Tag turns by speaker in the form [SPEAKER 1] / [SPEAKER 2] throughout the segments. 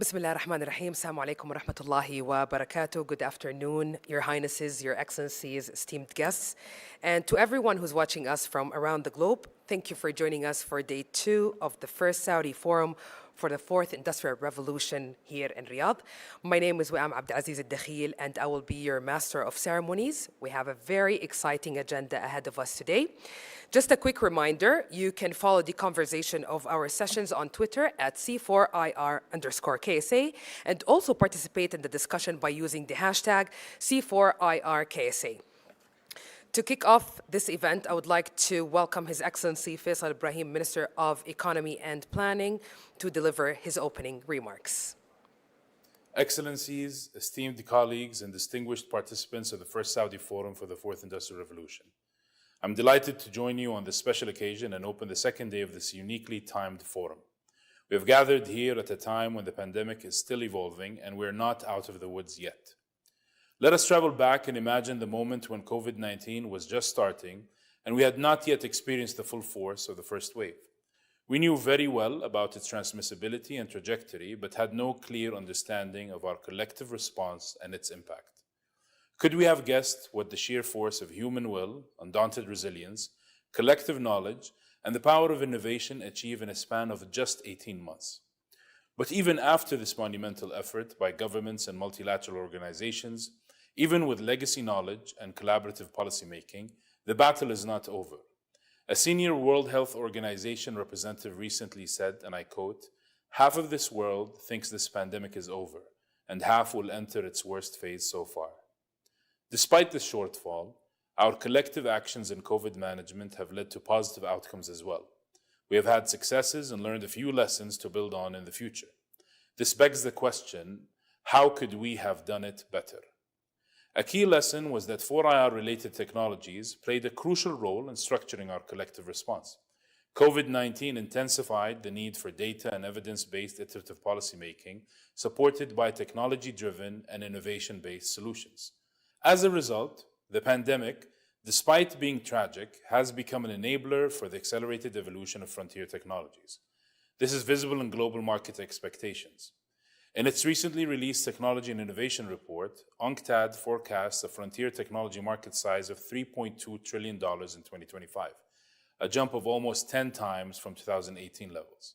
[SPEAKER 1] Bismillah ar-Rahman ar-Rahim. Assalamu alaikum wa rahmatullahi wa barakatuh. Good afternoon, Your Highnesses, Your Excellencies, esteemed guests. And to everyone who's watching us from around the globe, thank you for joining us for day 2 of the first Saudi Forum for the Fourth Industrial Revolution here in Riyadh. My name is Wa'am Abdelaziz Al-Dakhil, and I will be your Master of Ceremonies. We have a very exciting agenda ahead of us today. Just a quick reminder, you can follow the conversation of our sessions on Twitter at C4IR_KSA and also participate in the discussion by using the hashtag C4IRKSA. To kick off this event, I would like to welcome His Excellency Faisal Ibrahim, Minister of Economy and Planning, to deliver his opening remarks.
[SPEAKER 2] Excellencies, esteemed colleagues, and distinguished participants of the First Saudi Forum for the Fourth Industrial Revolution. I'm delighted to join you on this special occasion and open the second day of this uniquely timed forum. We have gathered here at a time when the pandemic is still evolving and we're not out of the woods yet. Let us travel back and imagine the moment when COVID-19 was just starting and we had not yet experienced the full force of the first wave. We knew very well about its transmissibility and trajectory, but had no clear understanding of our collective response and its impact. Could we have guessed what the sheer force of human will, undaunted resilience, collective knowledge, and the power of innovation achieve in a span of just 18 months? But even after this monumental effort by governments and multilateral organizations, even with legacy knowledge and collaborative policymaking, the battle is not over. A senior World Health Organization representative recently said, and I quote, "Half of this world thinks this pandemic is over, and half will enter its worst phase so far." Despite this shortfall, our collective actions in COVID management have led to positive outcomes as well. We have had successes and learned a few lessons to build on in the future. This begs the question, how could we have done it better? A key lesson was that 4IR-related technologies played a crucial role in structuring our collective response. COVID-19 intensified the need for data and evidence-based iterative policymaking, supported by technology-driven and innovation-based solutions. As a result, the pandemic, despite being tragic, has become an enabler for the accelerated evolution of frontier technologies. This is visible in global market expectations. In its recently released Technology and Innovation Report, UNCTAD forecasts a frontier technology market size of $3.2 trillion in 2025, a jump of almost 10 times from 2018 levels.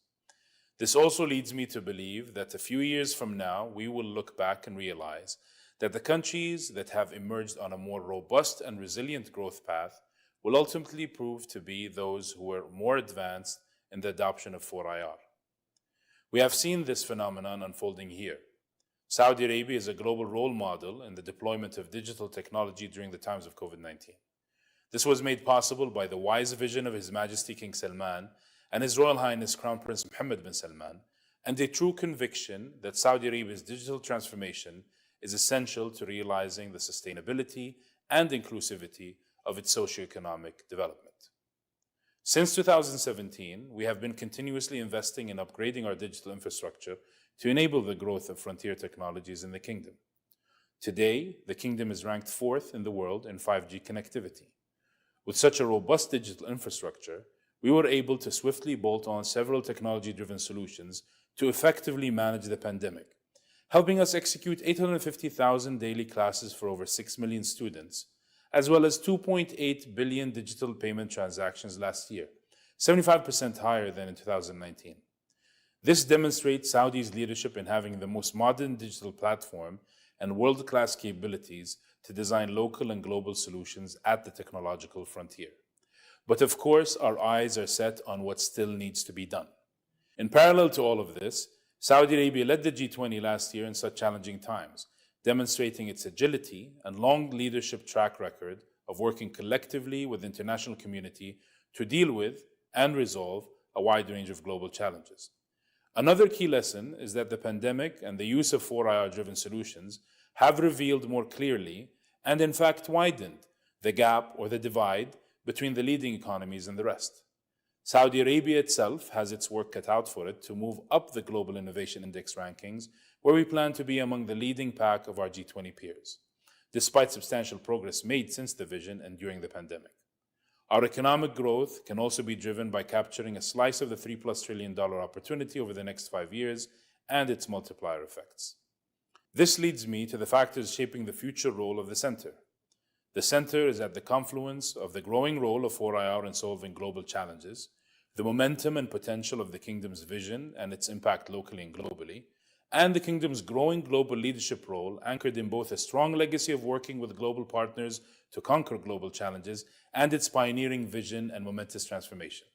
[SPEAKER 2] This also leads me to believe that a few years from now, we will look back and realize that the countries that have emerged on a more robust and resilient growth path will ultimately prove to be those who are more advanced in the adoption of 4IR. We have seen this phenomenon unfolding here. Saudi Arabia is a global role model in the deployment of digital technology during the times of COVID-19. This was made possible by the wise vision of His Majesty King Salman and His Royal Highness Crown Prince Mohammed bin Salman, and a true conviction that Saudi Arabia's digital transformation is essential to realizing the sustainability and inclusivity of its socioeconomic development. Since 2017, we have been continuously investing in upgrading our digital infrastructure to enable the growth of frontier technologies in the kingdom. Today, the kingdom is ranked 4th in the world in 5G connectivity. With such a robust digital infrastructure, we were able to swiftly bolt on several technology-driven solutions to effectively manage the pandemic, helping us execute 850,000 daily classes for over 6 million students, as well as 2.8 billion digital payment transactions last year, 75% higher than in 2019. This demonstrates Saudi's leadership in having the most modern digital platform and world-class capabilities to design local and global solutions at the technological frontier. But of course, our eyes are set on what still needs to be done. In parallel to all of this, Saudi Arabia led the G20 last year in such challenging times, demonstrating its agility and long leadership track record of working collectively with the international community to deal with and resolve a wide range of global challenges. Another key lesson is that the pandemic and the use of 4IR-driven solutions have revealed more clearly and in fact widened the gap or the divide between the leading economies and the rest. Saudi Arabia itself has its work cut out for it to move up the Global Innovation Index rankings, where we plan to be among the leading pack of our G20 peers, despite substantial progress made since the vision and during the pandemic. Our economic growth can also be driven by capturing a slice of the $3+ trillion opportunity over the next 5 years and its multiplier effects. This leads me to the factors shaping the future role of the Center. The Center is at the confluence of the growing role of 4IR in solving global challenges, the momentum and potential of the Kingdom's vision and its impact locally and globally, and the Kingdom's growing global leadership role anchored in both a strong legacy of working with global partners to conquer global challenges and its pioneering vision and momentous transformation.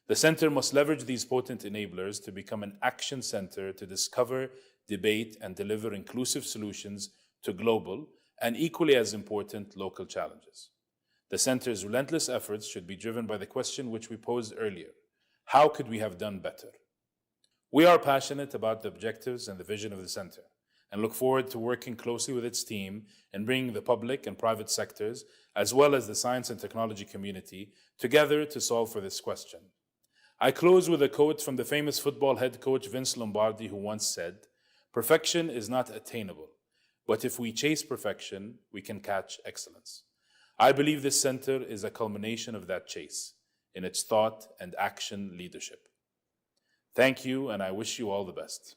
[SPEAKER 2] The Center must leverage these potent enablers to become an action center to discover, debate, and deliver inclusive solutions to global and equally as important local challenges. The Center's relentless efforts should be driven by the question which we posed earlier: how could we have done better? We are passionate about the objectives and the vision of the Center and look forward to working closely with its team and bringing the public and private sectors, as well as the science and technology community, together to solve for this question. I close with a quote from the famous football head coach Vince Lombardi, who once said, "Perfection is not attainable, but if we chase perfection, we can catch excellence." I believe this center is a culmination of that chase in its thought and action leadership. Thank you, and I wish you all the best.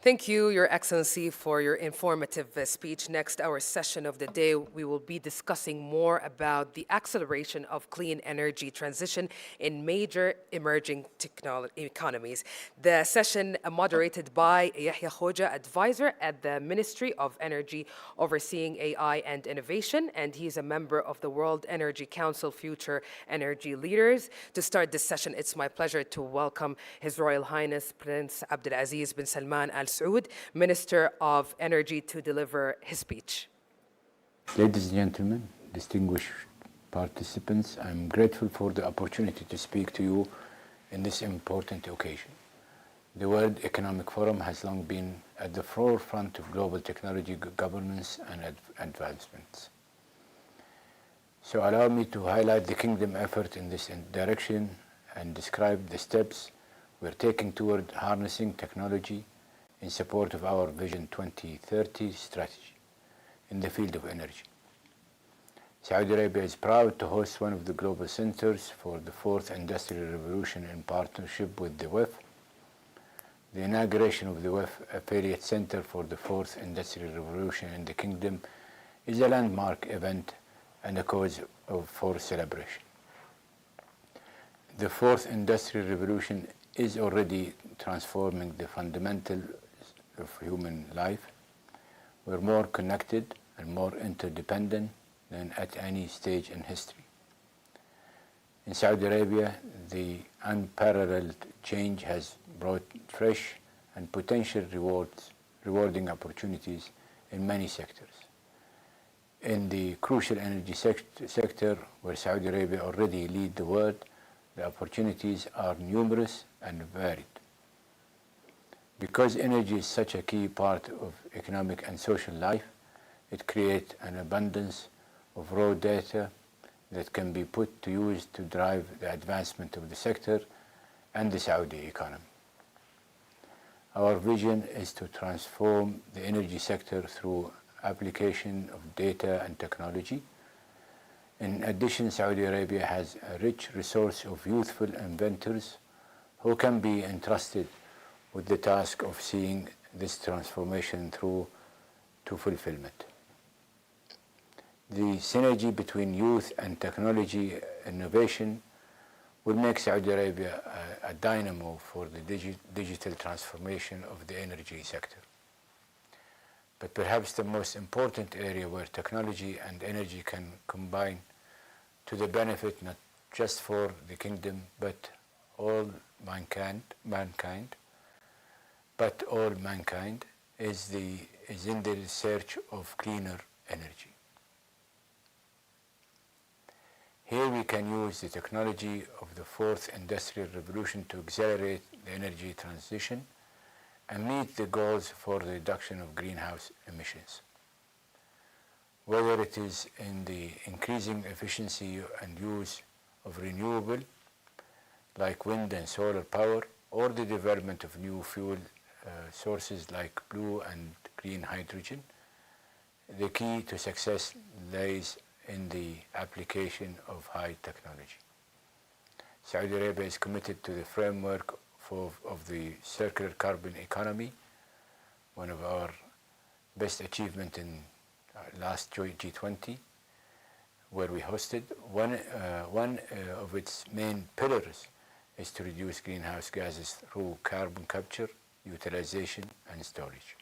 [SPEAKER 1] Thank you, Your Excellency, for your informative speech. Next, our session of the day, we will be discussing more about the acceleration of clean energy transition in major emerging economies. The session moderated by Yahya Khoja, advisor at the Ministry of Energy overseeing AI and innovation, and he's a member of the World Energy Council Future Energy Leaders. To start this session, it's my pleasure to welcome His Royal Highness Prince Abdulaziz bin Salman Al Saud, Minister of Energy, to deliver his speech.
[SPEAKER 3] Ladies and gentlemen, distinguished participants, I'm grateful for the opportunity to speak to you in this important occasion. The World Economic Forum has long been at the forefront of global technology governance and advancements. So allow me to highlight the Kingdom effort in this direction and describe the steps we're taking toward harnessing technology in support of our Vision 2030 strategy in the field of energy. Saudi Arabia is proud to host one of the global centers for the fourth industrial revolution in partnership with the WEF. The inauguration of the WEF Affiliate Center for the fourth industrial revolution in the Kingdom is a landmark event and a cause for celebration. The fourth industrial revolution is already transforming the fundamentals of human life. We're more connected and more interdependent than at any stage in history. In Saudi Arabia, the unparalleled change has brought fresh and potential rewarding opportunities in many sectors. In the crucial energy sector, where Saudi Arabia already leads the world, the opportunities are numerous and varied. Because energy is such a key part of economic and social life, it creates an abundance of raw data that can be put to use to drive the advancement of the sector and the Saudi economy. Our vision is to transform the energy sector through application of data and technology. In addition, Saudi Arabia has a rich resource of youthful inventors who can be entrusted with the task of seeing this transformation through to fulfillment. The synergy between youth and technology innovation will make Saudi Arabia a dynamo for the digital transformation of the energy sector. But perhaps the most important area where technology and energy can combine to the benefit not just for the Kingdom but all mankind is in the research of cleaner energy. Here we can use the technology of the fourth industrial revolution to accelerate the energy transition and meet the goals for the reduction of greenhouse emissions. Whether it is in the increasing efficiency and use of renewable, like wind and solar power, or the development of new fuel sources like blue and green hydrogen, the key to success lies in the application of high technology. Saudi Arabia is committed to the framework of the circular carbon economy, one of our best achievement in last G20, where we hosted. One of its main pillars is to reduce greenhouse gases through carbon capture, utilization, and storage.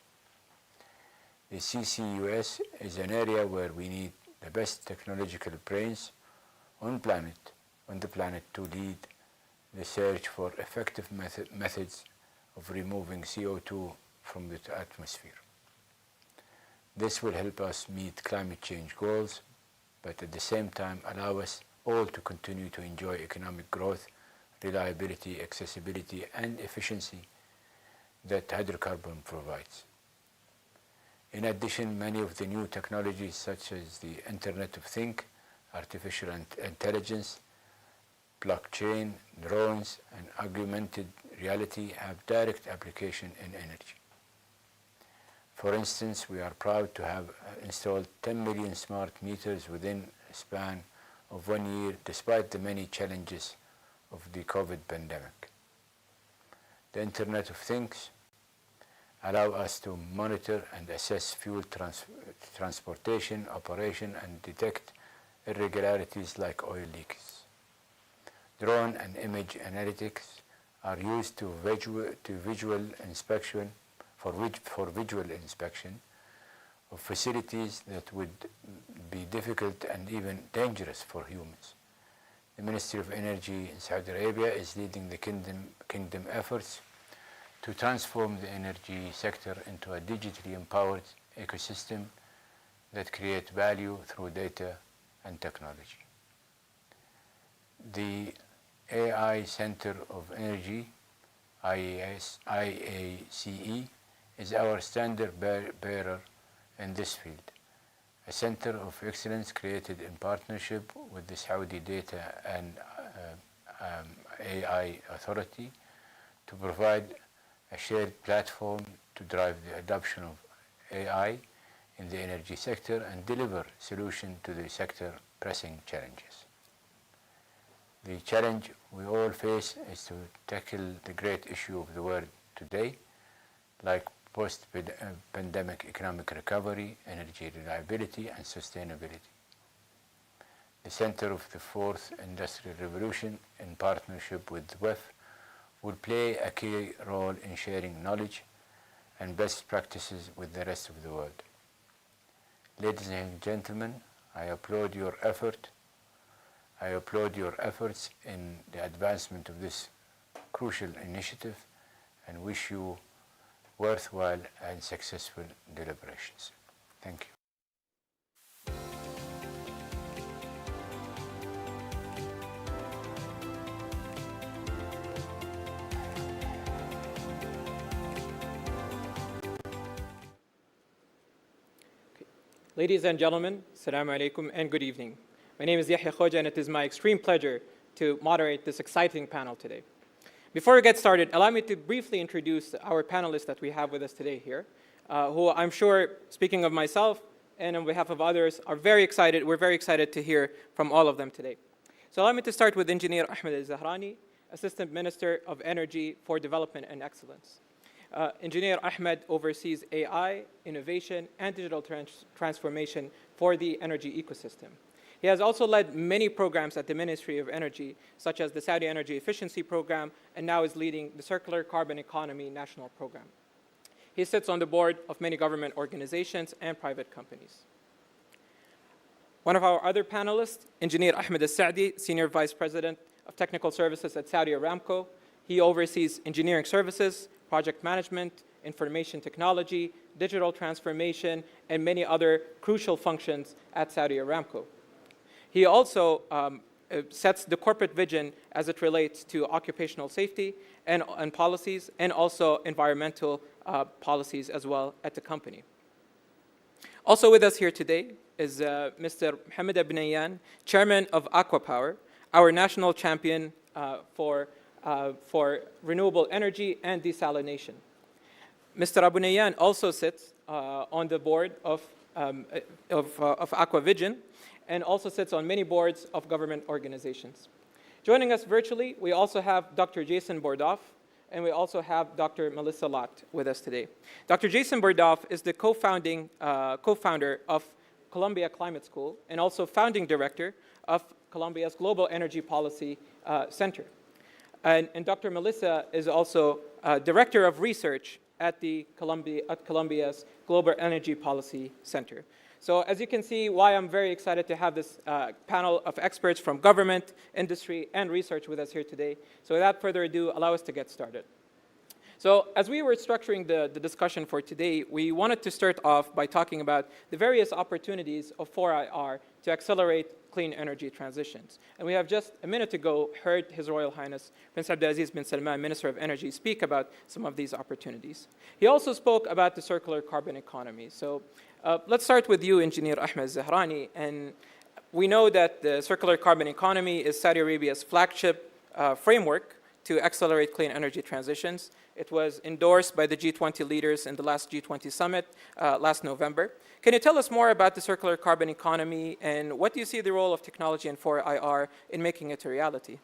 [SPEAKER 3] The CCUS is an area where we need the best technological brains on the planet to lead the search for effective methods of removing CO2 from the atmosphere. This will help us meet climate change goals, but at the same time allow us all to continue to enjoy economic growth, reliability, accessibility, and efficiency that hydrocarbon provides. In addition, many of the new technologies such as the Internet of Things, artificial intelligence, blockchain, drones, and augmented reality have direct application in energy. For instance, we are proud to have installed 10 million smart meters within a span of 1 year, despite the many challenges of the COVID pandemic. The Internet of Things allow us to monitor and assess fuel transportation, operation, and detect irregularities like oil leaks. Drone and image analytics are used for visual inspection of facilities that would be difficult and even dangerous for humans. The Ministry of Energy in Saudi Arabia is leading the kingdom efforts to transform the energy sector into a digitally empowered ecosystem that creates value through data and technology. The AI Center of Energy, IACE, is our standard bearer in this field, a center of excellence created in partnership with the Saudi Data and AI Authority to provide a shared platform to drive the adoption of AI in the energy sector and deliver solutions to the sector's pressing challenges. The challenge we all face is to tackle the great issue of the world today, like post-pandemic economic recovery, energy reliability, and sustainability. The Center of the Fourth Industrial Revolution, in partnership with WEF, will play a key role in sharing knowledge and best practices with the rest of the world. Ladies and gentlemen, I applaud your efforts in the advancement of this crucial initiative and wish you worthwhile and successful deliberations. Thank you.
[SPEAKER 4] Ladies and gentlemen, Assalamu alaikum and good evening. My name is Yahya Khoja and it is my extreme pleasure to moderate this exciting panel today. Before we get started, allow me to briefly introduce our panelists that we have with us today here, who I'm sure, speaking of myself and on behalf of others, are very excited. We're very excited to hear from all of them today. So allow me to start with Engineer Ahmed Al-Zahrani, Assistant Minister of Energy for Development and Excellence. Engineer Ahmed oversees AI, innovation, and digital transformation for the energy ecosystem. He has also led many programs at the Ministry of Energy, such as the Saudi Energy Efficiency Program, and now is leading the Circular Carbon Economy National Program. He sits on the board of many government organizations and private companies. One of our other panelists, Engineer Ahmed Al-Saadi, Senior Vice President of Technical Services at Saudi Aramco. He oversees engineering services, project management, information technology, digital transformation, and many other crucial functions at Saudi Aramco. He also sets the corporate vision as it relates to occupational safety and policies, and also environmental policies as well at the company. Also with us here today is Mr. Mohammed Abu Nayyan, Chairman of ACWA Power, our national champion for renewable energy and desalination. Mr. Abu Nayyan also sits on the board of ACWA Vision and also sits on many boards of government organizations. Joining us virtually, we also have Dr. Jason Bordoff, and we also have Dr. Melissa Lott with us today. Dr. Jason Bordoff is the co-founder of Columbia Climate School and also founding director of Columbia's Global Energy Policy Center. And Dr. Melissa is also director of research at Columbia's Global Energy Policy Center. So as you can see, why I'm very excited to have this panel of experts from government, industry, and research with us here today. So without further ado, allow us to get started. So as we were structuring the discussion for today, we wanted to start off by talking about the various opportunities of 4IR to accelerate clean energy transitions. And we have just a minute ago heard His Royal Highness Prince Abdulaziz bin Salman, Minister of Energy, speak about some of these opportunities. He also spoke about the circular carbon economy. So let's start with you, Engineer Ahmed Zahrani. And we know that the circular carbon economy is Saudi Arabia's flagship framework to accelerate clean energy transitions. It was endorsed by the G20 leaders in the last G20 summit last November. Can you tell us more about the circular carbon economy and what do you see the role of technology and 4IR in making it a reality?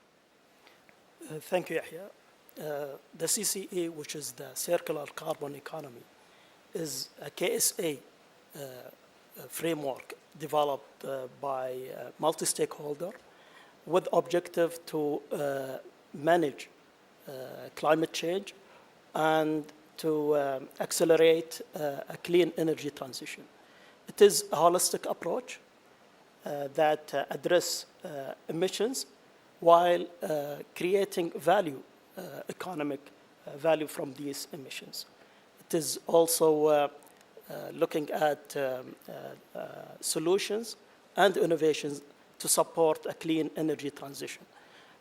[SPEAKER 5] Thank you, Yahya. The CCE, which is the Circular Carbon Economy, is a KSA framework developed by multi-stakeholder with objective to manage climate change and to accelerate a clean energy transition. It is a holistic approach that addresses emissions while creating value, economic value from these emissions. It is also looking at solutions and innovations to support a clean energy transition.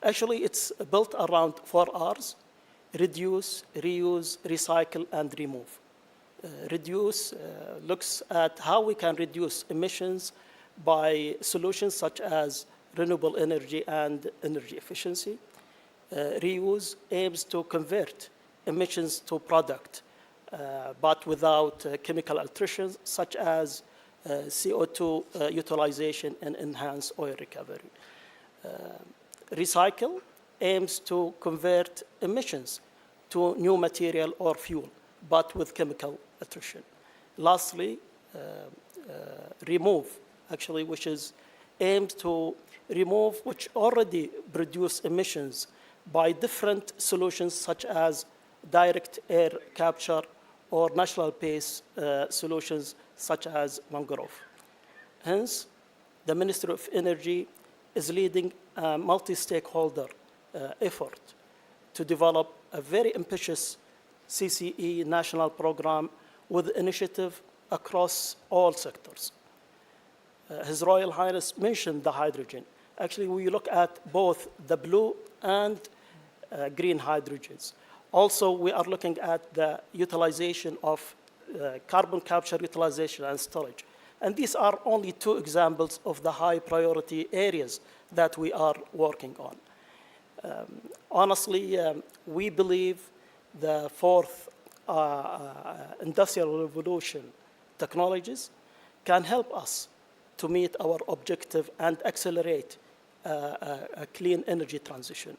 [SPEAKER 5] Actually, it's built around 4 Rs: reduce, reuse, recycle, and remove. Reduce looks at how we can reduce emissions by solutions such as renewable energy and energy efficiency. Reuse aims to convert emissions to product, but without chemical alterations such as CO2 utilization and enhanced oil recovery. Recycle aims to convert emissions to new material or fuel, but with chemical attrition. Lastly, remove, actually, which is aimed to remove which already produce emissions by different solutions such as direct air capture or natural pace solutions such as mangrove. Hence, the Ministry of Energy is leading a multi-stakeholder effort to develop a very ambitious CCE national program with initiative across all sectors. His Royal Highness mentioned the hydrogen. Actually, we look at both the blue and green hydrogens. Also, we are looking at the utilization of carbon capture utilization and storage. And these are only 2 examples of the high priority areas that we are working on. Honestly, we believe the 4th industrial revolution technologies can help us to meet our objective and accelerate a clean energy transition.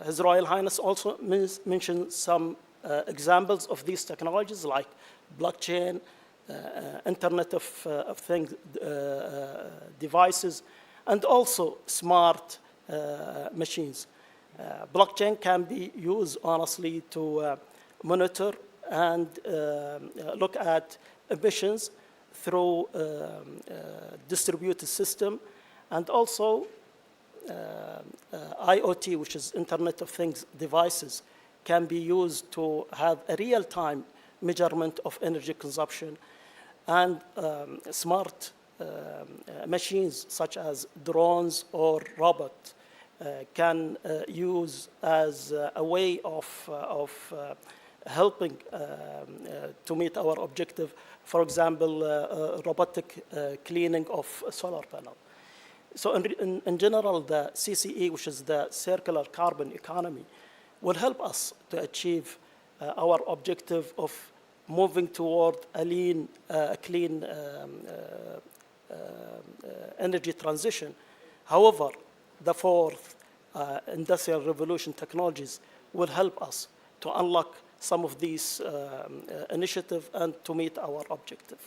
[SPEAKER 5] His Royal Highness also mentioned some examples of these technologies like blockchain, Internet of Things devices, and also smart machines. Blockchain can be used, honestly, to monitor and look at emissions through distributed system, and also IoT, which is Internet of Things devices, can be used to have a real-time measurement of energy consumption, and smart machines such as drones or robots can use as a way of helping to meet our objective. For example, robotic cleaning of a solar panel. So in general, the CCE, which is the Circular Carbon Economy, will help us to achieve our objective of moving toward a clean energy transition. However, the 4th industrial revolution technologies will help us to unlock some of these initiatives and to meet our objective.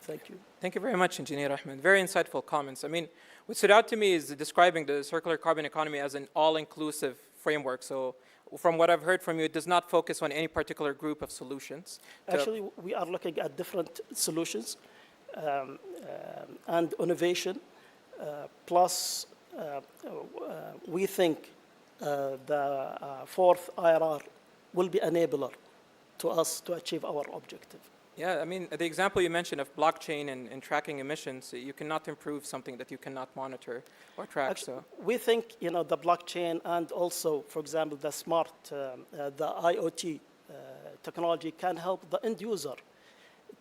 [SPEAKER 5] Thank you.
[SPEAKER 4] Thank you very much, Engineer Ahmed. Very insightful comments. I mean, what stood out to me is describing the circular carbon economy as an all-inclusive framework. So from what I've heard from you, it does not focus on any particular group of solutions.
[SPEAKER 5] Actually, we are looking at different solutions and innovation. Plus, we think the fourth IRR will be enabler to us to achieve our objective.
[SPEAKER 4] Yeah, I mean, the example you mentioned of blockchain and tracking emissions, you cannot improve something that you cannot monitor or track.
[SPEAKER 5] Actually,
[SPEAKER 4] So
[SPEAKER 5] we think, you know, the blockchain and also, for example, the smart, the IoT technology can help the end user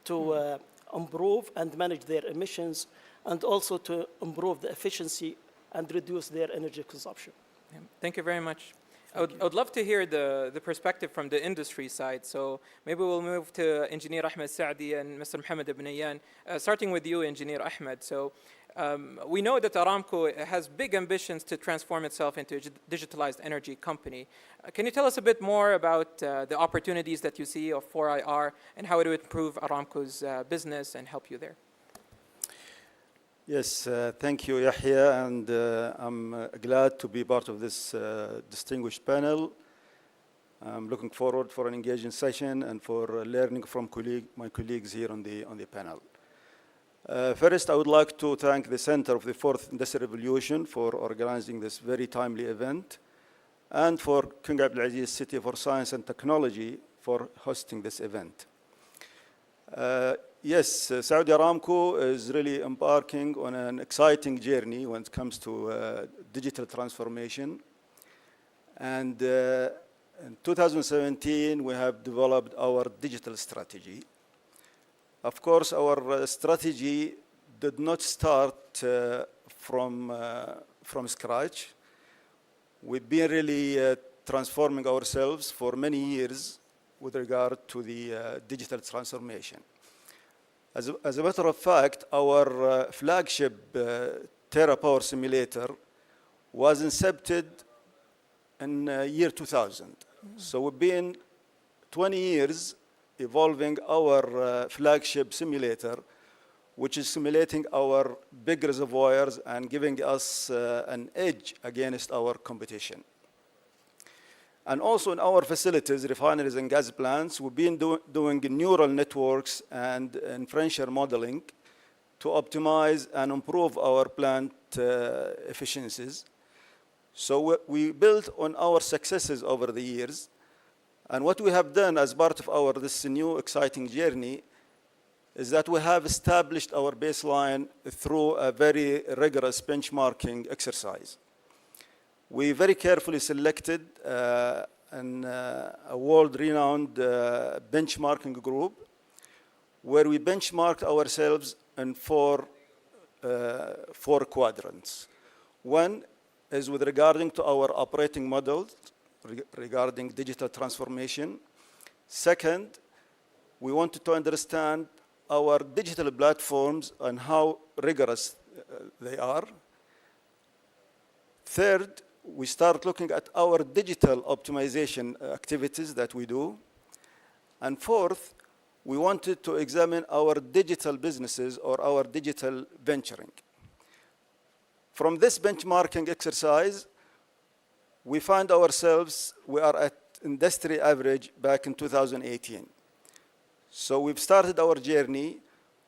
[SPEAKER 5] to improve and manage their emissions, and also to improve the efficiency and reduce their energy consumption.
[SPEAKER 4] yeah, thank you very much. I would love to hear the perspective from the industry side. So maybe we'll move to Engineer Ahmed Saadi and Mr. Mohammed Ibn Ayyan. Starting with you, Engineer Ahmed. So we know that Aramco has big ambitions to transform itself into a digitalized energy company. Can you tell us a bit more about the opportunities that you see of 4IR and how it would improve Aramco's business and help you there?
[SPEAKER 6] Yes, thank you, Yahya, and I'm glad to be part of this distinguished panel. I'm looking forward for an engaging session and for learning from my colleagues here on the panel. First, I would like to thank the Center of the Fourth Industrial Revolution for organizing this very timely event, and for King Abdulaziz City for Science and Technology for hosting this event. Yes, Saudi Aramco is really embarking on an exciting journey when it comes to digital transformation. And in 2017, we have developed our digital strategy. Of course, our strategy did not start from scratch. We've been really transforming ourselves for many years with regard to the digital transformation. As a matter of fact, our flagship TerraPower simulator was incepted in year 2000. So we've been 20 years evolving our flagship simulator, which is simulating our big reservoirs and giving us an edge against our competition. And also in our facilities, refineries and gas plants, we've been doing neural networks and inferential modeling to optimize and improve our plant efficiencies. So we built on our successes over the years. And what we have done as part of this new exciting journey is that we have established our baseline through a very rigorous benchmarking exercise. We very carefully selected a world-renowned benchmarking group where we benchmarked ourselves in four quadrants. One is with regarding to our operating models regarding digital transformation. Second, we wanted to understand our digital platforms and how rigorous they are. Third, we start looking at our digital optimization activities that we do. And fourth, we wanted to examine our digital businesses or our digital venturing. From this benchmarking exercise, we find ourselves, we are at industry average back in 2018. So we've started our journey.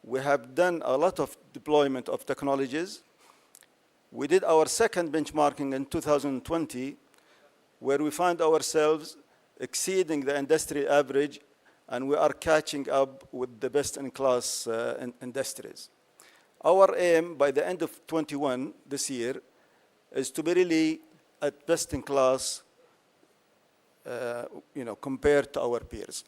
[SPEAKER 6] We have done a lot of deployment of technologies. We did our second benchmarking in 2020, where we find ourselves exceeding the industry average, and we are catching up with the best-in-class industries. Our aim by the end of 21 this year is to be really at best-in-class, compared to our peers.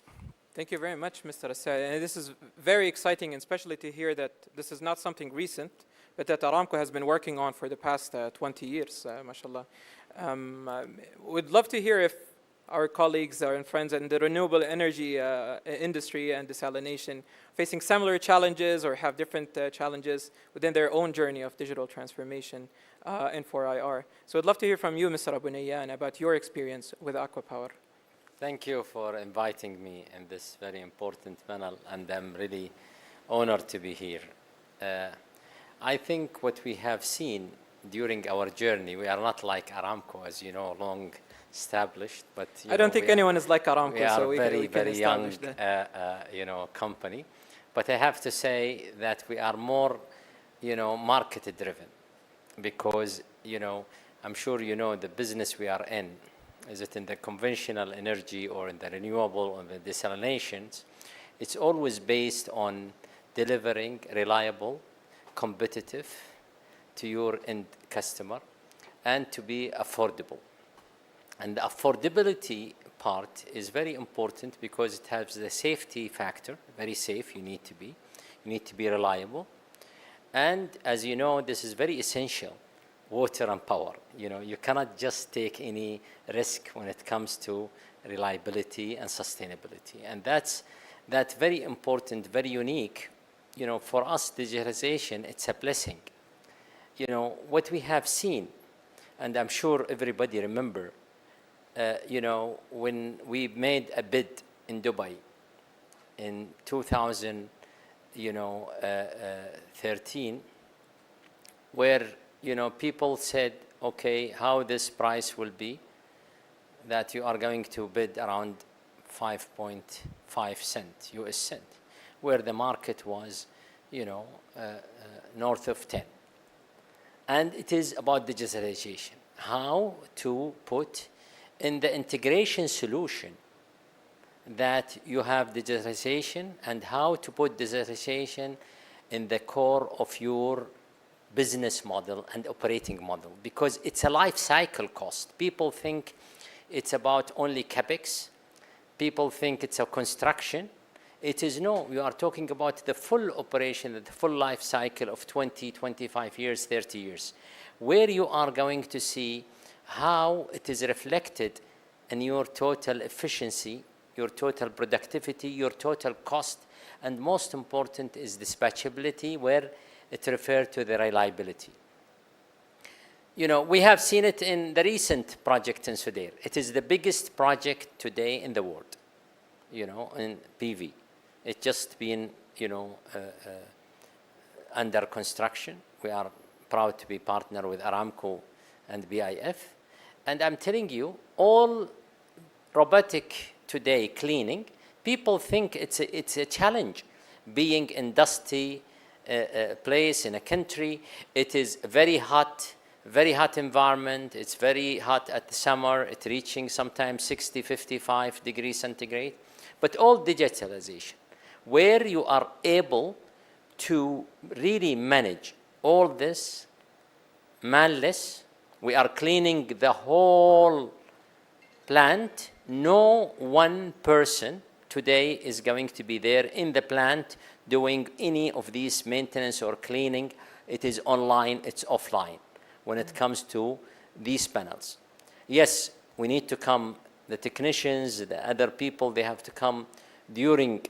[SPEAKER 4] Thank you very much, Mr. Assad. And this is very exciting, and especially to hear that this is not something recent, but that Aramco has been working on for the past 20 years, mashallah. We'd love to hear if our colleagues and friends in the renewable energy industry and desalination facing similar challenges or have different challenges within their own journey of digital transformation. and for IR. So I'd love to hear from you, Mr. Abu Nayyan, about your experience with Aqua Power.
[SPEAKER 7] Thank you for inviting me in this very important panel, and I'm really honored to be here. I think what we have seen during our journey, we are not like Aramco, as you know, long established, but
[SPEAKER 4] I don't think anyone is like Aramco,
[SPEAKER 7] we are
[SPEAKER 4] so we
[SPEAKER 7] very,
[SPEAKER 4] can
[SPEAKER 7] very young,
[SPEAKER 4] establish that.
[SPEAKER 7] company. But I have to say that we are more, market driven, because, I'm sure you know the business we are in. Is it in the conventional energy or in the renewable or the desalinations? It's always based on delivering reliable, competitive to your end customer, and to be affordable. And the affordability part is very important because it has the safety factor, very safe you need to be. You need to be reliable. And as you know, this is very essential, water and power. You cannot just take any risk when it comes to reliability and sustainability. And that's very important, very unique. For us, digitalization, it's a blessing. What we have seen, and I'm sure everybody remember, when we made a bid in Dubai in 2013, where people said, okay, how this price will be, that you are going to bid around 5.5 cent, US cent, where the market was, north of 10. And it is about digitalization, how to put in the integration solution that you have digitalization, and how to put digitalization in the core of your business model and operating model, because it's a life cycle cost. People think it's about only CapEx. People think it's a construction. It is no, we are talking about the full operation, the full life cycle of 20, 25 years, 30 years, where you are going to see how it is reflected in your total efficiency, your total productivity, your total cost, and most important is dispatchability, where it refers to the reliability. We have seen it in the recent project in Sudair. It is the biggest project today in the world, in PV. It's just been, under construction. We are proud to be partner with Aramco and BIF. And I'm telling you, all robotic today cleaning, people think it's a challenge. Being industry place in a country, it is very hot environment. It's very hot at the summer. It's reaching sometimes 60, 55 degrees centigrade. But all digitalization, where you are able to really manage all this manless. We are cleaning the whole plant. No one person today is going to be there in the plant doing any of these maintenance or cleaning. It is online, it's offline when it comes to these panels. Yes, we need to come, the technicians, the other people, they have to come during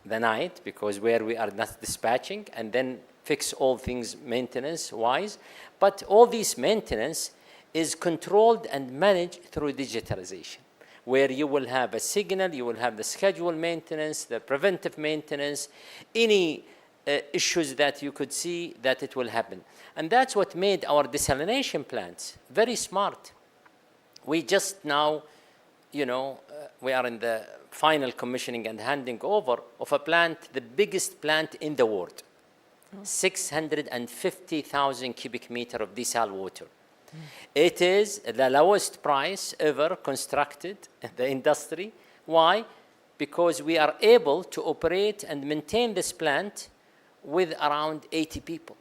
[SPEAKER 7] the night, because where we are not dispatching, and then fix all things maintenance-wise. But all this maintenance is controlled and managed through digitalization, where you will have a signal, you will have the scheduled maintenance, the preventive maintenance, any issues that you could see that it will happen. And that's what made our desalination plants very smart. We just now, we are in the final commissioning and handing over of a plant, the biggest plant in the world. 650,000 cubic meter of desal water. It is the lowest price ever constructed in the industry. Why? Because we are able to operate and maintain this plant with around 80 people.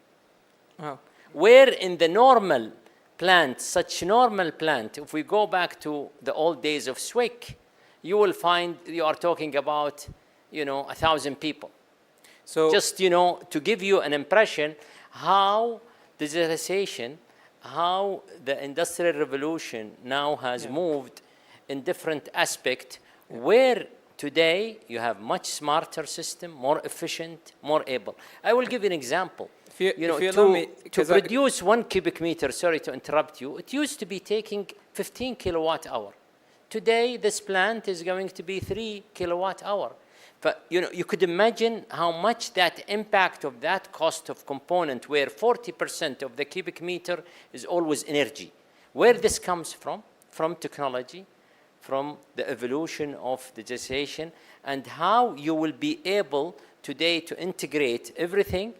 [SPEAKER 4] Wow.
[SPEAKER 7] Where in the normal plant, such normal plant, if we go back to the old days of SWIC, you will find you are talking about, 1,000 people.
[SPEAKER 4] So
[SPEAKER 7] Just, to give you an impression how digitalization, how the industrial revolution now has moved in different aspects, where Today, you have much smarter system, more efficient, more able. I will give you an example.
[SPEAKER 4] If you allow me,
[SPEAKER 7] To
[SPEAKER 4] 'cause I-
[SPEAKER 7] produce 1 cubic meter, sorry to interrupt you, it used to be taking 15 kilowatt hour. Today, this plant is going to be 3 kilowatt hour. But you could imagine how much that impact of that cost of component, where 40% of the cubic meter is always energy. Where this comes from technology, from the evolution of digitization, and how you will be able today to integrate everything,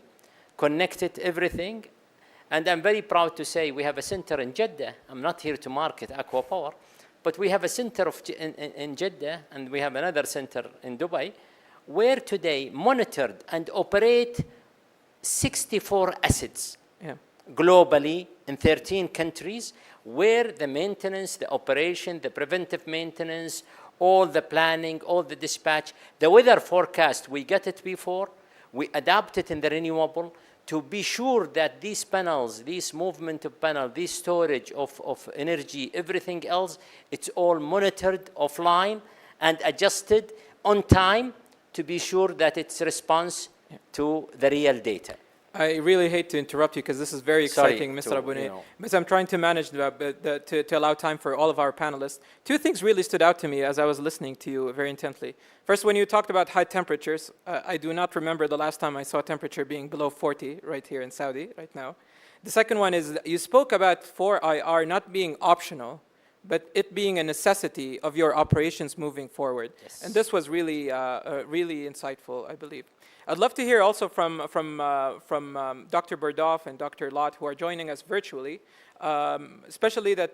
[SPEAKER 7] connected everything. And I'm very proud to say we have a center in Jeddah. I'm not here to market Aqua Power, but we have a center in Jeddah, and we have another center in Dubai, where today monitored and operate 64 assets globally in 13 countries, where the maintenance, the operation, the preventive maintenance, all the planning, all the dispatch, the weather forecast, we get it before, we adapt it in the renewable to be sure that these panels, this movement of panel, this storage of energy, everything else, it's all monitored offline and adjusted on time to be sure that it's response to the real data.
[SPEAKER 4] I really hate to interrupt you because this is very
[SPEAKER 7] Sorry
[SPEAKER 4] exciting, Mr.
[SPEAKER 7] to,
[SPEAKER 4] Abou-Ney.
[SPEAKER 7] you know.
[SPEAKER 4] But I'm trying to manage to allow time for all of our panelists. Two things really stood out to me as I was listening to you very intently. First, when you talked about high temperatures, I do not remember the last time I saw temperature being below 40 right here in Saudi right now. The second one is you spoke about 4IR not being optional, but it being a necessity of your operations moving forward.
[SPEAKER 7] Yes.
[SPEAKER 4] And this was really, really insightful, I believe. I'd love to hear also from Dr. Burdov and Dr. Lott, who are joining us virtually, especially that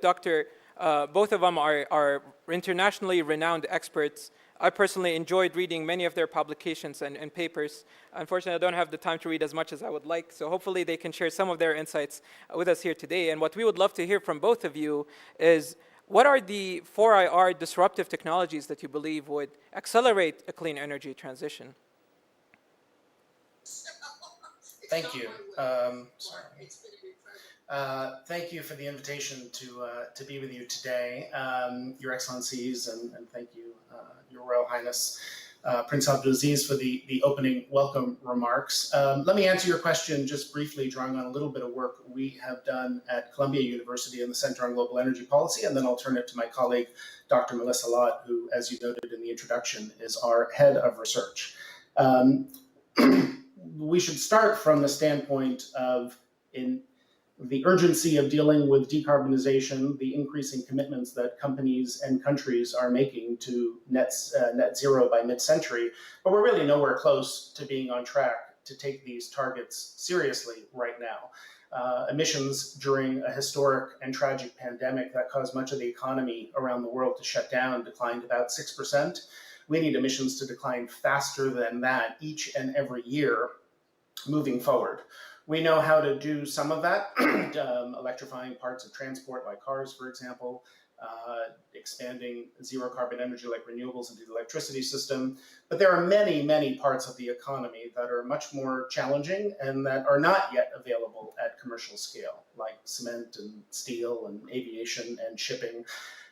[SPEAKER 4] both of them are internationally renowned experts. I personally enjoyed reading many of their publications and papers. Unfortunately, I don't have the time to read as much as I would like, so hopefully they can share some of their insights with us here today. And what we would love to hear from both of you is, what are the 4IR disruptive technologies that you believe would accelerate a clean energy transition?
[SPEAKER 8] Thank you. Thank you for the invitation to be with you today, Your Excellencies, and thank you, Your Royal Highness, Prince Abdulaziz, for the opening welcome remarks. Let me answer your question just briefly, drawing on a little bit of work we have done at Columbia University in the Center on Global Energy Policy, and then I'll turn it to my colleague, Dr. Melissa Lott, who, as you noted in the introduction, is our head of research. We should start from the standpoint of the urgency of dealing with decarbonization, the increasing commitments that companies and countries are making to net zero by mid-century, but we're really nowhere close to being on track to take these targets seriously right now. Emissions during a historic and tragic pandemic that caused much of the economy around the world to shut down declined about 6%. We need emissions to decline faster than that each and every year moving forward. We know how to do some of that, electrifying parts of transport like cars, for example, expanding zero carbon energy like renewables into the electricity system. But there are many, many parts of the economy that are much more challenging and that are not yet available at commercial scale, like cement and steel and aviation and shipping.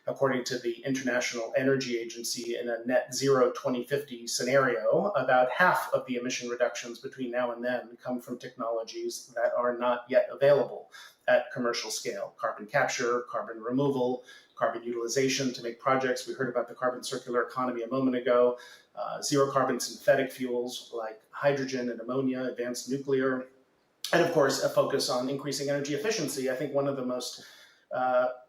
[SPEAKER 8] According to the International Energy Agency, in a net zero 2050 scenario, about half of the emission reductions between now and then come from technologies that are not yet available at commercial scale. Carbon capture, carbon removal, carbon utilization to make projects. We heard about the carbon circular economy a moment ago. Zero carbon synthetic fuels like hydrogen and ammonia, advanced nuclear, and of course, a focus on increasing energy efficiency. I think one of the most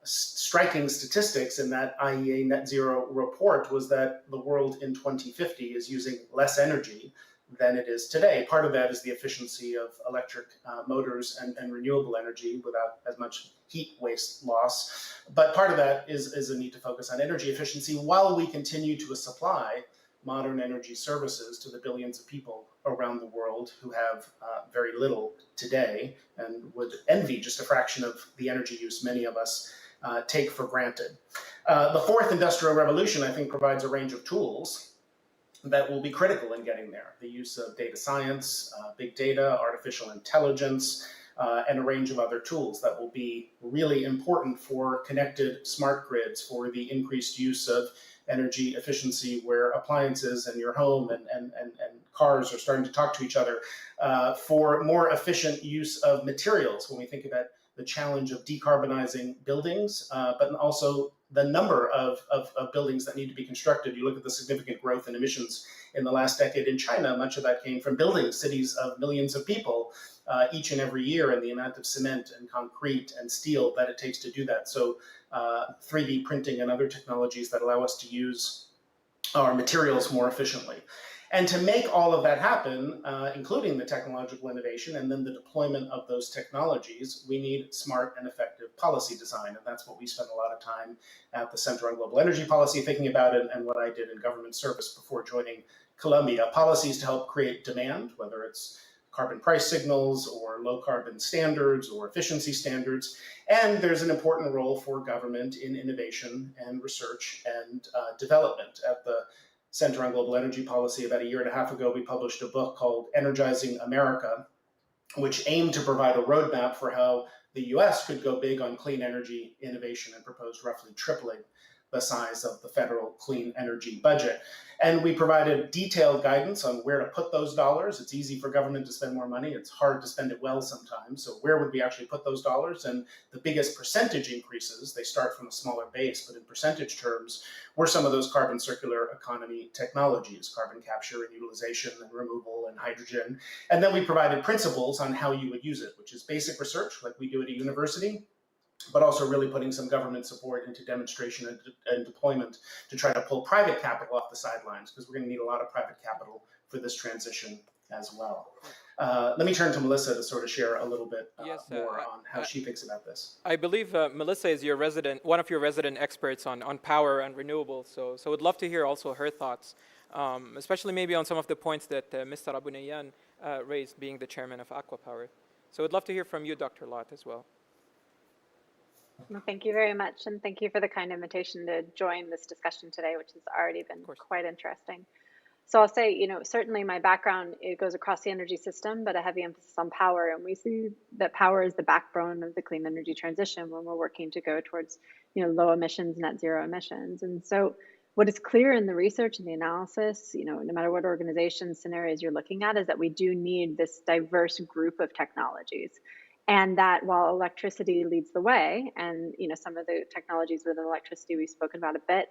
[SPEAKER 8] striking statistics in that IEA net zero report was that the world in 2050 is using less energy than it is today. Part of that is the efficiency of electric motors and renewable energy without as much heat waste loss. But part of that is a need to focus on energy efficiency while we continue to supply modern energy services to the billions of people around the world who have very little today and would envy just a fraction of the energy use many of us take for granted. The fourth industrial revolution, I think, provides a range of tools that will be critical in getting there. The use of data science, big data, artificial intelligence, and a range of other tools that will be really important for connected smart grids, for the increased use of energy efficiency where appliances in your home and cars are starting to talk to each other, for more efficient use of materials when we think about the challenge of decarbonizing buildings, but also the number of buildings that need to be constructed. You look at the significant growth in emissions in the last decade in China, much of that came from building cities of millions of people each and every year, and the amount of cement and concrete and steel that it takes to do that. So 3D printing and other technologies that allow us to use our materials more efficiently. And to make all of that happen, including the technological innovation and then the deployment of those technologies, we need smart and effective policy design. And that's what we spent a lot of time at the Center on Global Energy Policy thinking about, and what I did in government service before joining Columbia. Policies to help create demand, whether it's carbon price signals or low carbon standards or efficiency standards. And there's an important role for government in innovation and research and development. At the Center on Global Energy Policy, about a year and a half ago, we published a book called Energizing America, which aimed to provide a roadmap for how the US could go big on clean energy innovation and proposed roughly tripling the size of the federal clean energy budget. And we provided detailed guidance on where to put those dollars. It's easy for government to spend more money. It's hard to spend it well sometimes. So where would we actually put those dollars? And the biggest percentage increases, they start from a smaller base, but in percentage terms, were some of those carbon circular economy technologies, carbon capture and utilization and removal and hydrogen. And then we provided principles on how you would use it, which is basic research like we do at a university, but also really putting some government support into demonstration and deployment to try to pull private capital off the sidelines, because we're going to need a lot of private capital for this transition as well. Let me turn to Melissa to sort of share a little bit more on how she thinks about this.
[SPEAKER 4] I believe Melissa is your one of your resident experts on power and renewables, so would love to hear also her thoughts, especially maybe on some of the points that Mr. Abu Nayyan raised, being the chairman of Aqua Power. So would love to hear from you, Dr. Lott, as well.
[SPEAKER 9] Well, thank you very much, and thank you for the kind invitation to join this discussion today, which has already been quite interesting. So I'll say, certainly my background, it goes across the energy system, but a heavy emphasis on power, and we see that power is the backbone of the clean energy transition when we're working to go towards, low emissions, net zero emissions. And so what is clear in the research and the analysis, no matter what organization scenarios you're looking at, is that we do need this diverse group of technologies. And that while electricity leads the way, and some of the technologies within electricity we've spoken about a bit,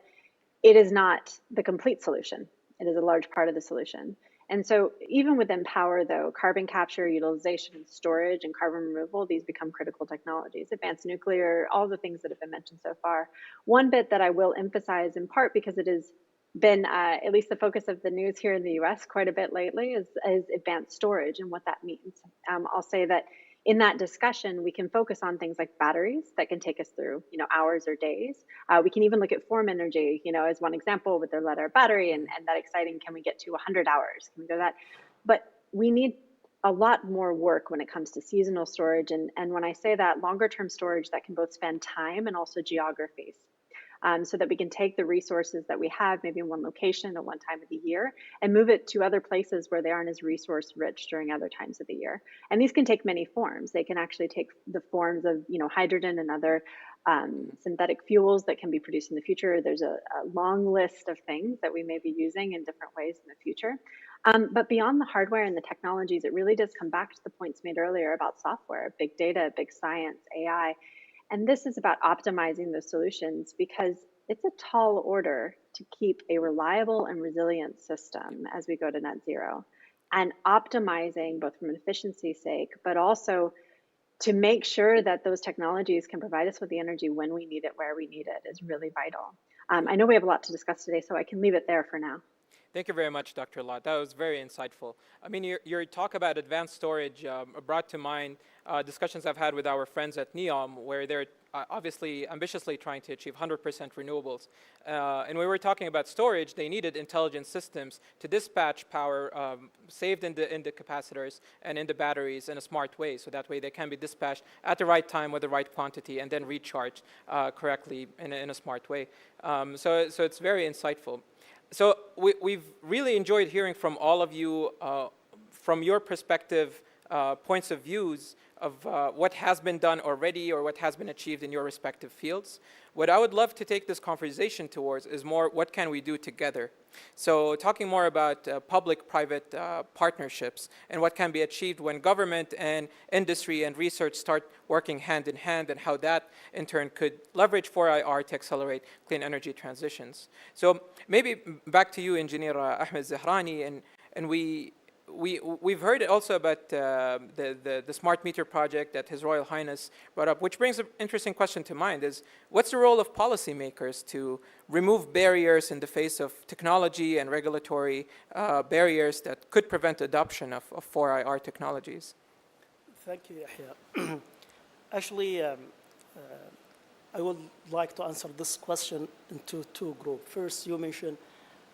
[SPEAKER 9] it is not the complete solution. It is a large part of the solution. And so even within power, though, carbon capture, utilization, and storage, and carbon removal, these become critical technologies. Advanced nuclear, all the things that have been mentioned so far. One bit that I will emphasize, in part because it has been at least the focus of the news here in the US quite a bit lately, is advanced storage and what that means. I'll say that in that discussion, we can focus on things like batteries that can take us through, hours or days. We can even look at Form Energy, as one example with their lead battery, and that exciting, can we get to 100 hours? Can we go that? But we need a lot more work when it comes to seasonal storage. And when I say that, longer term storage that can both span time and also geographies. So that we can take the resources that we have, maybe in one location at one time of the year, and move it to other places where they aren't as resource rich during other times of the year. And these can take many forms. They can actually take the forms of, hydrogen and other synthetic fuels that can be produced in the future. There's a long list of things that we may be using in different ways in the future. But beyond the hardware and the technologies, it really does come back to the points made earlier about software, big data, big science, AI. And this is about optimizing the solutions, because it's a tall order to keep a reliable and resilient system as we go to net zero, and optimizing both from an efficiency sake, but also to make sure that those technologies can provide us with the energy when we need it, where we need it, is really vital. I know we have a lot to discuss today, so I can leave it there for now.
[SPEAKER 4] Thank you very much, Dr. Lott. That was very insightful. I mean, your talk about advanced storage brought to mind discussions I've had with our friends at NEOM, where they're obviously ambitiously trying to achieve 100% renewables. And we were talking about storage. They needed intelligent systems to dispatch power saved in the capacitors and in the batteries in a smart way, so that way they can be dispatched at the right time with the right quantity and then recharged correctly in a smart way. So it's very insightful. So we've really enjoyed hearing from all of you from your perspective points of views of what has been done already or what has been achieved in your respective fields. What I would love to take this conversation towards is more what can we do together. So talking more about public-private partnerships and what can be achieved when government and industry and research start working hand in hand, and how that in turn could leverage 4IR to accelerate clean energy transitions. So maybe back to you, Engineer Ahmed Zahrani, and we've heard also about the smart meter project that His Royal Highness brought up, which brings an interesting question to mind: is what's the role of policymakers to remove barriers in the face of technology and regulatory barriers that could prevent adoption of 4IR technologies?
[SPEAKER 5] Thank you, Yahya. Actually, I would like to answer this question into two groups. First, you mentioned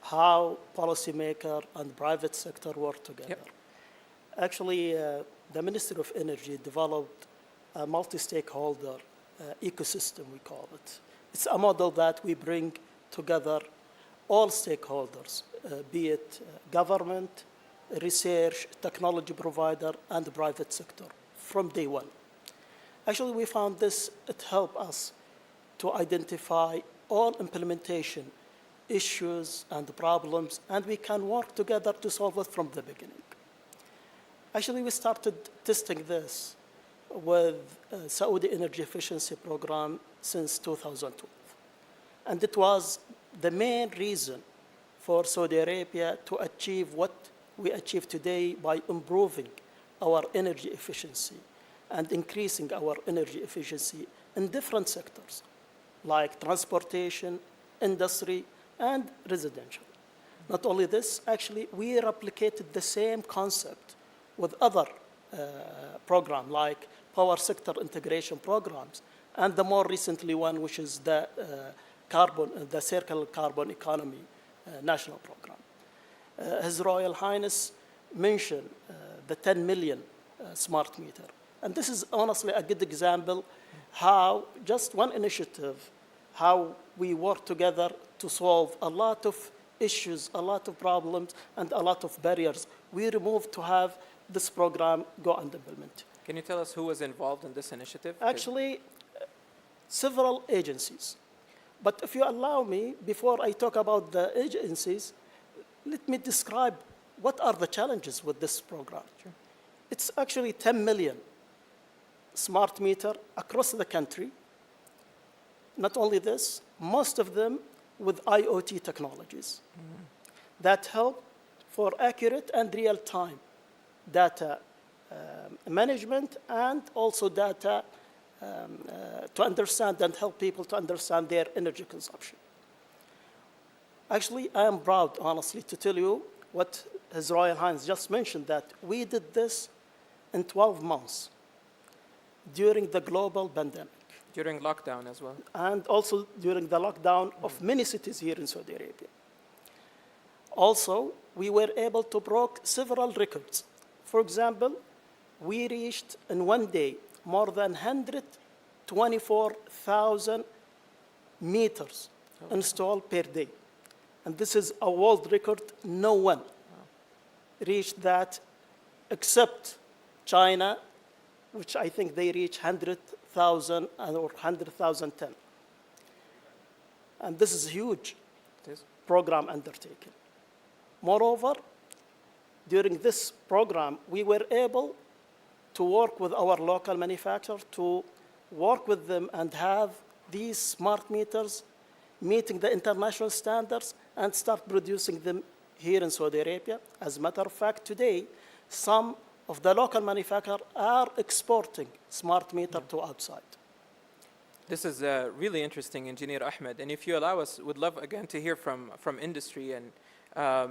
[SPEAKER 5] how policymaker and private sector work together.
[SPEAKER 4] Yep.
[SPEAKER 5] Actually, the Ministry of Energy developed a multi-stakeholder ecosystem, we call it. It's a model that we bring together all stakeholders, be it government, research, technology provider, and the private sector from day one. Actually, we found this, it helped us to identify all implementation issues and problems, and we can work together to solve it from the beginning. Actually, we started testing this with Saudi Energy Efficiency Program since 2012. And it was the main reason for Saudi Arabia to achieve what we achieve today by improving our energy efficiency and increasing our energy efficiency in different sectors, like transportation, industry, and residential. Not only this, actually, we replicated the same concept with other programs, like power sector integration programs, and the more recently one, which is the Circular Carbon Economy National Program. His Royal Highness mentioned the 10 million smart meter. And this is honestly a good example how just one initiative, how we work together to solve a lot of issues, a lot of problems, and a lot of barriers we removed to have this program go and implement.
[SPEAKER 4] Can you tell us who was involved in this initiative?
[SPEAKER 5] Actually, several agencies. But if you allow me, before I talk about the agencies, let me describe what are the challenges with this program.
[SPEAKER 4] Sure.
[SPEAKER 5] It's actually 10 million smart meter across the country. Not only this, most of them with IoT technologies that help for accurate and real-time data management, and also data to understand and help people to understand their energy consumption. Actually, I am proud, honestly, to tell you what His Royal Highness just mentioned, that we did this in 12 months during the global pandemic.
[SPEAKER 4] During lockdown as well.
[SPEAKER 5] And also during the lockdown of many cities here in Saudi Arabia. Also, we were able to break several records. For example, we reached in one day more than 124,000 meters installed per day. And this is a world record. No one reached that except China, which I think they reached 100,000 or 100,010. And this is a huge program undertaken. Moreover, during this program, we were able to work with our local manufacturers, to work with them and have these smart meters meeting the international standards and start producing them here in Saudi Arabia. As a matter of fact, today, some of the local manufacturers are exporting smart meter to outside.
[SPEAKER 4] This is really interesting, Engineer Ahmed. And if you allow us, would love again to hear from industry, and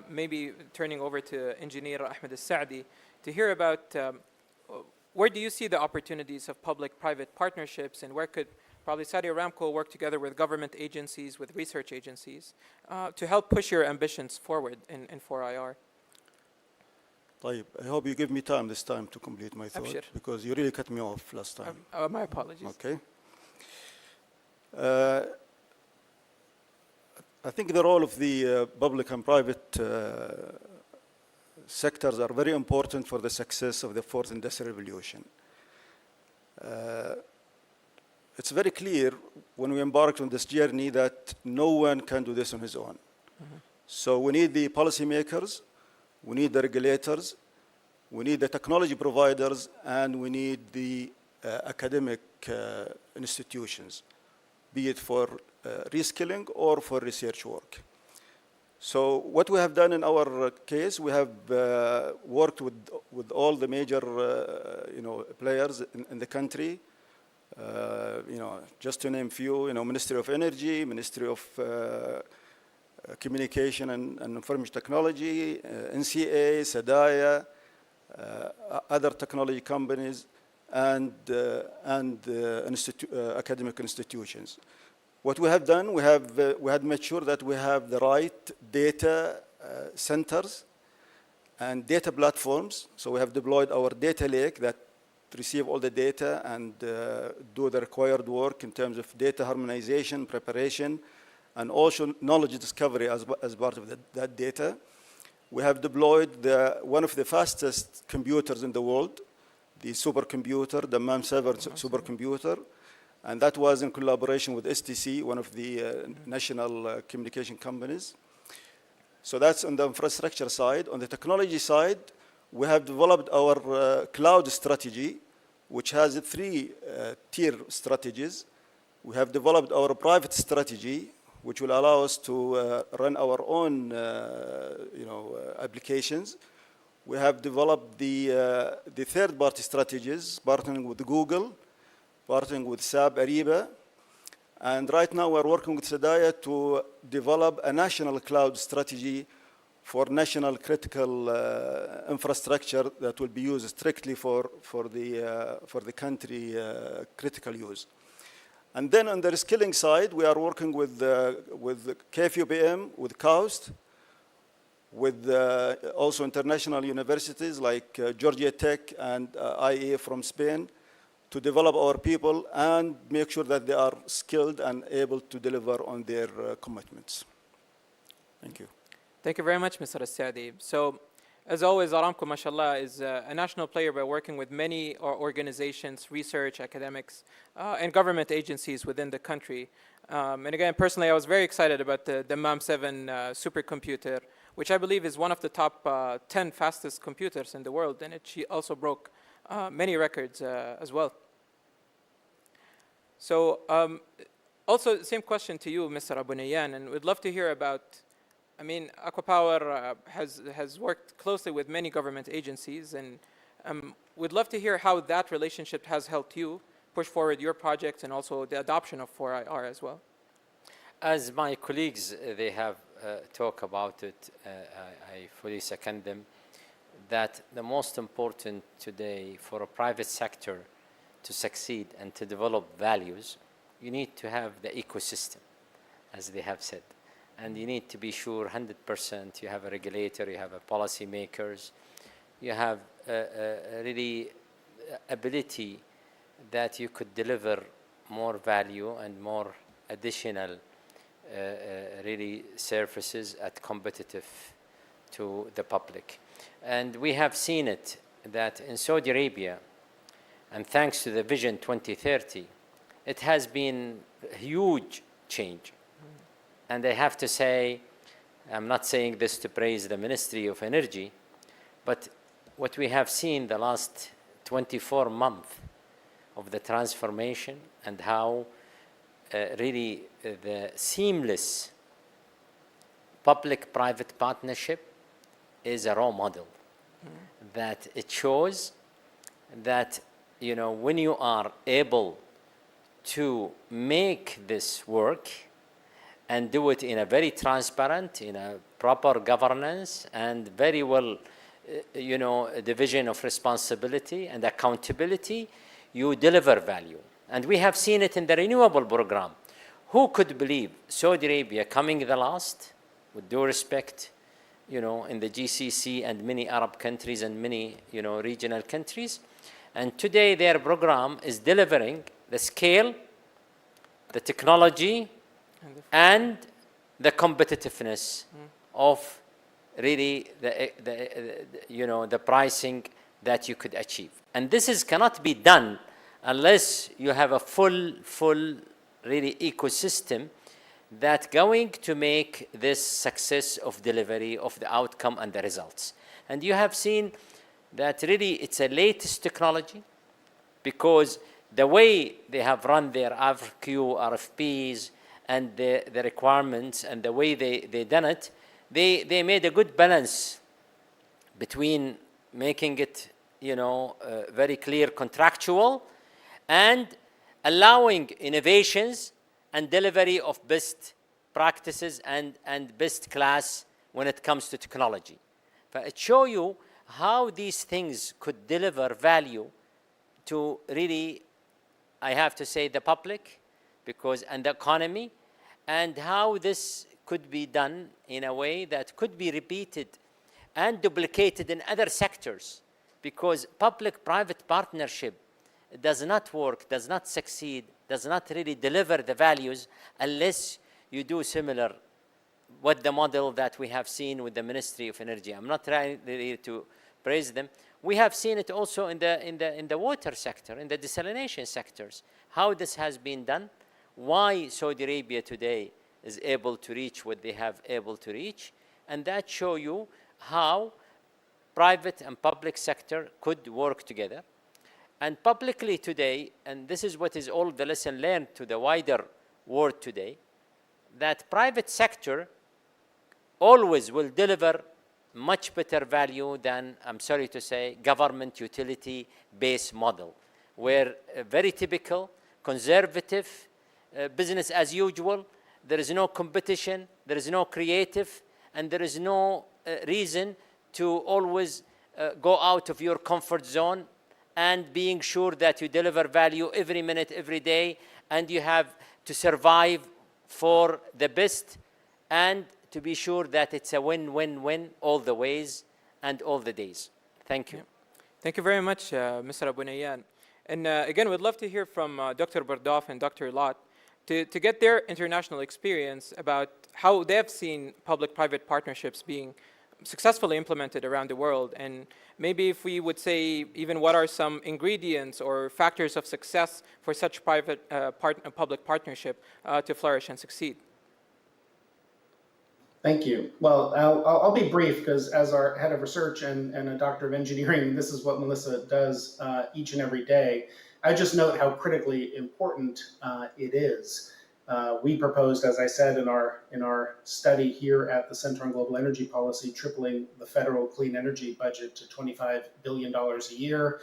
[SPEAKER 4] maybe turning over to Engineer Ahmed Al-Saadi to hear about where do you see the opportunities of public-private partnerships, and where could probably Saudi Aramco work together with government agencies, with research agencies, to help push your ambitions forward in 4IR?
[SPEAKER 6] طيب, I hope you give me time this time to complete my thought,
[SPEAKER 4] Abshir.
[SPEAKER 6] because you really cut me off last time.
[SPEAKER 4] My apologies.
[SPEAKER 6] Okay. I think the role of the public and private sectors are very important for the success of the fourth industrial revolution. It's very clear when we embarked on this journey that no one can do this on his own. So we need the policymakers, we need the regulators, we need the technology providers, and we need the academic institutions, be it for reskilling or for research work. So what we have done in our case, we have worked with all the major players in the country. Just to name few, Ministry of Energy, Ministry of Communication and Information Technology, NCA, SEDAIA, other technology companies, and academic institutions. What we have done, we had made sure that we have the right data centers and data platforms. So we have deployed our data lake that receive all the data and do the required work in terms of data harmonization, preparation, and also knowledge discovery as part of that data. We have deployed one of the fastest computers in the world, the supercomputer, the MAM7 supercomputer, and that was in collaboration with STC, one of the national communication companies. So that's on the infrastructure side. On the technology side, we have developed our cloud strategy, which has 3 tier strategies. We have developed our private strategy, which will allow us to run our own applications. We have developed the third-party strategies, partnering with Google, partnering with SAP Ariba, and right now we're working with SEDAIA to develop a national cloud strategy for national critical infrastructure that will be used strictly for the country critical use. And then on the reskilling side, we are working with KFUPM, with KAUST, with also international universities like Georgia Tech and IE from Spain, to develop our people and make sure that they are skilled and able to deliver on their commitments. Thank you.
[SPEAKER 4] Thank you very much, Mr. Al-Saadi. So, as always, Aramco, mashallah, is a national player by working with many organizations, research, academics, and government agencies within the country. And again, personally, I was very excited about the MAM7 supercomputer, which I believe is one of the top 10 fastest computers in the world, and it also broke many records as well. So, also, same question to you, Mr. Abu Nayyan, and we'd love to hear about, ACWA Power has worked closely with many government agencies, and we'd love to hear how that relationship has helped you push forward your projects and also the adoption of 4IR as well.
[SPEAKER 7] As my colleagues, they have talked about it, I fully second them, that the most important today for a private sector to succeed and to develop values, you need to have the ecosystem, as they have said. And you need to be sure 100% you have a regulator, you have a policy makers, you have really ability that you could deliver more value and more additional really services at competitive to the public. And we have seen it that in Saudi Arabia, and thanks to the Vision 2030, it has been a huge change. And I have to say, I'm not saying this to praise the Ministry of Energy, but what we have seen the last 24 months of the transformation and how really the seamless public-private partnership is a role model. That it shows that, when you are able to make this work and do it in a very transparent, in a proper governance, and very well, division of responsibility and accountability, you deliver value. And we have seen it in the renewable program. Who could believe Saudi Arabia coming the last, with due respect, in the GCC and many Arab countries and many, regional countries. And today their program is delivering the scale, the technology, and the competitiveness of really the pricing that you could achieve. And this cannot be done unless you have a full really ecosystem that's going to make this success of delivery of the outcome and the results. And you have seen that really it's a latest technology, because the way they have run their RFQ, RFPs, and the requirements, and the way they done it, they made a good balance between making it, very clear contractual, and allowing innovations and delivery of best practices and best class when it comes to technology. But it shows you how these things could deliver value to really, I have to say, the public, and the economy, and how this could be done in a way that could be repeated and duplicated in other sectors, because public-private partnership does not work, does not succeed, does not really deliver the values unless you do similar, what the model that we have seen with the Ministry of Energy. I'm not trying really to praise them. We have seen it also in the water sector, in the desalination sectors, how this has been done, why Saudi Arabia today is able to reach what they have able to reach, and that show you how private and public sector could work together. And publicly today, and this is what is all the lesson learned to the wider world today, that private sector always will deliver much better value than, I'm sorry to say, government utility-based model, where very typical, conservative, business as usual, there is no competition, there is no creative, and there is no reason to always go out of your comfort zone and being sure that you deliver value every minute, every day, and you have to survive for the best, and to be sure that it's a win-win-win all the ways and all the days. Thank you.
[SPEAKER 4] Thank you very much, Mr. Abu Nayyan. And again, we'd love to hear from Dr. Bardaf and Dr. Lot to get their international experience about how they've seen public-private partnerships being successfully implemented around the world, and maybe if we would say even what are some ingredients or factors of success for such private public partnership to flourish and succeed.
[SPEAKER 8] Thank you. Well, I'll be brief, because as our head of research and a doctor of engineering, this is what Melissa does each and every day. I just note how critically important it is. We proposed, as I said, in our study here at the Center on Global Energy Policy, tripling the federal clean energy budget to $25 billion a year.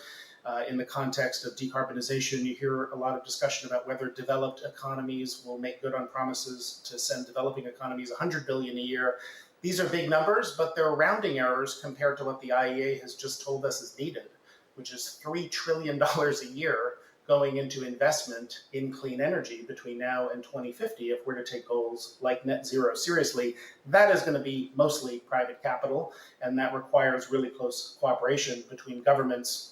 [SPEAKER 8] In the context of decarbonization, you hear a lot of discussion about whether developed economies will make good on promises to send developing economies $100 billion a year. These are big numbers, but they're rounding errors compared to what the IEA has just told us is needed, which is $3 trillion a year going into investment in clean energy between now and 2050 if we're to take goals like net zero seriously. That is going to be mostly private capital, and that requires really close cooperation between governments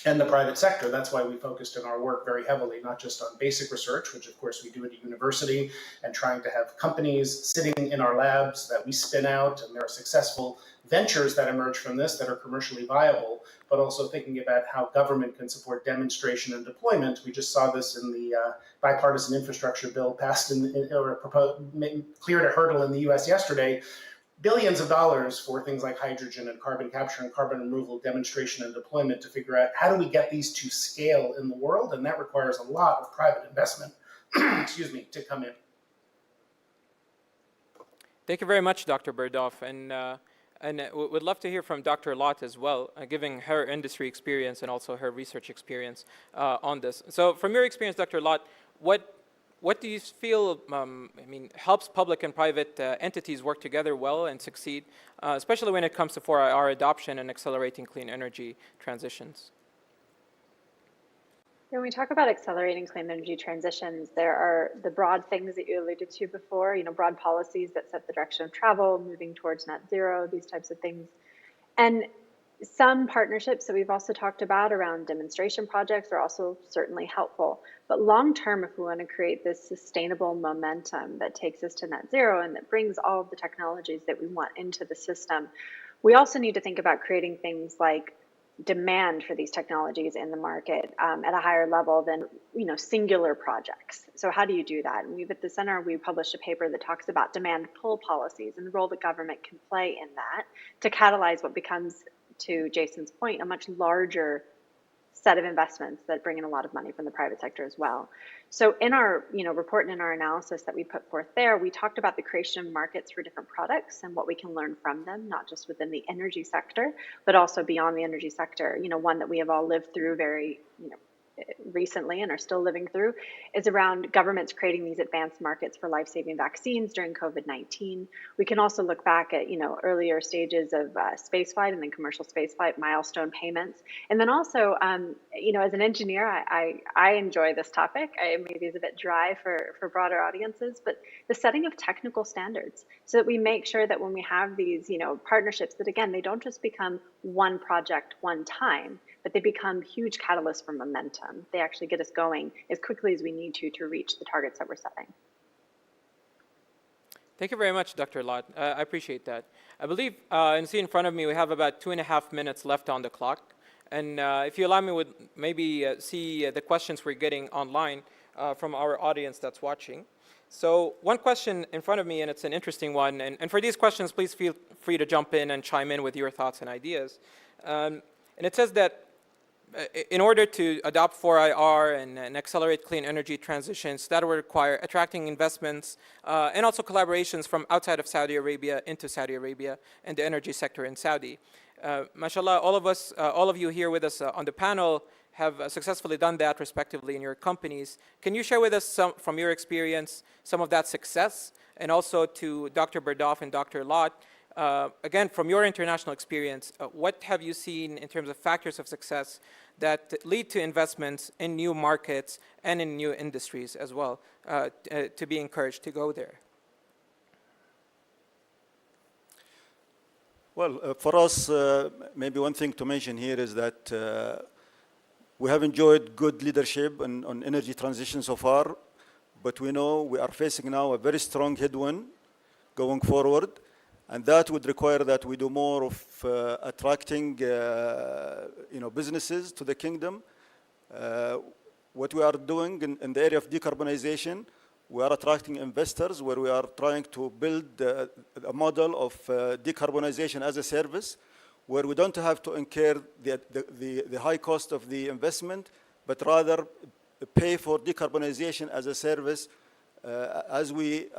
[SPEAKER 8] and the private sector. That's why we focused in our work very heavily, not just on basic research, which of course we do at a university, and trying to have companies sitting in our labs that we spin out, and there are successful ventures that emerge from this that are commercially viable, but also thinking about how government can support demonstration and deployment. We just saw this in the bipartisan infrastructure bill passed cleared a hurdle in the US yesterday. Billions of dollars for things like hydrogen and carbon capture and carbon removal demonstration and deployment to figure out how do we get these to scale in the world, and that requires a lot of private investment, excuse me, to come in.
[SPEAKER 4] Thank you very much, Dr. Bardaf, and we'd love to hear from Dr. Lot as well, giving her industry experience and also her research experience on this. So from your experience, Dr. Lot, what do you feel helps public and private entities work together well and succeed, especially when it comes to 4IR adoption and accelerating clean energy transitions?
[SPEAKER 9] When we talk about accelerating clean energy transitions, there are the broad things that you alluded to before, broad policies that set the direction of travel, moving towards net zero, these types of things. And some partnerships that we've also talked about around demonstration projects are also certainly helpful. But long term, if we want to create this sustainable momentum that takes us to net zero and that brings all of the technologies that we want into the system, we also need to think about creating things like demand for these technologies in the market at a higher level than singular projects. So how do you do that? And we've at the center, we published a paper that talks about demand pull policies and the role that government can play in that to catalyze what becomes, to Jason's point, a much larger set of investments that bring in a lot of money from the private sector as well. So in our report and in our analysis that we put forth there, we talked about the creation of markets for different products and what we can learn from them, not just within the energy sector, but also beyond the energy sector. One that we have all lived through very recently and are still living through is around governments creating these advanced markets for life-saving vaccines during COVID-19. We can also look back at earlier stages of spaceflight and then commercial spaceflight milestone payments. And then also, as an engineer, I enjoy this topic. Maybe it's a bit dry for broader audiences, but the setting of technical standards so that we make sure that when we have these partnerships, that again, they don't just become one project one time, but they become huge catalysts for momentum. They actually get us going as quickly as we need to reach the targets that we're setting.
[SPEAKER 4] Thank you very much, Dr. Lott. I appreciate that. I believe, and see in front of me, we have about 2.5 minutes left on the clock. And if you allow me, would maybe see the questions we're getting online from our audience that's watching. So one question in front of me, and it's an interesting one, and for these questions, please feel free to jump in and chime in with your thoughts and ideas. And it says that in order to adopt 4IR and accelerate clean energy transitions, that will require attracting investments and also collaborations from outside of Saudi Arabia into Saudi Arabia and the energy sector in Saudi. Mashallah, all of you here with us on the panel have successfully done that respectively in your companies. Can you share with us from your experience some of that success? And also to Dr. Berdov and Dr. Lott, again, from your international experience, what have you seen in terms of factors of success that lead to investments in new markets and in new industries as well, to be encouraged to go there?
[SPEAKER 6] Well, for us, maybe one thing to mention here is that we have enjoyed good leadership on energy transition so far, but we know we are facing now a very strong headwind going forward. And that would require that we do more of attracting, businesses to the kingdom. What we are doing in the area of decarbonization, we are attracting investors where we are trying to build a model of decarbonization as a service, where we don't have to incur the high cost of the investment, but rather pay for decarbonization as a service. As we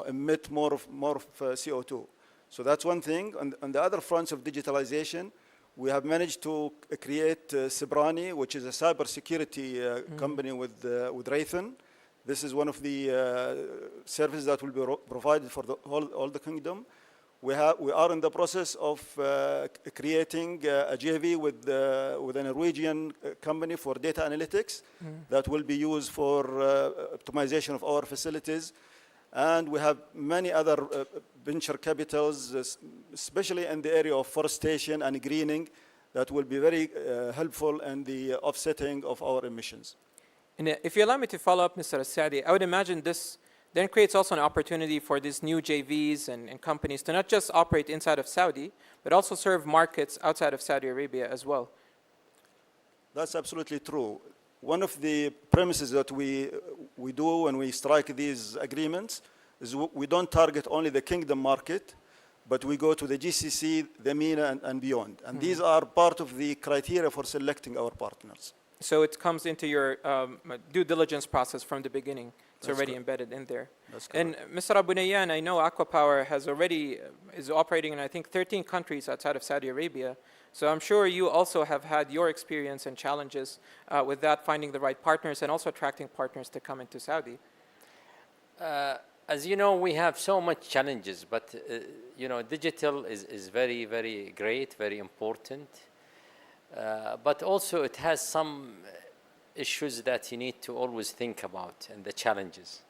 [SPEAKER 6] emit more of CO2. So that's one thing. On the other fronts of digitalization, we have managed to create Sibrani, which is a cybersecurity company with Raytheon. This is one of the services that will be provided for all the kingdom. We are in the process of creating a JV with a Norwegian company for data analytics that will be used for optimization of our facilities. And we have many other venture capitals, especially in the area of forestation and greening, that will be very helpful in the offsetting of our emissions.
[SPEAKER 4] And if you allow me to follow up, Mr. Al-Saadi, I would imagine this then creates also an opportunity for these new JVs and companies to not just operate inside of Saudi, but also serve markets outside of Saudi Arabia as well.
[SPEAKER 6] That's absolutely true. One of the premises that we do when we strike these agreements is we don't target only the kingdom market, but we go to the GCC, the MENA, and beyond. And these are part of the criteria for selecting our partners.
[SPEAKER 4] So it comes into your due diligence process from the beginning. It's
[SPEAKER 6] That's
[SPEAKER 4] already
[SPEAKER 6] correct.
[SPEAKER 4] embedded in there.
[SPEAKER 6] That's
[SPEAKER 4] And
[SPEAKER 6] correct.
[SPEAKER 4] Mr. Abu Nayyan, I know Aqua Power is operating in, I think, 13 countries outside of Saudi Arabia. So I'm sure you also have had your experience and challenges with that, finding the right partners and also attracting partners to come into Saudi.
[SPEAKER 7] As you know, we have so much challenges, but digital is very, very great, very important. But also it has some issues that you need to always think about and the challenges.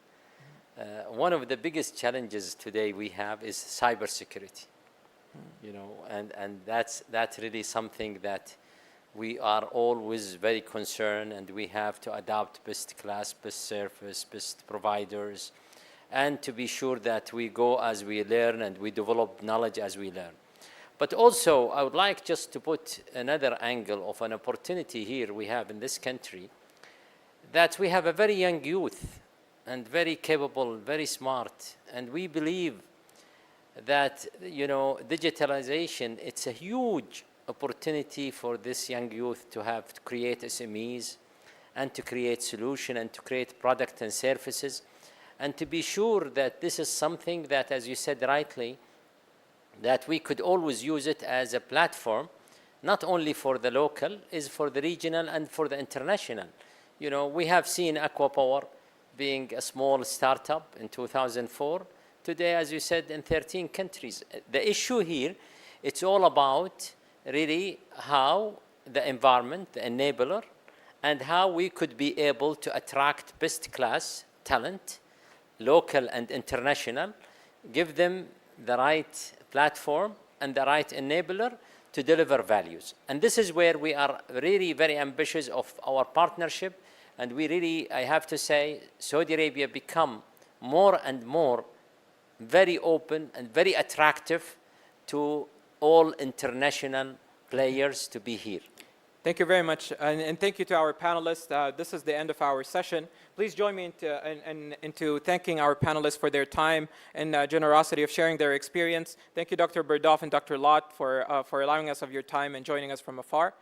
[SPEAKER 7] One of the biggest challenges today we have is cybersecurity. you know, and that's really something that we are always very concerned, and we have to adopt best class, best service, best providers, and to be sure that we go as we learn and we develop knowledge as we learn. But also, I would like just to put another angle of an opportunity here we have in this country, that we have a very young youth and very capable, very smart, and we believe that, you know, digitalization, it's a huge opportunity for this young youth to have to create SMEs and to create solution and to create product and services, and to be sure that this is something that, as you said rightly, that we could always use it as a platform, not only for the local, is for the regional and for the international. You know, we have seen Aquapower being a small startup in 2004. Today, as you said, in 13 countries. The issue here, it's all about really how the environment, the enabler, and how we could be able to attract best class talent, local and international, give them the right platform and the right enabler to deliver values. And this is where we are really very ambitious of our partnership. And we really, I have to say, Saudi Arabia become more and more very open and very attractive to all international players to be here.
[SPEAKER 4] Thank you very much, and thank you to our panelists. This is the end of our session. Please join me into thanking our panelists for their time and generosity of sharing their experience. Thank you, Dr. Burdaf and Dr. Lott, for allowing us of your time and joining us from afar.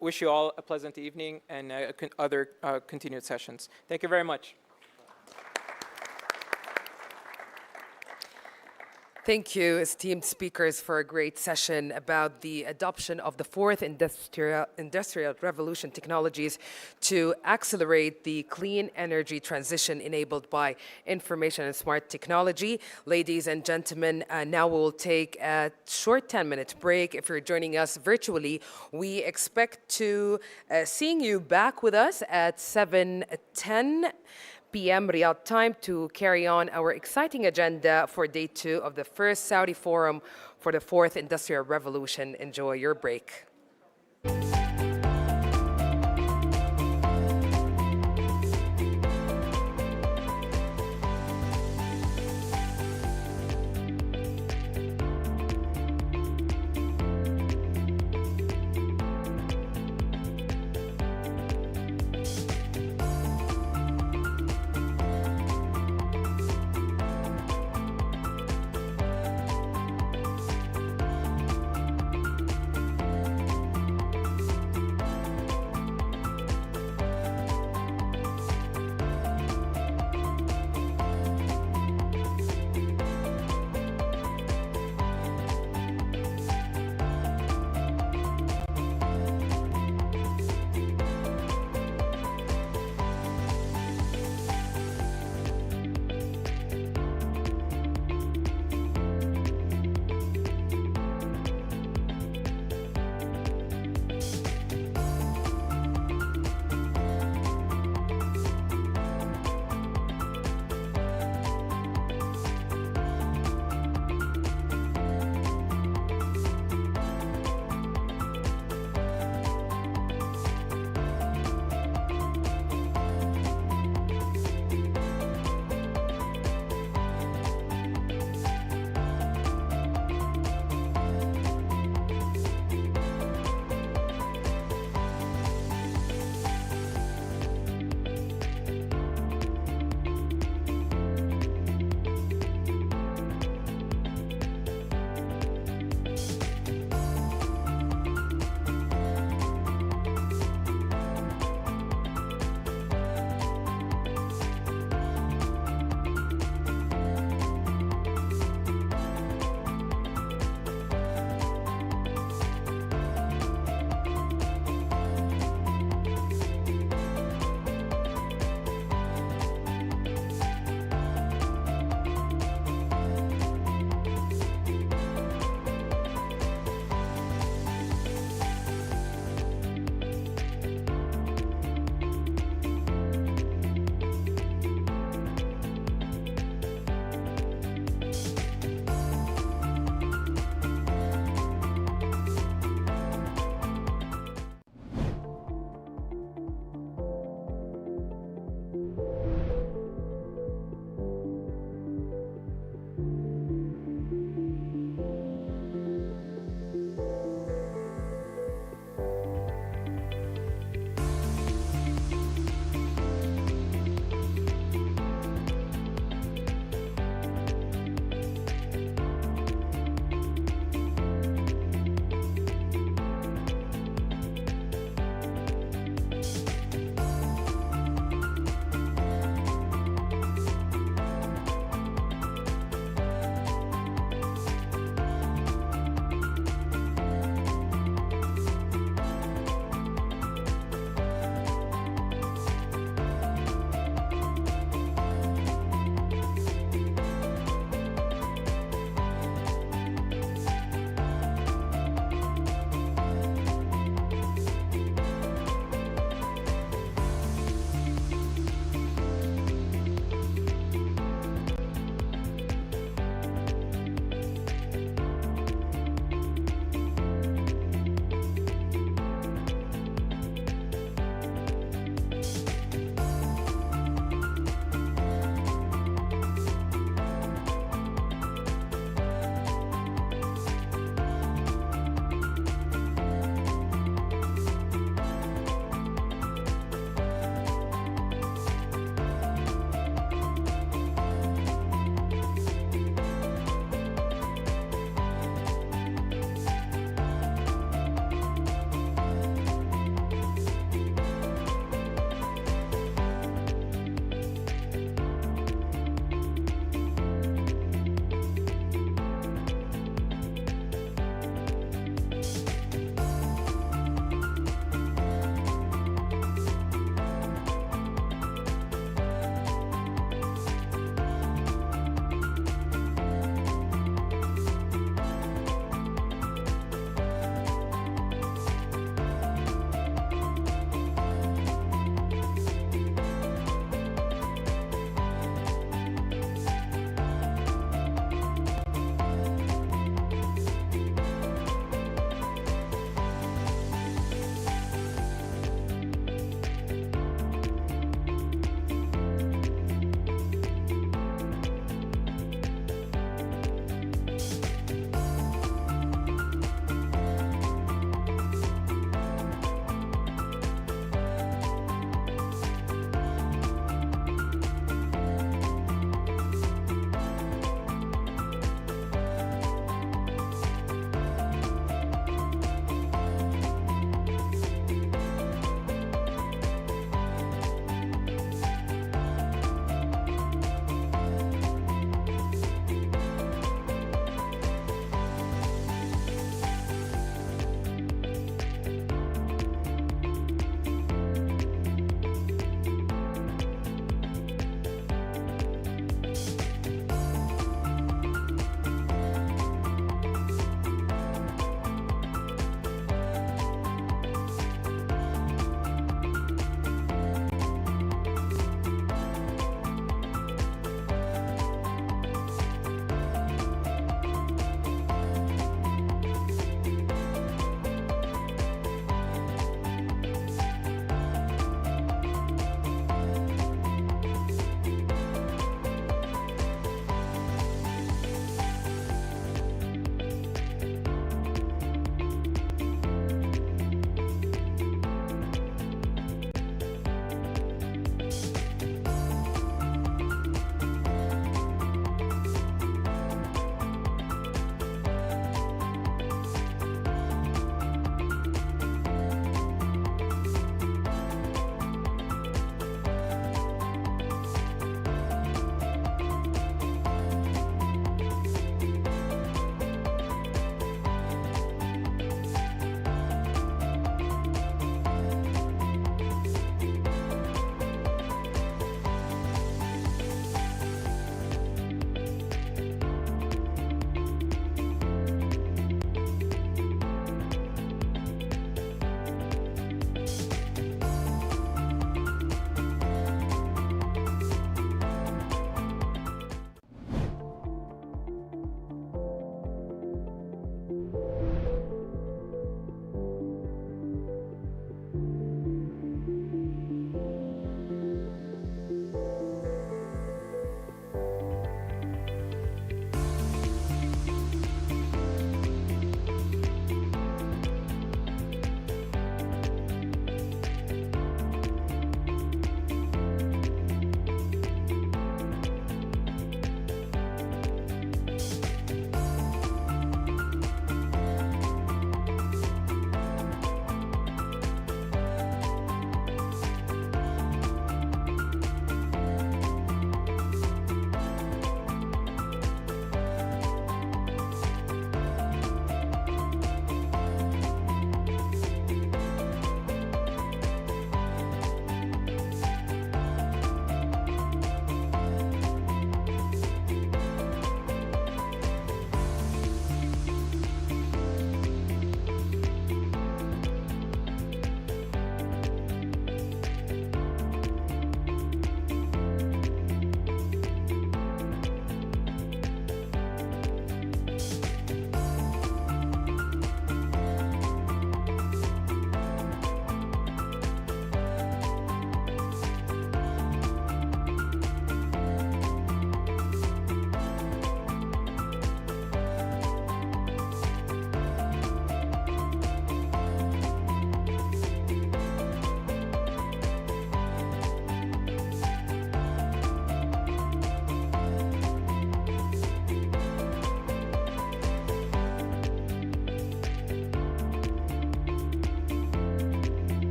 [SPEAKER 4] Wish you all a pleasant evening and other continued sessions. Thank you very much.
[SPEAKER 1] Thank you, esteemed speakers, for a great session about the adoption of the fourth industrial revolution technologies to accelerate the clean energy transition enabled by information and smart technology. Ladies and gentlemen, now we'll take a short 10-minute break. If you're joining us virtually, we expect to seeing you back with us at 7:10 p.m. Riyadh time to carry on our exciting agenda for day 2 of the first Saudi Forum for the Fourth Industrial Revolution. Enjoy your break.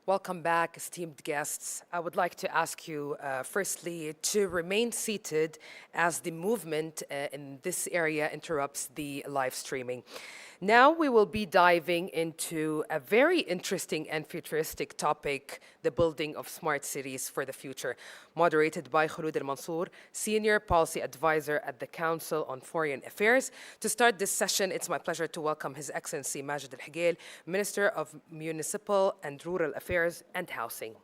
[SPEAKER 1] Welcome back, esteemed guests. I would like to ask you, firstly, to remain seated as the movement in this area interrupts the live streaming. Now we will be diving into a very interesting and futuristic topic, the building of smart cities for the future, moderated by Khulud Al-Mansour, Senior Policy Advisor at the Council on Foreign Affairs. To start this session, it's my pleasure to welcome His Excellency Majid Al-Higel, Minister of Municipal and Rural Affairs and Housing.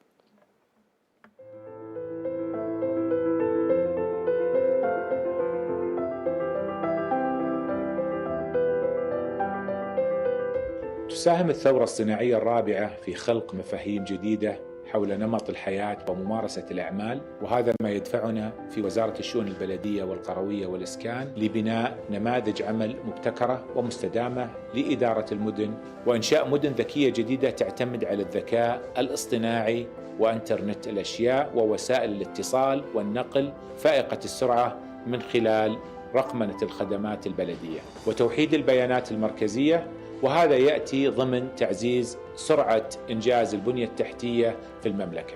[SPEAKER 10] تساهم الثورة الصناعية الرابعة في خلق مفاهيم جديدة حول نمط الحياة وممارسة الأعمال، وهذا ما يدفعنا في وزارة الشؤون البلدية والقروية والإسكان لبناء نماذج عمل مبتكرة ومستدامة لإدارة المدن وإنشاء مدن ذكية جديدة تعتمد على الذكاء الاصطناعي وإنترنت الأشياء ووسائل الاتصال والنقل فائقة السرعة من خلال رقمنة الخدمات البلدية وتوحيد البيانات المركزية، وهذا يأتي ضمن تعزيز سرعة إنجاز البنية التحتية في المملكة.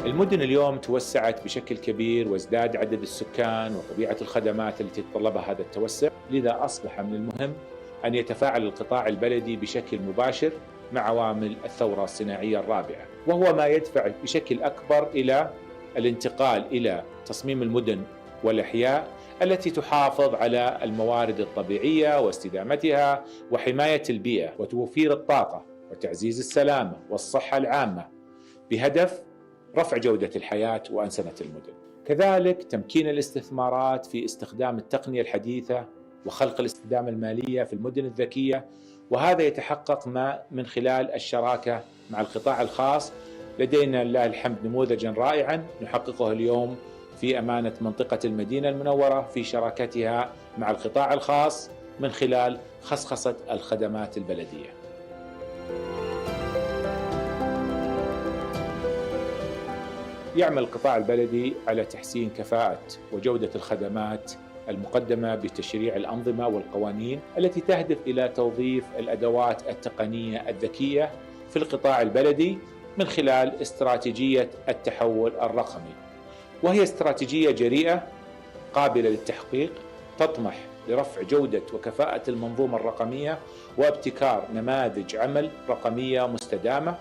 [SPEAKER 10] المدن اليوم توسعت بشكل كبير وازداد عدد السكان وطبيعة الخدمات التي تتطلبها هذا التوسع، لذا أصبح من المهم أن يتفاعل القطاع البلدي بشكل مباشر مع عوامل الثورة الصناعية الرابعة، وهو ما يدفع بشكل أكبر إلى الانتقال إلى تصميم المدن والأحياء التي تحافظ على الموارد الطبيعية واستدامتها وحماية البيئة وتوفير الطاقة وتعزيز السلامة والصحة العامة بهدف رفع جودة الحياة وأنسنة المدن. كذلك تمكين الاستثمارات في استخدام التقنية الحديثة وخلق الاستدامة المالية في المدن الذكية، وهذا يتحقق من خلال الشراكة مع القطاع الخاص. لدينا لله الحمد نموذجا رائعا نحققه اليوم في أمانة منطقة المدينة المنورة في شراكتها مع القطاع الخاص من خلال خصخصة الخدمات البلدية. يعمل القطاع البلدي على تحسين كفاءة وجودة الخدمات المقدمة بتشريع الأنظمة والقوانين التي تهدف إلى توظيف الأدوات التقنية الذكية في القطاع البلدي من خلال استراتيجية التحول الرقمي، وهي استراتيجية جريئة قابلة للتحقيق تطمح لرفع جودة وكفاءة المنظومة الرقمية وابتكار نماذج عمل رقمية مستدامة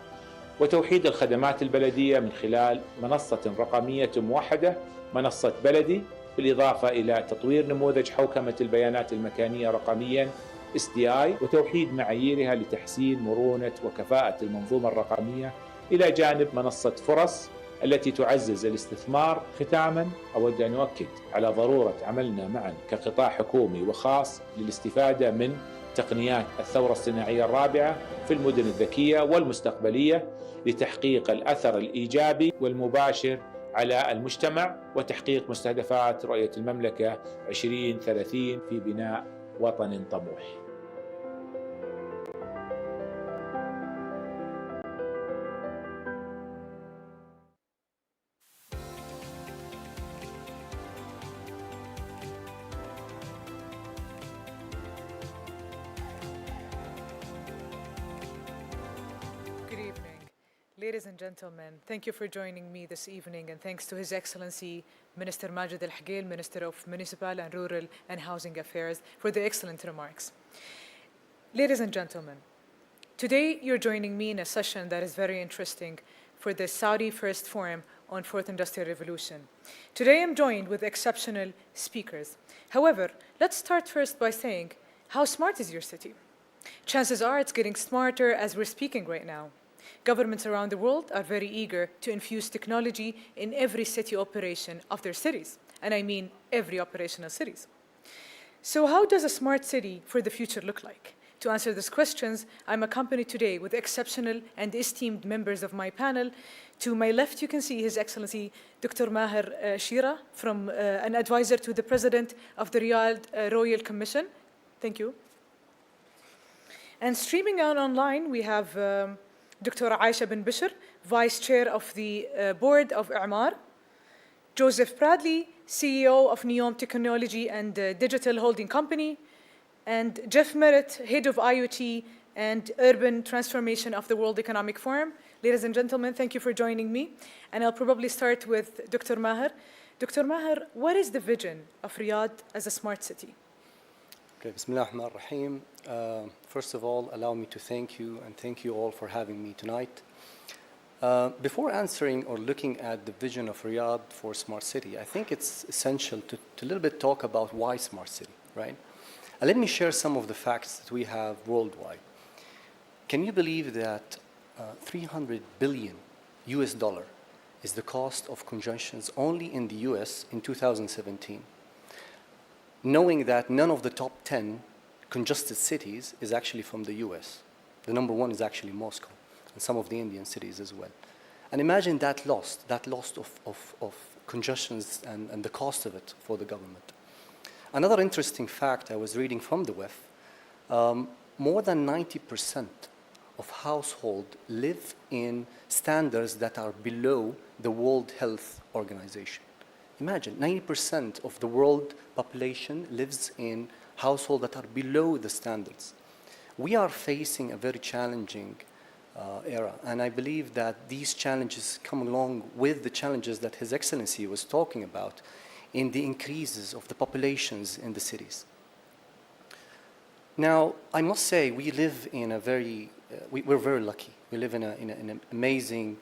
[SPEAKER 10] وتوحيد الخدمات البلدية من خلال منصة رقمية موحدة، منصة بلدي، بالإضافة إلى تطوير نموذج حوكمة البيانات المكانية رقمياً SDI وتوحيد معاييرها لتحسين مرونة وكفاءة المنظومة الرقمية إلى جانب منصة فرص التي تعزز الاستثمار. ختاماً أود أن أؤكد على ضرورة عملنا معاً كقطاع حكومي وخاص للاستفادة من تقنيات الثورة الصناعية الرابعة في المدن الذكية والمستقبلية لتحقيق الأثر الإيجابي والمباشر على المجتمع وتحقيق مستهدفات رؤية المملكة 2030 في بناء وطن طموح.
[SPEAKER 11] Good evening. Ladies and gentlemen, thank you for joining me this evening, and thanks to His Excellency Minister Majid Al-Higel, Minister of Municipal and Rural and Housing Affairs, for the excellent remarks. Ladies and gentlemen, today you're joining me in a session that is very interesting for the Saudi First Forum on Fourth Industrial Revolution. Today I'm joined with exceptional speakers. However, let's start first by saying, how smart is your city? Chances are it's getting smarter as we're speaking right now. Governments around the world are very eager to infuse technology in every city operation of their cities, and I mean every operational cities. So how does a smart city for the future look like? To answer these questions, I'm accompanied today with exceptional and esteemed members of my panel. To my left, you can see His Excellency Dr. Maher Shira, an advisor to the President of the Riyadh Royal Commission. Thank you. And streaming online, we have Dr. Aisha bin Bishr, Vice Chair of the Board of I'mar, Joseph Bradley, CEO of Neom Technology and Digital Holding Company, and Jeff Merritt, Head of IoT and Urban Transformation of the World Economic Forum. Ladies and gentlemen, thank you for joining me. And I'll probably start with Dr. Maher. Dr. Maher, what is the vision of Riyadh as a smart city?
[SPEAKER 12] Okay, Bismillah ar-Rahman ar-Rahim. First of all, allow me to thank you and thank you all for having me tonight. Before answering or looking at the vision of Riyadh for smart city, I think it's essential to a little bit talk about why smart city, right? And let me share some of the facts that we have worldwide. Can you believe that 300 billion US dollar is the cost of congestions only in the US in 2017? Knowing that none of the top 10 congested cities is actually from the US. The number one is actually Moscow, and some of the Indian cities as well. And imagine that loss of congestions and the cost of it for the government. Another interesting fact I was reading from the WEF, more than 90% of households live in standards that are below the World Health Organization. Imagine, 90% of the world population lives in households that are below the standards. We are facing a very challenging era, and I believe that these challenges come along with the challenges that His Excellency was talking about in the increases of the populations in the cities. Now, I must say, we live in a very, we're very lucky. We live in an amazing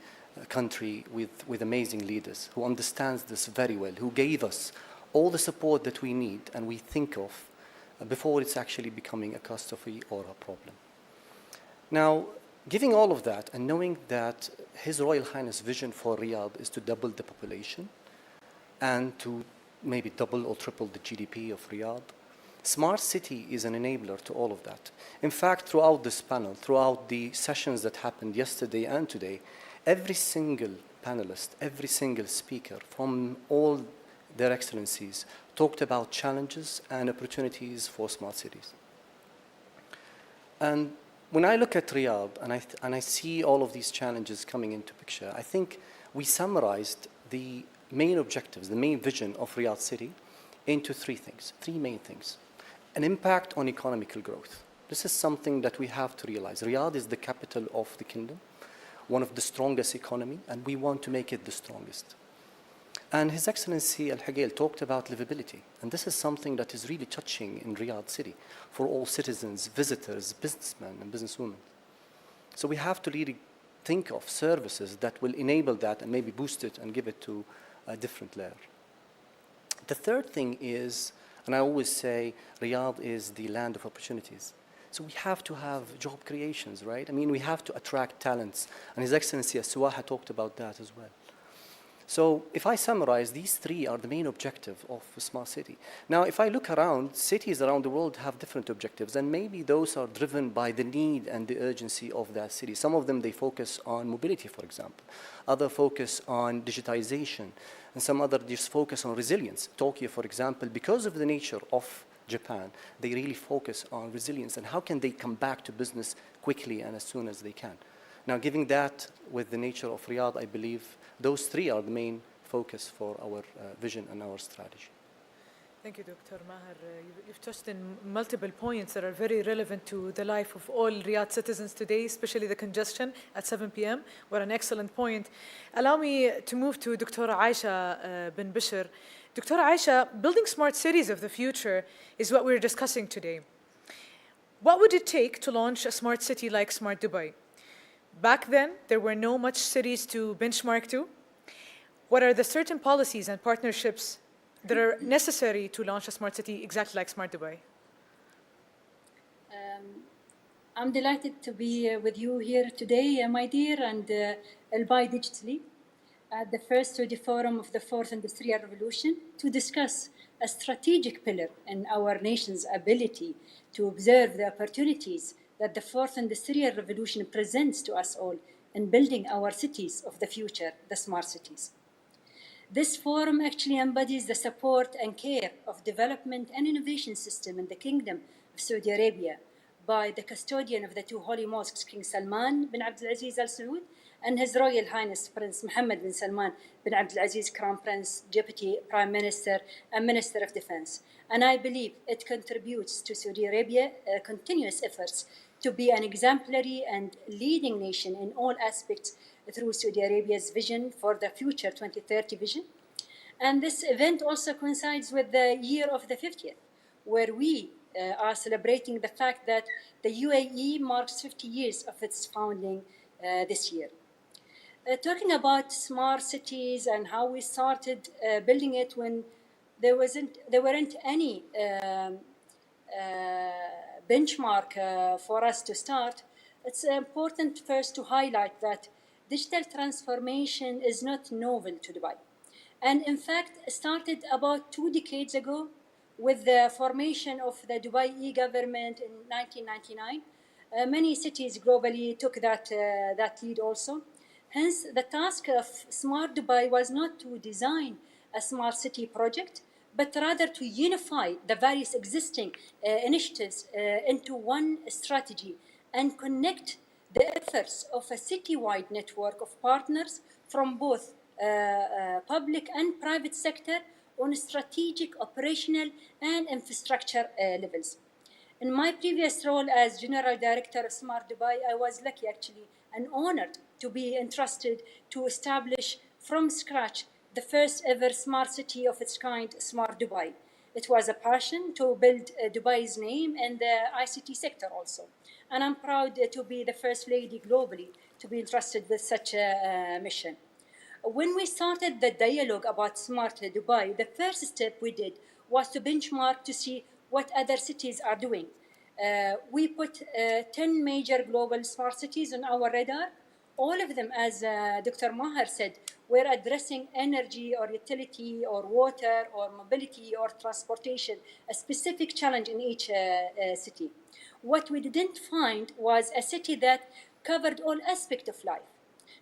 [SPEAKER 12] country with amazing leaders who understands this very well, who gave us all the support that we need and we think of before it's actually becoming a catastrophe or a problem. Now, giving all of that and knowing that His Royal Highness' vision for Riyadh is to double the population and to maybe double or triple the GDP of Riyadh, smart city is an enabler to all of that. In fact, throughout this panel, throughout the sessions that happened yesterday and today, every single panelist, every single speaker from all their excellencies talked about challenges and opportunities for smart cities. And when I look at Riyadh and I see all of these challenges coming into picture, I think we summarized the main objectives, the main vision of Riyadh city into three main things. An impact on economical growth. This is something that we have to realize. Riyadh is the capital of the kingdom, one of the strongest economy, and we want to make it the strongest. And His Excellency Al-Hagail talked about livability, and this is something that is really touching in Riyadh city for all citizens, visitors, businessmen, and businesswomen. So we have to really think of services that will enable that and maybe boost it and give it to a different layer. The third thing is, and I always say, Riyadh is the land of opportunities. So we have to have job creations, right? I mean, we have to attract talents. And His Excellency As-Suwaha talked about that as well. So if I summarize, these three are the main objective of a smart city. Now, if I look around, cities around the world have different objectives, and maybe those are driven by the need and the urgency of that city. Some of them, they focus on mobility, for example. Others focus on digitization, and some others just focus on resilience. Tokyo, for example, because of the nature of Japan, they really focus on resilience and how can they come back to business quickly and as soon as they can. Now, given that with the nature of Riyadh, I believe those three are the main focus for our vision and our strategy.
[SPEAKER 11] Thank you, Dr. Maher. You've touched on multiple points that are very relevant to the life of all Riyadh citizens today, especially the congestion at 7 p.m. What an excellent point. Allow me to move to Dr. Aisha bin Bishr. Dr. Aisha, building smart cities of the future is what we're discussing today. What would it take to launch a smart city like Smart Dubai? Back then, there were no much cities to benchmark to. What are the certain policies and partnerships that are necessary to launch a smart city exactly like Smart Dubai?
[SPEAKER 13] I'm delighted to be with you here today, my dear, and Al-Bai digitally at the first study forum of the Fourth Industrial Revolution to discuss a strategic pillar in our nation's ability to observe the opportunities that the Fourth Industrial Revolution presents to us all in building our cities of the future, the smart cities. This forum actually embodies the support and care of development and innovation system in the Kingdom of Saudi Arabia by the custodian of the two holy mosques, King Salman bin Abdulaziz Al Saud, and His Royal Highness Prince Mohammed bin Salman bin Abdulaziz, Crown Prince, Deputy Prime Minister, and Minister of Defense. And I believe it contributes to Saudi Arabia's continuous efforts to be an exemplary and leading nation in all aspects through Saudi Arabia's vision for the future 2030 vision. And this event also coincides with the year of the 50th, where we are celebrating the fact that the UAE marks 50 years of its founding this year. Talking about smart cities and how we started building it when there weren't any benchmark for us to start, it's important first to highlight that digital transformation is not novel to Dubai. And in fact, started about 2 decades ago with the formation of the Dubai e-government in 1999. Many cities globally took that lead also. Hence, the task of Smart Dubai was not to design a smart city project, but rather to unify the various existing initiatives into one strategy and connect the efforts of a citywide network of partners from both public and private sector on strategic, operational, and infrastructure levels. In my previous role as General Director of Smart Dubai, I was lucky actually and honored to be entrusted to establish from scratch the first ever smart city of its kind, Smart Dubai. It was a passion to build Dubai's name in the ICT sector also. And I'm proud to be the first lady globally to be entrusted with such a mission. When we started the dialogue about Smart Dubai, the first step we did was to benchmark to see what other cities are doing. We put 10 major global smart cities on our radar. All of them, as Dr. Maher said, were addressing energy or utility or water or mobility or transportation, a specific challenge in each city. What we didn't find was a city that covered all aspects of life.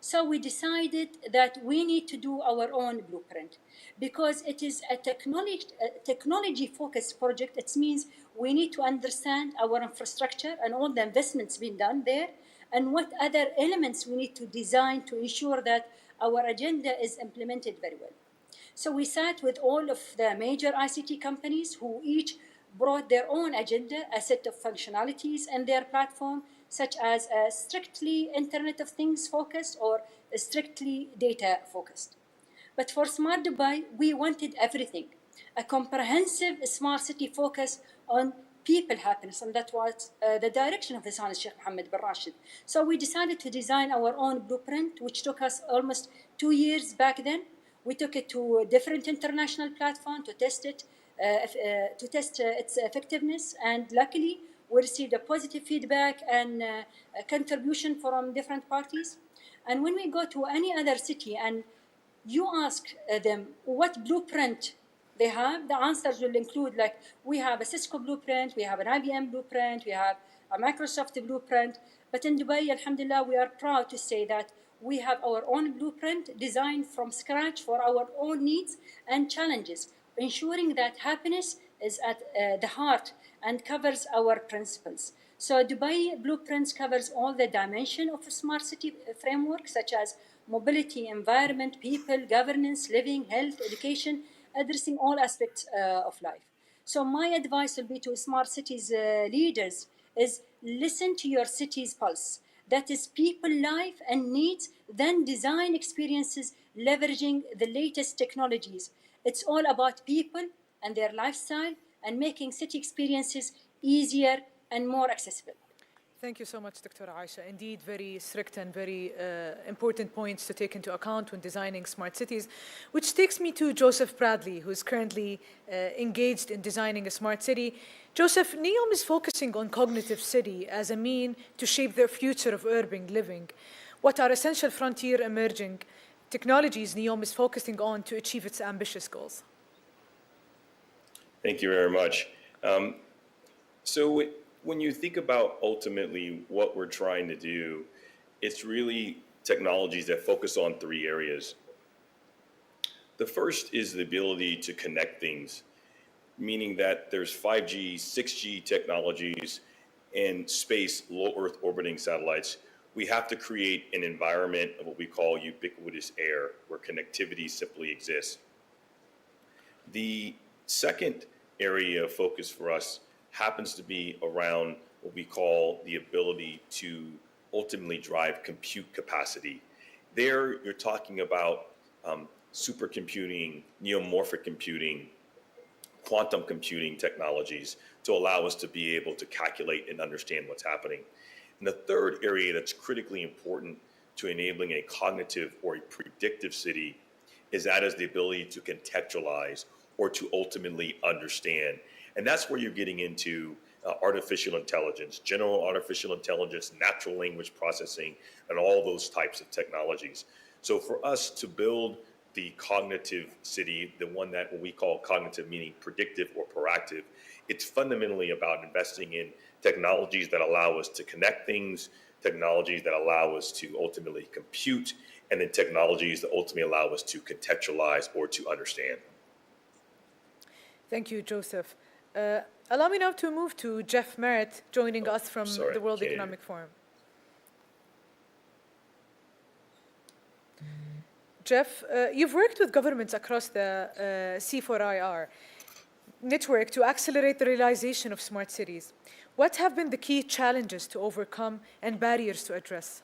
[SPEAKER 13] So we decided that we need to do our own blueprint because it is a technology-focused project. It means we need to understand our infrastructure and all the investments being done there and what other elements we need to design to ensure that our agenda is implemented very well. So we sat with all of the major ICT companies who each brought their own agenda, a set of functionalities in their platform, such as a strictly Internet of Things focused or strictly data focused. But for Smart Dubai, we wanted everything, a comprehensive smart city focus on people happiness, and that was the direction of His Highness Sheikh Mohammed bin Rashid. So we decided to design our own blueprint, which took us almost 2 years back then. We took it to a different international platform to test it, its effectiveness, and luckily we received a positive feedback and a contribution from different parties. And when we go to any other city and you ask them what blueprint they have, the answers will include like, we have a Cisco blueprint, we have an IBM blueprint, we have a Microsoft blueprint. But in Dubai, alhamdulillah, we are proud to say that we have our own blueprint designed from scratch for our own needs and challenges, ensuring that happiness is at the heart and covers our principles. So Dubai Blueprints covers all the dimensions of a smart city framework, such as mobility, environment, people, governance, living, health, education, addressing all aspects of life. So my advice will be to smart cities leaders is listen to your city's pulse. That is people life and needs, then design experiences leveraging the latest technologies. It's all about people and their lifestyle and making city experiences easier and more accessible.
[SPEAKER 11] Thank you so much, Dr. Aisha. Indeed, very strict and very important points to take into account when designing smart cities, which takes me to Joseph Bradley, who is currently engaged in designing a smart city. Joseph, NEOM is focusing on cognitive city as a mean to shape the future of urban living. What are essential frontier emerging technologies NEOM is focusing on to achieve its ambitious goals?
[SPEAKER 14] Thank you very much. So when you think about ultimately what we're trying to do, it's really technologies that focus on 3 areas. The first is the ability to connect things, meaning that there's 5G, 6G technologies in space, low Earth orbiting satellites, we have to create an environment of what we call ubiquitous air, where connectivity simply exists. The second area of focus for us happens to be around what we call the ability to ultimately drive compute capacity. There, you're talking about supercomputing, neomorphic computing, quantum computing technologies to allow us to be able to calculate and understand what's happening. And the third area that's critically important to enabling a cognitive or a predictive city is the ability to contextualize or to ultimately understand. And that's where you're getting into artificial intelligence, general artificial intelligence, natural language processing, and all those types of technologies. So for us to build the cognitive city, the one that what we call cognitive, meaning predictive or proactive, it's fundamentally about investing in technologies that allow us to connect things, technologies that allow us to ultimately compute, and then technologies that ultimately allow us to contextualize or to understand.
[SPEAKER 11] Thank you, Joseph. Allow me now to move to Jeff Merritt, joining us from the World Economic Forum. Jeff, you've worked with governments across the C4IR network to accelerate the realization of smart cities. What have been the key challenges to overcome and barriers to address?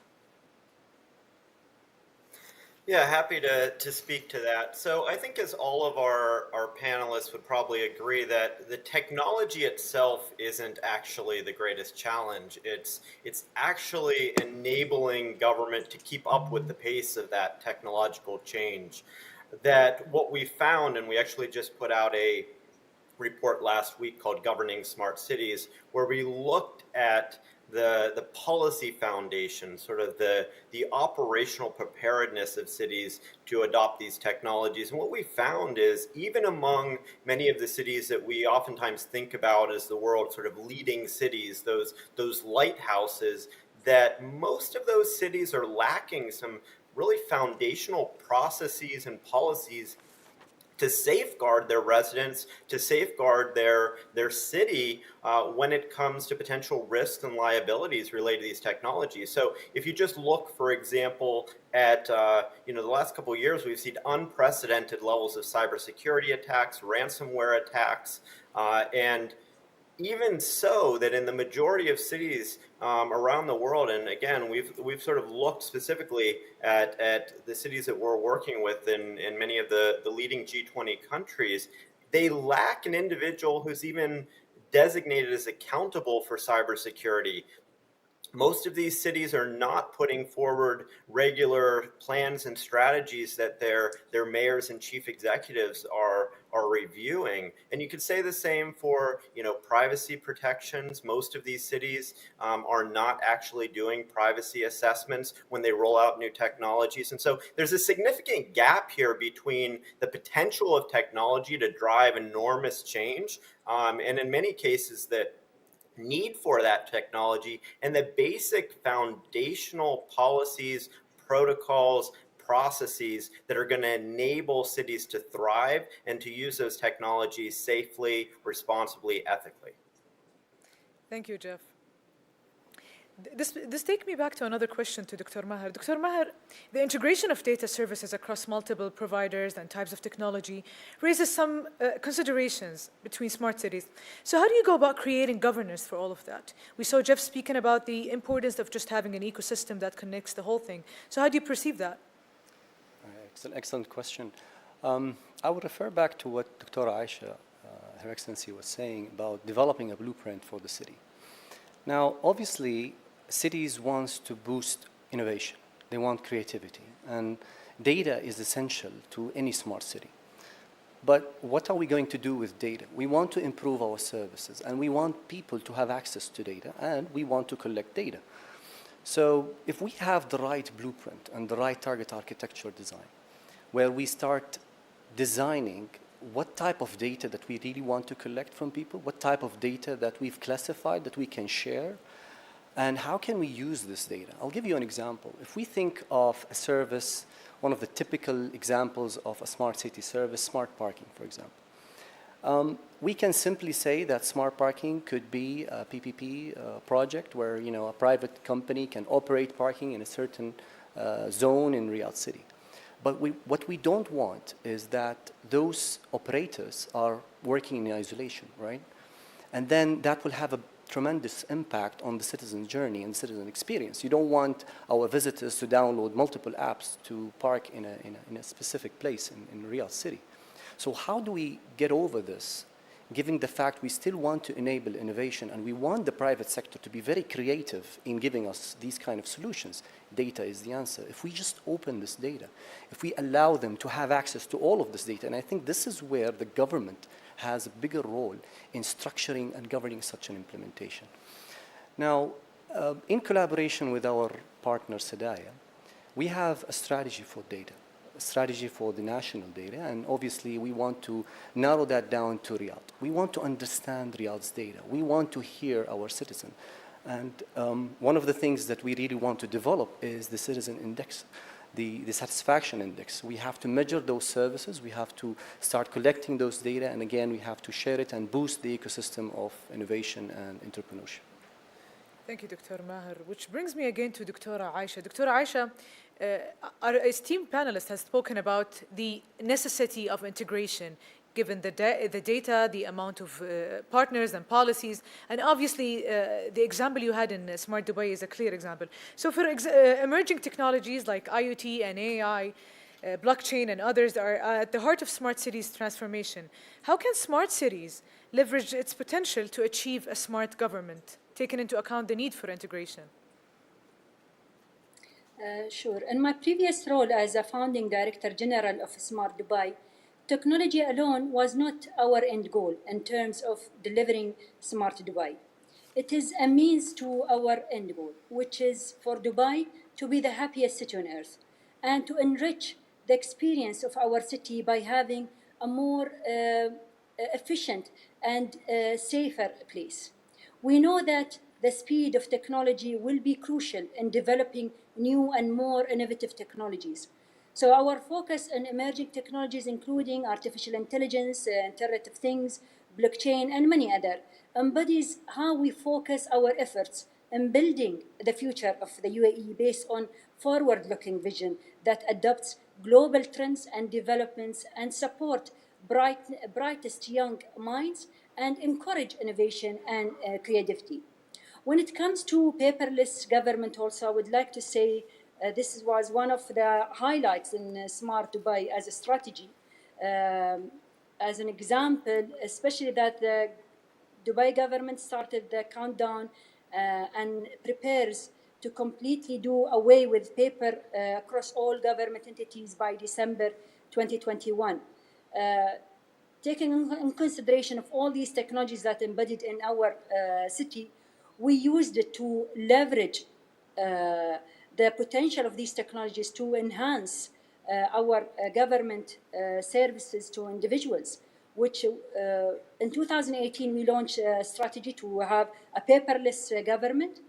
[SPEAKER 15] Yeah, happy to speak to that. So I think as all of our panelists would probably agree that the technology itself isn't actually the greatest challenge. It's actually enabling government to keep up with the pace of that technological change. That what we found, and we actually just put out a report last week called Governing Smart Cities, where we looked at the policy foundation, sort of the operational preparedness of cities to adopt these technologies. And what we found is even among many of the cities that we oftentimes think about as the world's sort of leading cities, those lighthouses, that most of those cities are lacking some really foundational processes and policies to safeguard their residents, to safeguard their city when it comes to potential risks and liabilities related to these technologies. So if you just look, for example, at the last couple of years, we've seen unprecedented levels of cybersecurity attacks, ransomware attacks, and even so, that in the majority of cities around the world, and again, we've sort of looked specifically at the cities that we're working with in many of the leading G20 countries, they lack an individual who's even designated as accountable for cybersecurity. Most of these cities are not putting forward regular plans and strategies that their mayors and chief executives are reviewing. And you could say the same for privacy protections. Most of these cities are not actually doing privacy assessments when they roll out new technologies. And so there's a significant gap here between the potential of technology to drive enormous change, and in many cases the need for that technology and the basic foundational policies, protocols, processes that are going to enable cities to thrive and to use those technologies safely, responsibly, ethically.
[SPEAKER 11] Thank you, Jeff. This takes me back to another question to Dr. Maher. Dr. Maher, the integration of data services across multiple providers and types of technology raises some considerations between smart cities. So how do you go about creating governance for all of that? We saw Jeff speaking about the importance of just having an ecosystem that connects the whole thing. So how do you perceive that?
[SPEAKER 12] Excellent question. I would refer back to what Dr. Aisha, Her Excellency, was saying about developing a blueprint for the city. Now, obviously, cities want to boost innovation. They want creativity. And data is essential to any smart city. But what are we going to do with data? We want to improve our services, and we want people to have access to data, and we want to collect data. So if we have the right blueprint and the right target architecture design, where we start designing what type of data that we really want to collect from people, what type of data that we've classified that we can share, and how can we use this data? I'll give you an example. If we think of a service, one of the typical examples of a smart city service, smart parking, for example. We can simply say that smart parking could be a PPP project where a private company can operate parking in a certain zone in Riyadh City. But what we don't want is that those operators are working in isolation, right? And then that will have a tremendous impact on the citizen journey and citizen experience. You don't want our visitors to download multiple apps to park in a specific place in Riyadh City. So how do we get over this, given the fact we still want to enable innovation and we want the private sector to be very creative in giving us these kind of solutions? Data is the answer. If we just open this data, if we allow them to have access to all of this data, and I think this is where the government has a bigger role in structuring and governing such an implementation. Now, in collaboration with our partner Sedaya, we have a strategy for data, a strategy for the national data, and obviously we want to narrow that down to Riyadh. We want to understand Riyadh's data. We want to hear our citizen. And one of the things that we really want to develop is the citizen index, the satisfaction index. We have to measure those services. We have to start collecting those data. And again, we have to share it and boost the ecosystem of innovation and entrepreneurship.
[SPEAKER 11] Thank you, Dr. Maher. Which brings me again to Dr. Aisha. Dr. Aisha, our esteemed panelist has spoken about the necessity of integration, given the data, the amount of partners and policies, and obviously the example you had in Smart Dubai is a clear example. So for emerging technologies like IoT and AI, blockchain and others are at the heart of smart cities transformation. How can smart cities leverage its potential to achieve a smart government, taking into account the need for integration?
[SPEAKER 13] Sure. In my previous role as a founding director general of Smart Dubai, technology alone was not our end goal in terms of delivering Smart Dubai. It is a means to our end goal, which is for Dubai to be the happiest city on earth and to enrich the experience of our city by having a more efficient and safer place. We know that the speed of technology will be crucial in developing new and more innovative technologies. So our focus on emerging technologies, including artificial intelligence, Internet of Things, blockchain, and many other, embodies how we focus our efforts in building the future of the UAE based on forward-looking vision that adopts global trends and developments and support brightest young minds and encourage innovation and creativity. When it comes to paperless government also, I would like to say this was one of the highlights in Smart Dubai as a strategy. As an example, especially that the Dubai government started the countdown and prepares to completely do away with paper across all government entities by December 2021. Taking in consideration of all these technologies that are embedded in our city, we used it to leverage the potential of these technologies to enhance our government services to individuals, which in 2018 we launched a strategy to have a paperless government,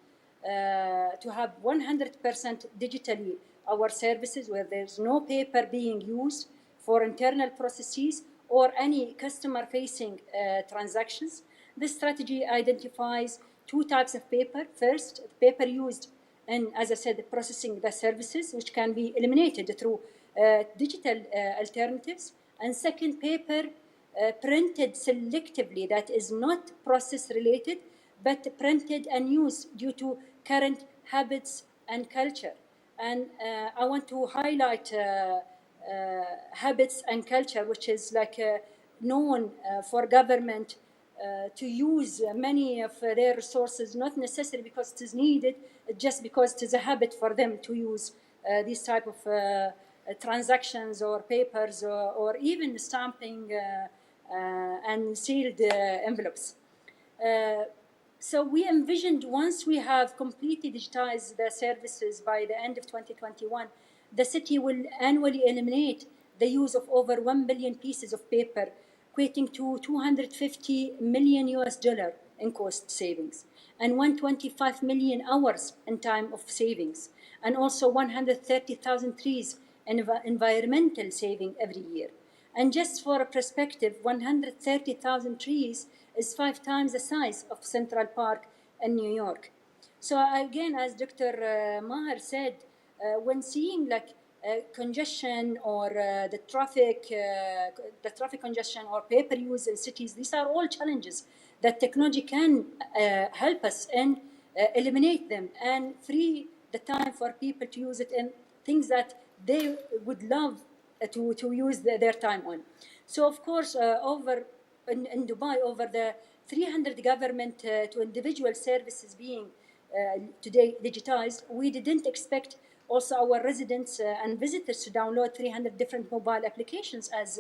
[SPEAKER 13] to have 100% digitally our services where there's no paper being used for internal processes or any customer-facing transactions. This strategy identifies two types of paper. First, paper used in, as I said, processing the services, which can be eliminated through digital alternatives. And second, paper printed selectively, that is not process-related, but printed and used due to current habits and culture. And I want to highlight habits and culture, which is like known for government to use many of their resources, not necessarily because it is needed, just because it is a habit for them to use these type of transactions or papers or even stamping and sealed envelopes. So we envisioned once we have completely digitized the services by the end of 2021, the city will annually eliminate the use of over 1 billion pieces of paper, equating to $250 million in cost savings, and 125 million hours in time of savings, and also 130,000 trees in environmental saving every year. And just for a perspective, 130,000 trees is 5 times the size of Central Park in New York. So again, as Dr. Maher said, when seeing like congestion or the traffic congestion or paper use in cities, these are all challenges that technology can help us and eliminate them and free the time for people to use it in things that they would love to use their time on. So of course, over in Dubai, over the 300 government to individual services being today digitized, we didn't expect also our residents and visitors to download 300 different mobile applications, as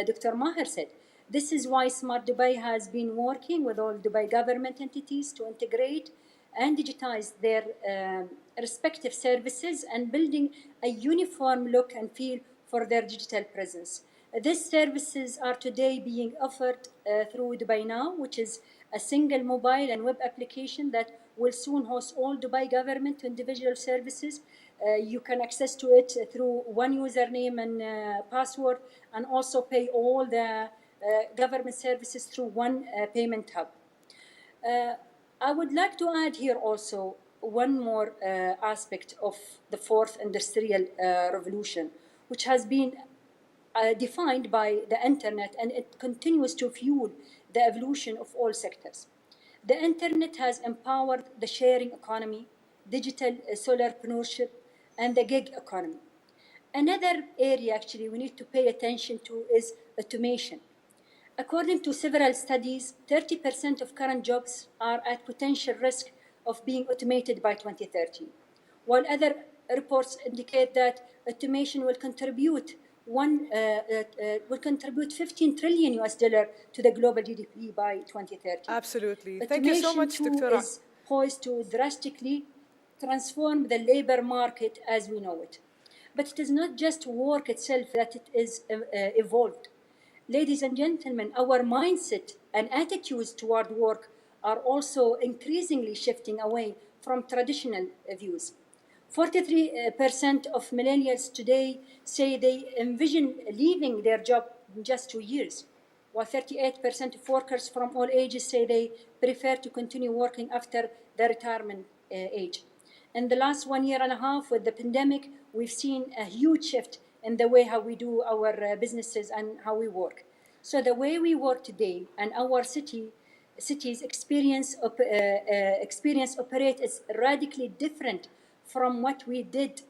[SPEAKER 13] Dr. Maher said. This is why Smart Dubai has been working with all Dubai government entities to integrate and digitize their respective services and building a uniform look and feel for their digital presence. These services are today being offered through Dubai Now, which is a single mobile and web application that will soon host all Dubai government to individual services. You can access to it through one username and password, and also pay all the government services through one payment hub. I would like to add here also one more aspect of the fourth industrial revolution, which has been defined by the internet, and it continues to fuel the evolution of all sectors. The internet has empowered the sharing economy, digital solarpreneurship, and the gig economy. Another area actually we need to pay attention to is automation. According to several studies, 30% of current jobs are at potential risk of being automated by 2030, while other reports indicate that automation will contribute 15 trillion US dollar to the global GDP by 2030.
[SPEAKER 11] Absolutely.
[SPEAKER 13] Automation
[SPEAKER 11] Thank you so much, Dr.
[SPEAKER 13] is poised to drastically transform the labor market as we know it. But it is not just work itself that it is evolved. Ladies and gentlemen, our mindset and attitudes toward work are also increasingly shifting away from traditional views. 43% of millennials today say they envision leaving their job in just 2 years, while 38% of workers from all ages say they prefer to continue working after the retirement age. In the last 1.5 years with the pandemic, we've seen a huge shift in the way how we do our businesses and how we work. So the way we work today and our cities experience operate is radically different from what we did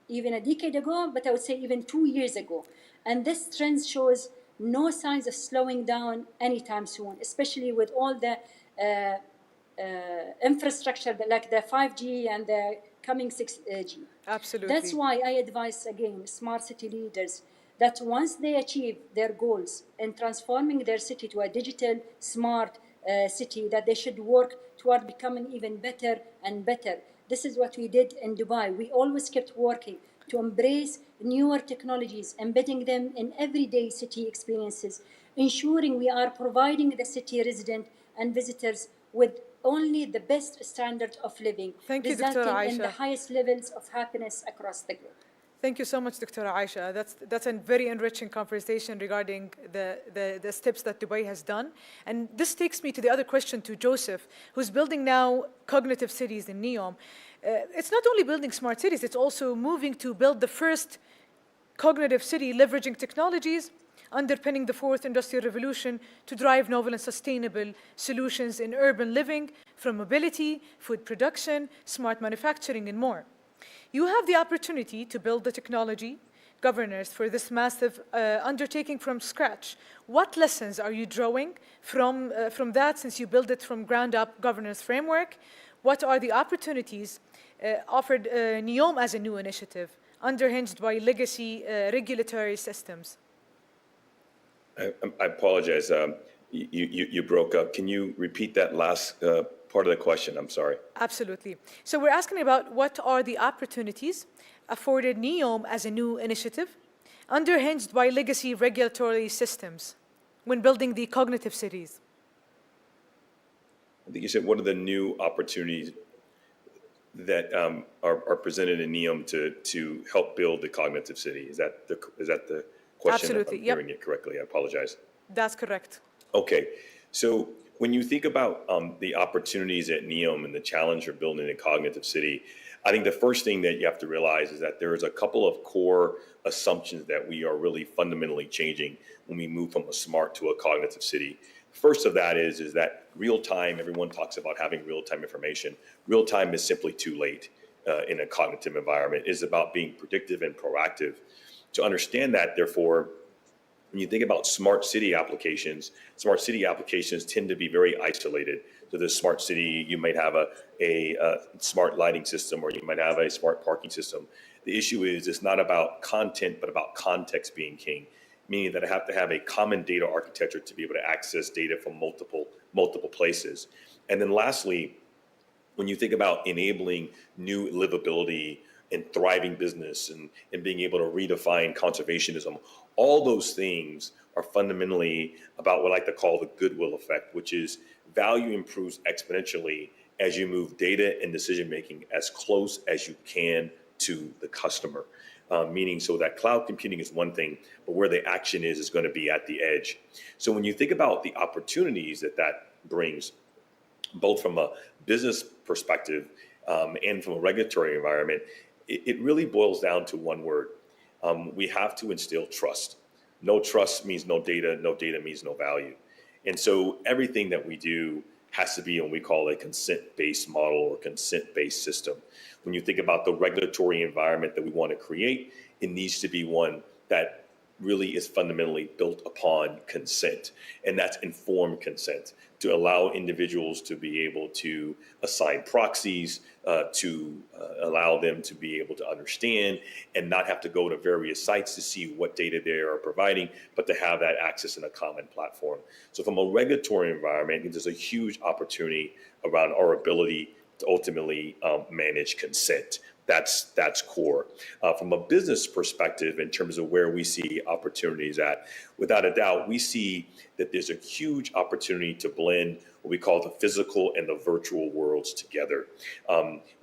[SPEAKER 13] even a decade ago, but I would say even 2 years ago. And this trend shows no signs of slowing down anytime soon, especially with all the infrastructure like the 5G and the coming 6G.
[SPEAKER 11] Absolutely.
[SPEAKER 13] That's why I advise, again, smart city leaders that once they achieve their goals in transforming their city to a digital, smart city, that they should work toward becoming even better and better. This is what we did in Dubai. We always kept working to embrace newer technologies, embedding them in everyday city experiences, ensuring we are providing the city resident and visitors with only the best standard of living,
[SPEAKER 11] Thank you, Dr.
[SPEAKER 13] resulting
[SPEAKER 11] Aisha.
[SPEAKER 13] in the highest levels of happiness across the globe.
[SPEAKER 11] Thank you so much, Dr. Aisha. That's a very enriching conversation regarding the steps that Dubai has done. And this takes me to the other question to Joseph, who's building now cognitive cities in NEOM. It's not only building smart cities, it's also moving to build the first cognitive city leveraging technologies underpinning the fourth industrial revolution to drive novel and sustainable solutions in urban living, from mobility, food production, smart manufacturing, and more. You have the opportunity to build the technology governance for this massive undertaking from scratch. What lessons are you drawing from that, since you built it from ground up governance framework? What are the opportunities offered NEOM as a new initiative, underhinged by legacy regulatory systems?
[SPEAKER 14] I apologize. You broke up. Can you repeat that last part of the question? I'm sorry.
[SPEAKER 11] Absolutely. So we're asking about what are the opportunities afforded NEOM as a new initiative, underhinged by legacy regulatory systems when building the cognitive cities.
[SPEAKER 14] I think you said what are the new opportunities that are presented in NEOM to help build the cognitive city? Is that the question?
[SPEAKER 11] Absolutely,
[SPEAKER 14] If I'm
[SPEAKER 11] yep.
[SPEAKER 14] hearing it correctly, I apologize.
[SPEAKER 11] That's correct.
[SPEAKER 14] Okay, so when you think about the opportunities at NEOM and the challenge for building a cognitive city, I think the first thing that you have to realize is that there is a couple of core assumptions that we are really fundamentally changing when we move from a smart to a cognitive city. First of that is that real time, everyone talks about having real time information. Real time is simply too late in a cognitive environment. It is about being predictive and proactive. To understand that, therefore, when you think about smart city applications tend to be very isolated. So the smart city, you might have a smart lighting system, or you might have a smart parking system. The issue is it's not about content, but about context being king, meaning that I have to have a common data architecture to be able to access data from multiple places. And then lastly, when you think about enabling new livability and thriving business and being able to redefine conservationism, all those things are fundamentally about what I like to call the goodwill effect, which is value improves exponentially as you move data and decision-making as close as you can to the customer. Meaning so that cloud computing is one thing, but where the action is going to be at the edge. So when you think about the opportunities that brings, both from a business perspective and from a regulatory environment, it really boils down to one word. We have to instill trust. No trust means no data means no value. And so everything that we do has to be what we call a consent-based model or consent-based system. When you think about the regulatory environment that we want to create, it needs to be one that really is fundamentally built upon consent, and that's informed consent, to allow individuals to be able to assign proxies, to allow them to be able to understand and not have to go to various sites to see what data they are providing, but to have that access in a common platform. So from a regulatory environment, there's a huge opportunity around our ability to ultimately manage consent. That's core. From a business perspective, in terms of where we see opportunities at, without a doubt, we see that there's a huge opportunity to blend what we call the physical and the virtual worlds together.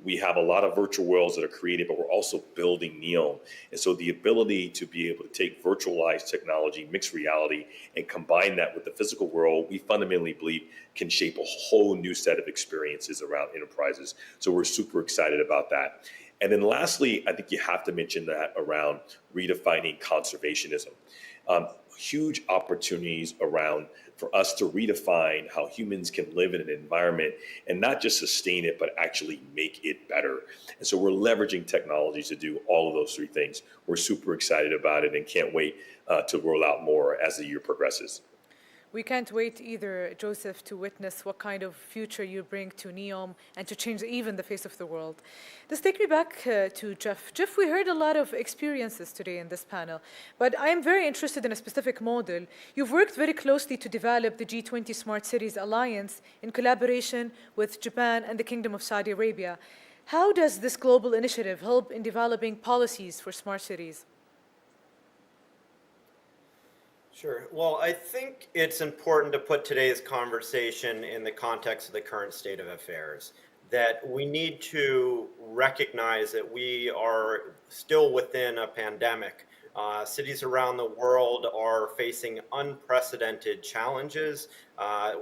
[SPEAKER 14] We have a lot of virtual worlds that are created, but we're also building NEOM. And so the ability to be able to take virtualized technology, mixed reality, and combine that with the physical world, we fundamentally believe can shape a whole new set of experiences around enterprises. So we're super excited about that. And then lastly, I think you have to mention that around redefining conservationism. Huge opportunities around for us to redefine how humans can live in an environment and not just sustain it, but actually make it better. And so we're leveraging technologies to do all of those three things. We're super excited about it and can't wait to roll out more as the year progresses.
[SPEAKER 11] We can't wait either, Joseph, to witness what kind of future you bring to NEOM and to change even the face of the world. This takes me back to Jeff. Jeff, we heard a lot of experiences today in this panel, but I am very interested in a specific model. You've worked very closely to develop the G20 Smart Cities Alliance in collaboration with Japan and the Kingdom of Saudi Arabia. How does this global initiative help in developing policies for smart cities?
[SPEAKER 15] Sure. Well, I think it's important to put today's conversation in the context of the current state of affairs, that we need to recognize that we are still within a pandemic. Cities around the world are facing unprecedented challenges.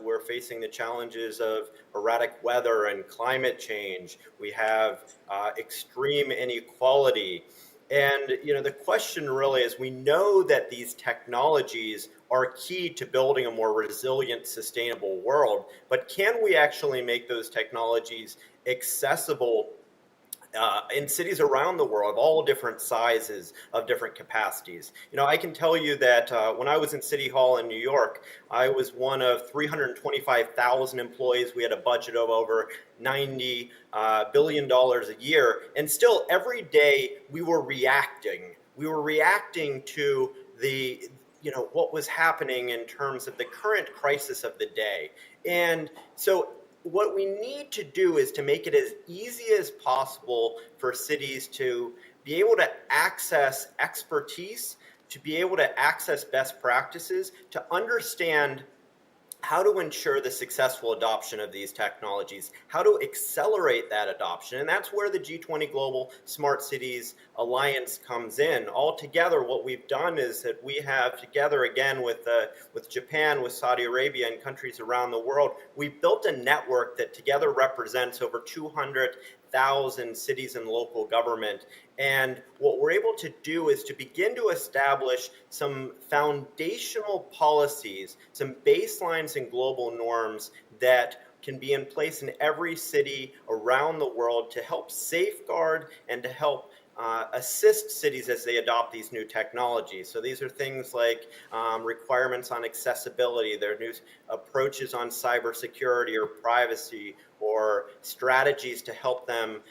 [SPEAKER 15] We're facing the challenges of erratic weather and climate change. We have extreme inequality. And the question really is, we know that these technologies are key to building a more resilient, sustainable world, but can we actually make those technologies accessible in cities around the world of all different sizes, of different capacities? I can tell you that when I was in City Hall in New York, I was one of 325,000 employees. We had a budget of over $90 billion a year. And still every day we were reacting. We were reacting to what was happening in terms of the current crisis of the day. And so what we need to do is to make it as easy as possible for cities to be able to access expertise, to be able to access best practices, to understand how to ensure the successful adoption of these technologies, how to accelerate that adoption. And that's where the G20 Global Smart Cities Alliance comes in. Altogether, what we've done is that we have, together again with Japan, with Saudi Arabia, and countries around the world, we've built a network that together represents over 200,000 cities and local government. And what we're able to do is to begin to establish some foundational policies, some baselines and global norms that can be in place in every city around the world to help safeguard and to help assist cities as they adopt these new technologies. So these are things like requirements on accessibility, their new approaches on cybersecurity or privacy, or strategies to help them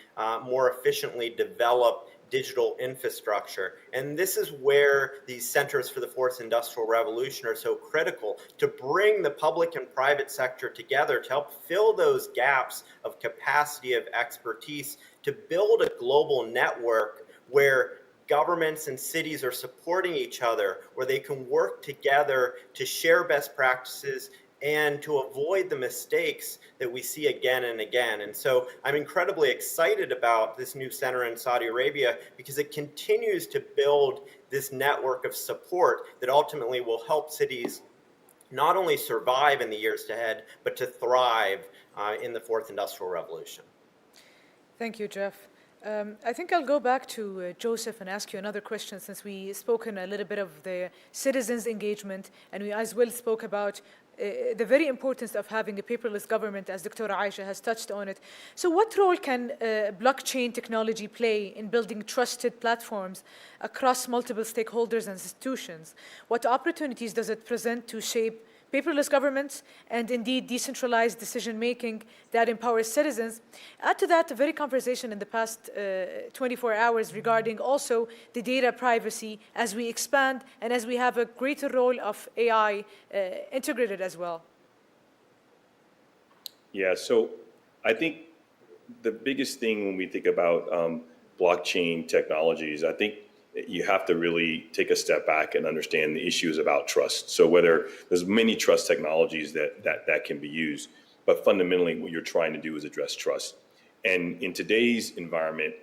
[SPEAKER 15] more efficiently develop digital infrastructure. And this is where these centers for the fourth industrial revolution are so critical, to bring the public and private sector together to help fill those gaps of capacity, of expertise, to build a global network where governments and cities are supporting each other, where they can work together to share best practices and to avoid the mistakes that we see again and again. And so I'm incredibly excited about this new center in Saudi Arabia because it continues to build this network of support that ultimately will help cities not only survive in the years ahead, but to thrive in the fourth industrial revolution.
[SPEAKER 11] Thank you, Jeff. I think I'll go back to Joseph and ask you another question, since we've spoken a little bit of the citizens' engagement, and we as well spoke about the very importance of having a paperless government, as Dr. Aisha has touched on it. So what role can blockchain technology play in building trusted platforms across multiple stakeholders and institutions? What opportunities does it present to shape paperless governments and indeed decentralized decision-making that empowers citizens? Add to that a very conversation in the past 24 hours regarding also the data privacy as we expand and as we have a greater role of AI integrated as well.
[SPEAKER 14] Yeah, so I think the biggest thing when we think about blockchain technologies, I think you have to really take a step back and understand the issues about trust. So whether there's many trust technologies that can be used, but fundamentally what you're trying to do is address trust. And in today's environment,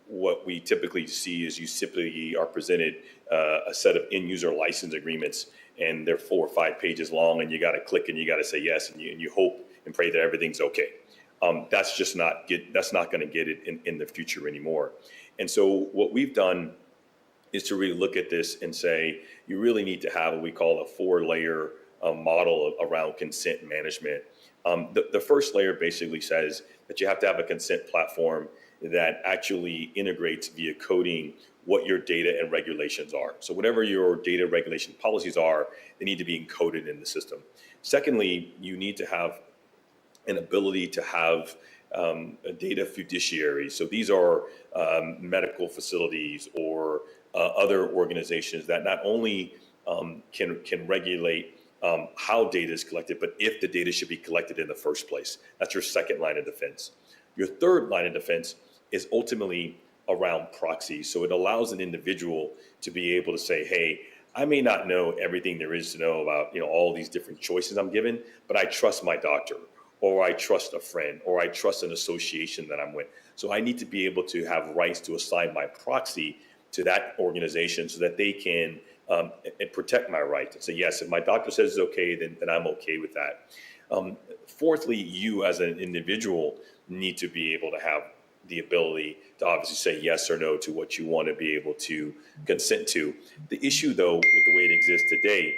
[SPEAKER 14] what we typically see is you simply are presented a set of end user license agreements, and they're 4 or 5 pages long, and you got to click and you got to say yes, and you hope and pray that everything's okay. That's just not going to get it in the future anymore. And so what we've done is to really look at this and say, you really need to have what we call a 4-layer model around consent management. The first layer basically says that you have to have a consent platform that actually integrates via coding what your data and regulations are. So whatever your data regulation policies are, they need to be encoded in the system. Secondly, you need to have an ability to have a data fiduciary. So these are medical facilities or other organizations that not only can regulate how data is collected, but if the data should be collected in the first place. That's your second line of defense. Your third line of defense is ultimately around proxies. So it allows an individual to be able to say, hey, I may not know everything there is to know about all these different choices I'm given, but I trust my doctor, or I trust a friend, or I trust an association that I'm with. So I need to be able to have rights to assign my proxy to that organization so that they can protect my rights and say, yes, if my doctor says it's okay, then I'm okay with that. Fourthly, you as an individual need to be able to have the ability to obviously say yes or no to what you want to be able to consent to. The issue, though, with the way it exists today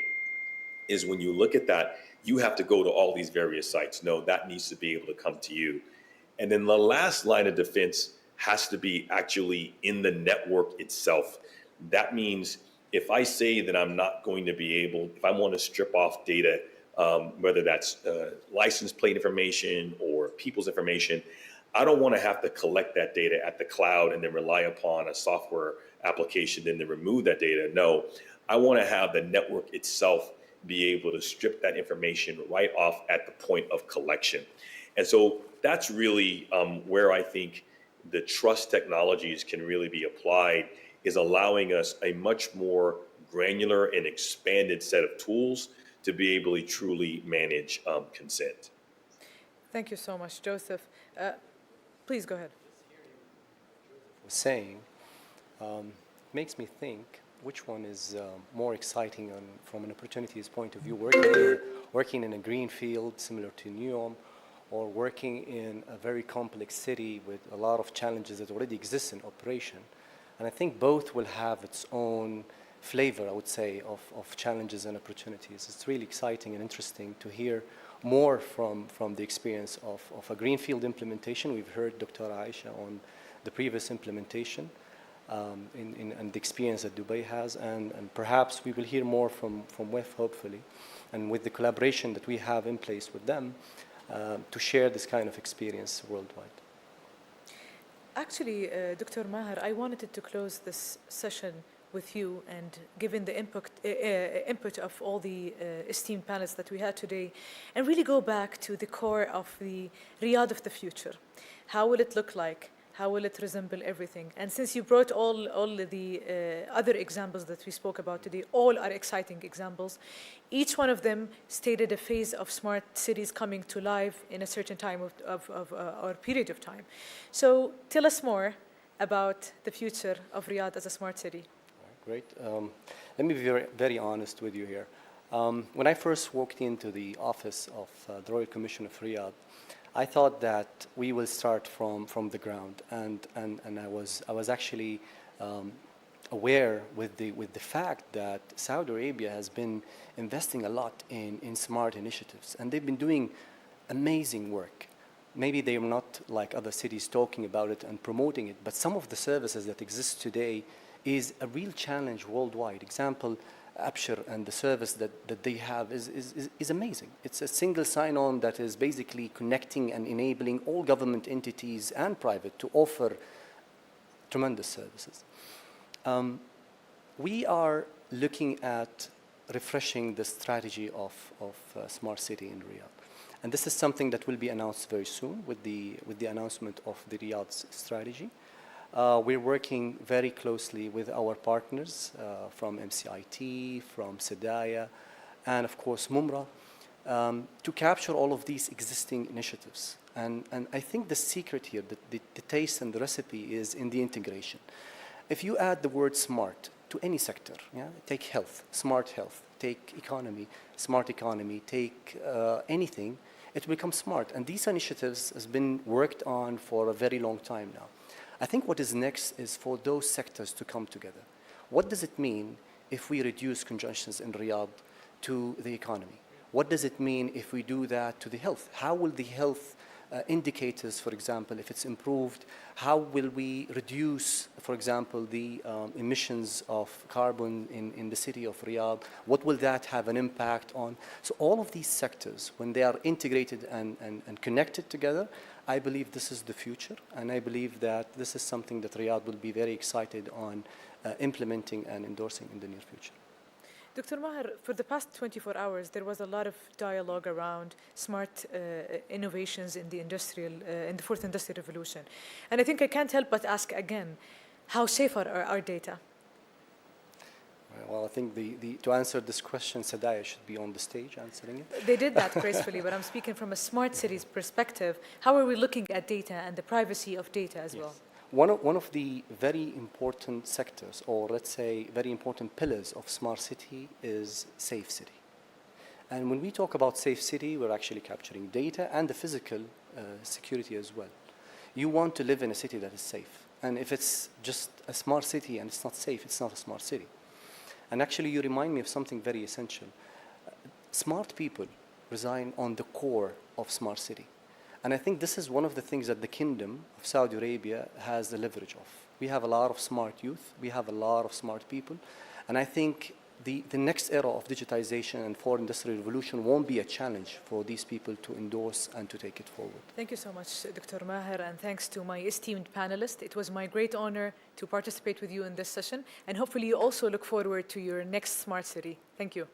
[SPEAKER 14] is when you look at that, you have to go to all these various sites. No, that needs to be able to come to you. And then the last line of defense has to be actually in the network itself. That means if I say that I'm not going to be able, if I want to strip off data, whether that's license plate information or people's information, I don't want to have to collect that data at the cloud and then rely upon a software application and then remove that data. No, I want to have the network itself be able to strip that information right off at the point of collection. And so that's really where I think the trust technologies can really be applied, is allowing us a much more granular and expanded set of tools to be able to truly manage consent.
[SPEAKER 11] Thank you so much, Joseph. Please go ahead.
[SPEAKER 12] Was saying makes me think which one is more exciting from an opportunities point of view, working in a green field similar to NEOM, or working in a very complex city with a lot of challenges that already exist in operation. And I think both will have its own flavor, I would say, of challenges and opportunities. It's really exciting and interesting to hear more from the experience of a greenfield implementation. We've heard Dr. Aisha on the previous implementation and the experience that Dubai has, and perhaps we will hear more from WEF, hopefully, and with the collaboration that we have in place with them to share this kind of experience worldwide.
[SPEAKER 11] Actually, Dr. Maher, I wanted to close this session with you, and given the input of all the esteemed panelists that we had today, and really go back to the core of the Riyadh of the future. How will it look like? How will it resemble everything? And since you brought all the other examples that we spoke about today, all are exciting examples. Each one of them stated a phase of smart cities coming to life in a certain time or period of time. So tell us more about the future of Riyadh as a smart city.
[SPEAKER 12] Great. Let me be very, very honest with you here. When I first walked into the office of the Royal Commission of Riyadh, I thought that we will start from the ground, and I was actually aware with the fact that Saudi Arabia has been investing a lot in smart initiatives, and they've been doing amazing work. Maybe they are not like other cities talking about it and promoting it, but some of the services that exist today is a real challenge worldwide. Example, Abshir and the service that they have is amazing. It's a single sign-on that is basically connecting and enabling all government entities and private to offer tremendous services. We are looking at refreshing the strategy of Smart City in Riyadh. And this is something that will be announced very soon with the announcement of the Riyadh strategy. We're working very closely with our partners from MCIT, from Sedaya, and of course Mumra, to capture all of these existing initiatives. And I think the secret here, the taste and the recipe is in the integration. If you add the word smart to any sector, take health, smart health, take economy, smart economy, take anything, it becomes smart. And these initiatives has been worked on for a very long time now. I think what is next is for those sectors to come together. What does it mean if we reduce congestions in Riyadh to the economy? What does it mean if we do that to the health? How will the health indicators, for example, if it's improved, how will we reduce, for example, the emissions of carbon in the city of Riyadh? What will that have an impact on? So all of these sectors, when they are integrated and connected together, I believe this is the future, and I believe that this is something that Riyadh will be very excited on implementing and endorsing in the near future.
[SPEAKER 11] Dr. Maher, for the past 24 hours, there was a lot of dialogue around smart innovations in the in the fourth industrial revolution. And I think I can't help but ask again, how safe are our data?
[SPEAKER 12] Well, I think to answer this question, Sedaya should be on the stage answering it.
[SPEAKER 11] They did that gracefully, but I'm speaking from a smart cities perspective. How are we looking at data and the privacy of data as well?
[SPEAKER 12] One of the very important sectors, or let's say very important pillars of smart city is safe city. And when we talk about safe city, we're actually capturing data and the physical security as well. You want to live in a city that is safe. And if it's just a smart city and it's not safe, it's not a smart city. And actually, you remind me of something very essential. Smart people reside on the core of smart city. And I think this is one of the things that the Kingdom of Saudi Arabia has the leverage of. We have a lot of smart youth. We have a lot of smart people. And I think the next era of digitization and fourth industrial revolution won't be a challenge for these people to endorse and to take it forward.
[SPEAKER 11] Thank you so much, Dr. Maher, and thanks to my esteemed panelists. It was my great honor to participate with you in this session, and hopefully you also look forward to your next smart city. Thank you.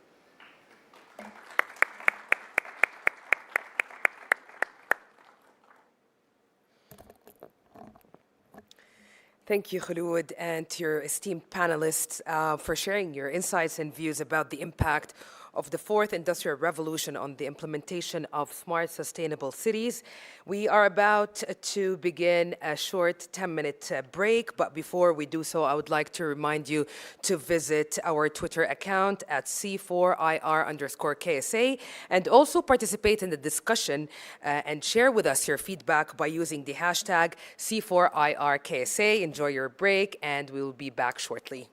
[SPEAKER 1] Thank you, Khulud, and to your esteemed panelists for sharing your insights and views about the impact of the Fourth Industrial Revolution on the implementation of smart, sustainable cities. We are about to begin a short 10-minute break, but before we do so, I would like to remind you to visit our Twitter account at C4IR_KSA and also participate in the discussion and share with us your feedback by using the hashtag C4IRKSA. Enjoy your break, and we will be back shortly.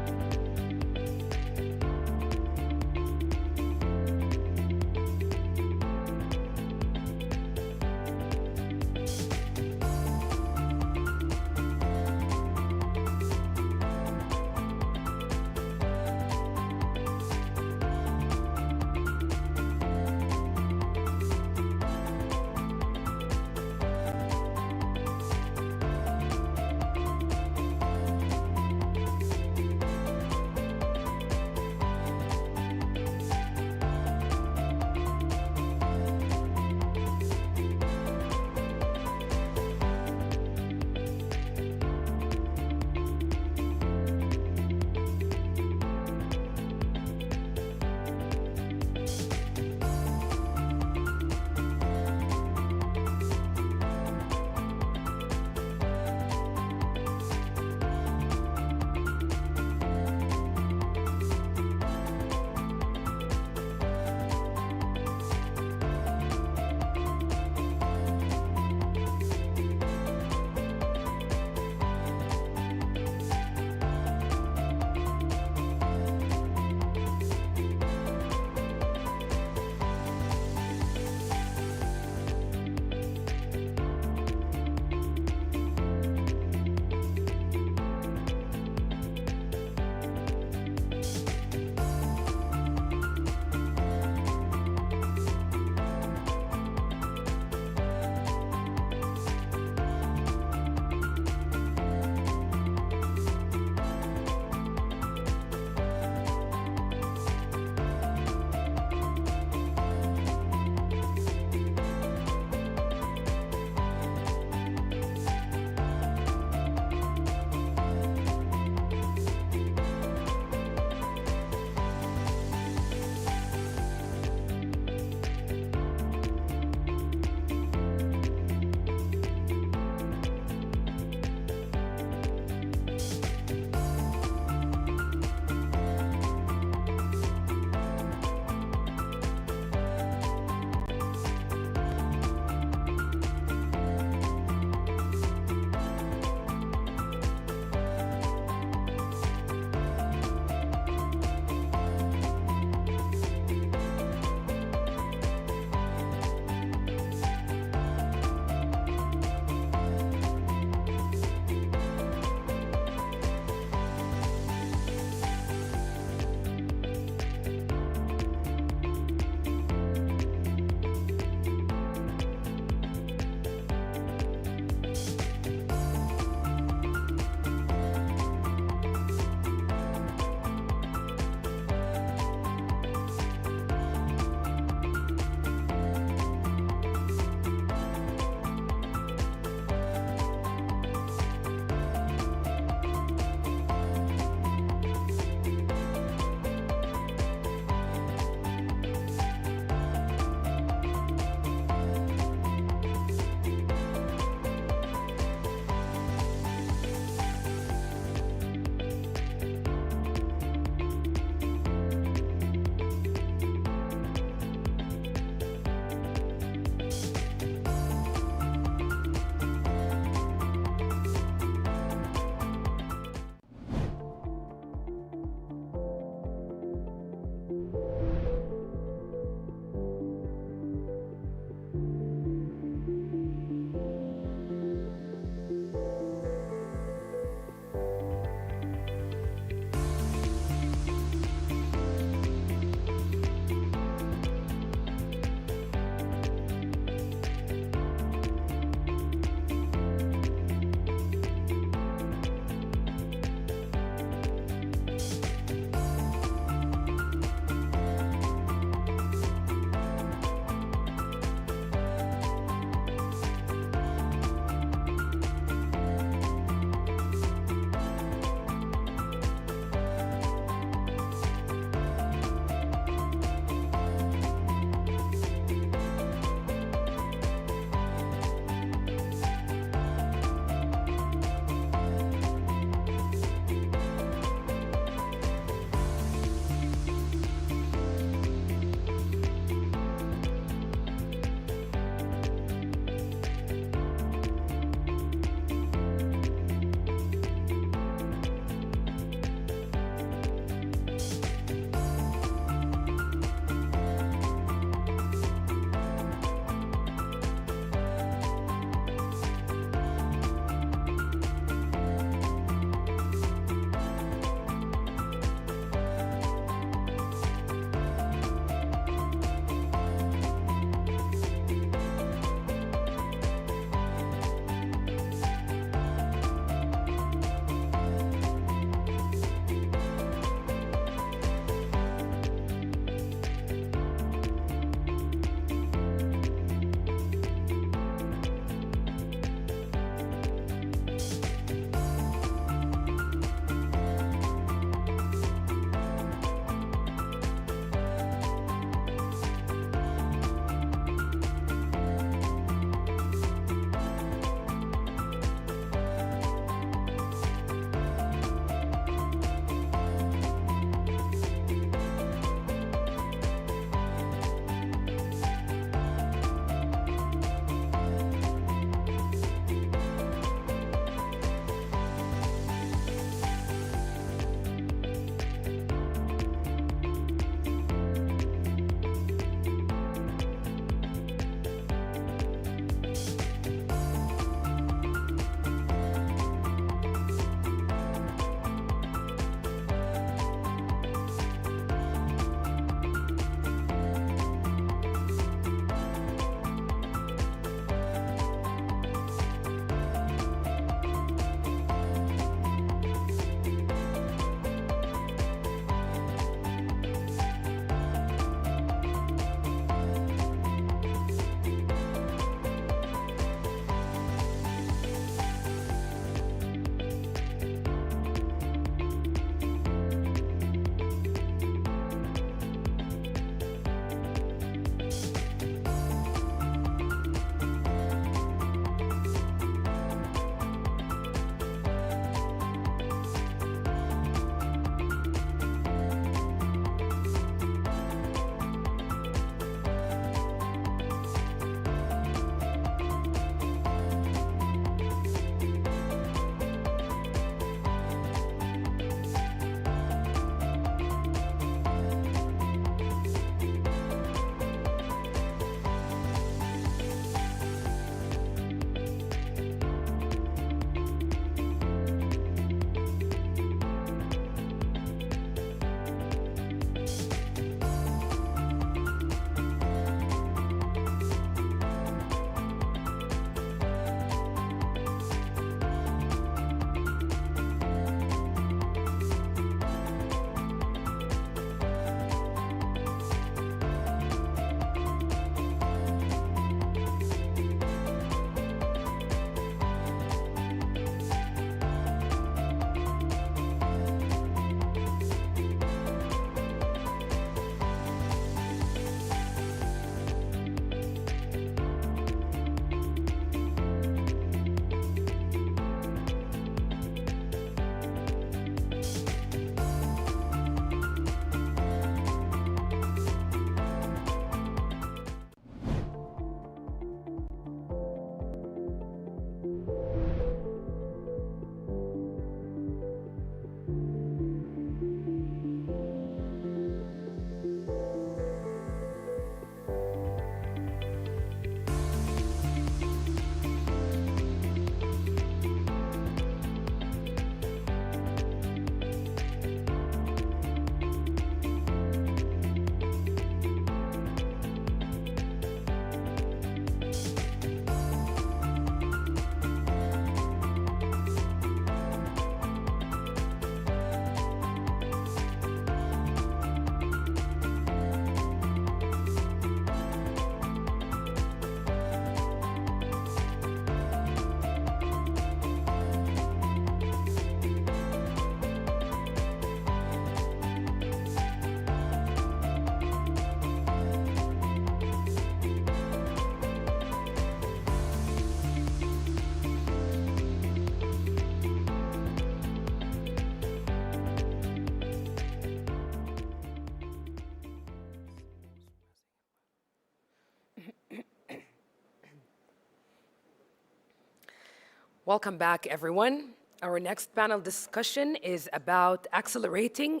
[SPEAKER 1] Welcome back, everyone. Our next panel discussion is about accelerating,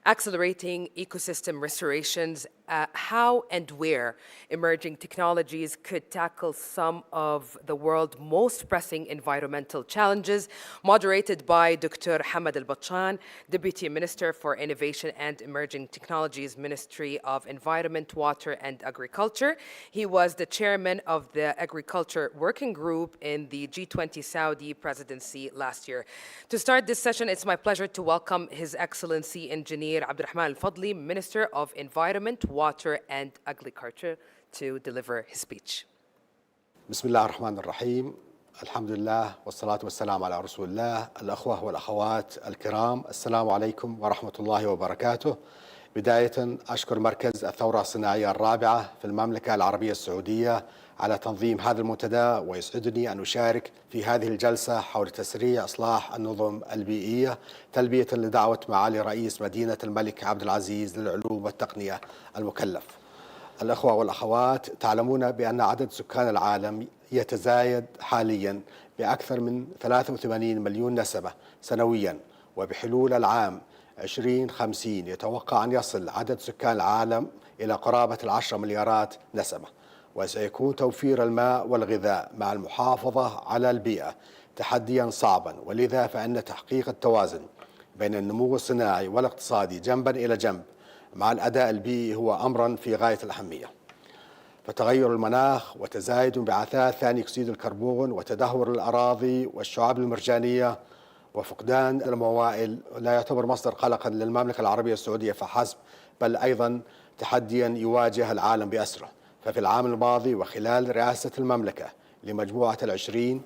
[SPEAKER 1] accelerating ecosystem restorations, how and where emerging technologies could tackle some of the world's most pressing environmental challenges, moderated by Dr. Hamad Al-Batchan, Deputy Minister for Innovation and Emerging Technologies, Ministry of Environment, Water and Agriculture. He was the chairman of the Agriculture Working Group in the G20 Saudi presidency last year. To start this session, it's my pleasure to welcome His Excellency Engineer Abdulrahman Al-Fadli, Minister of Environment, Water and Agriculture, to deliver his speech.
[SPEAKER 16] بسم الله الرحمن الرحيم. الحمد لله والصلاة والسلام على رسول الله. الأخوة والأخوات الكرام، السلام عليكم ورحمة الله وبركاته. بداية أشكر مركز الثورة الصناعية الرابعة في المملكة العربية السعودية على تنظيم هذا المنتدى، ويسعدني أن أشارك في هذه الجلسة حول تسريع إصلاح النظم البيئية تلبية لدعوة معالي رئيس مدينة الملك عبد العزيز للعلوم والتقنية المكلف. الأخوة والأخوات، تعلمون بأن عدد سكان العالم يتزايد حاليا بأكثر من 83 مليون نسمة سنويا، وبحلول العام 2050 يتوقع أن يصل عدد سكان العالم إلى قرابة 10 مليارات نسمة. وسيكون توفير الماء والغذاء مع المحافظة على البيئة تحديا صعبا، ولذا فإن تحقيق التوازن بين النمو الصناعي والاقتصادي جنبا إلى جنب مع الأداء البيئي هو أمرا في غاية الأهمية. فتغير المناخ وتزايد انبعاثات ثاني أكسيد الكربون وتدهور الأراضي والشعاب المرجانية وفقدان الموائل لا يعتبر مصدر قلق للمملكة العربية السعودية فحسب، بل أيضا تحديا يواجه العالم بأسره. ففي العام الماضي وخلال رئاسة المملكة لمجموعة ال20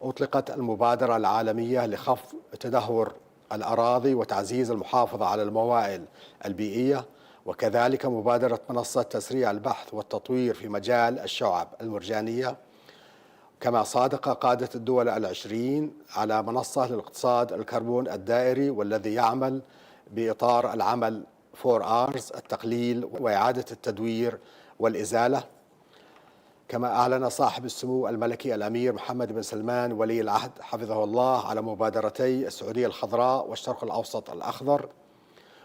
[SPEAKER 16] أطلقت المبادرة العالمية لخفض تدهور الأراضي وتعزيز المحافظة على الموائل البيئية، وكذلك مبادرة منصة تسريع البحث والتطوير في مجال الشعاب المرجانية. كما صادق قادة الدول ال20 على منصة للاقتصاد الكربون الدائري، والذي يعمل بإطار العمل 4Rs: التقليل وإعادة التدوير والإزالة. كما أعلن صاحب السمو الملكي الأمير محمد بن سلمان ولي العهد حفظه الله على مبادرتي السعودية الخضراء والشرق الأوسط الأخضر،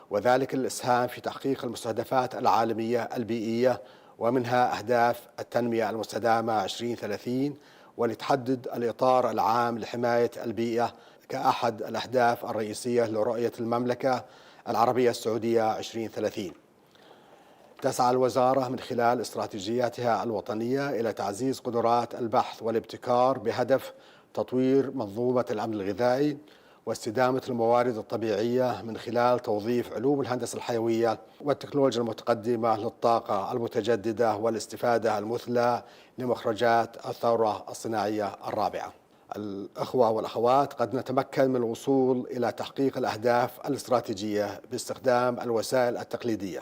[SPEAKER 16] وذلك للإسهام في تحقيق المستهدفات العالمية البيئية، ومنها أهداف التنمية المستدامة 2030، ولتحدد الإطار العام لحماية البيئة كأحد الأهداف الرئيسية لرؤية المملكة العربية السعودية 2030. تسعى الوزارة من خلال استراتيجياتها الوطنية إلى تعزيز قدرات البحث والابتكار بهدف تطوير منظومة الأمن الغذائي واستدامة الموارد الطبيعية من خلال توظيف علوم الهندسة الحيوية والتكنولوجيا المتقدمة للطاقة المتجددة والاستفادة المثلى لمخرجات الثورة الصناعية الرابعة. الأخوة والأخوات، قد نتمكن من الوصول إلى تحقيق الأهداف الاستراتيجية باستخدام الوسائل التقليدية،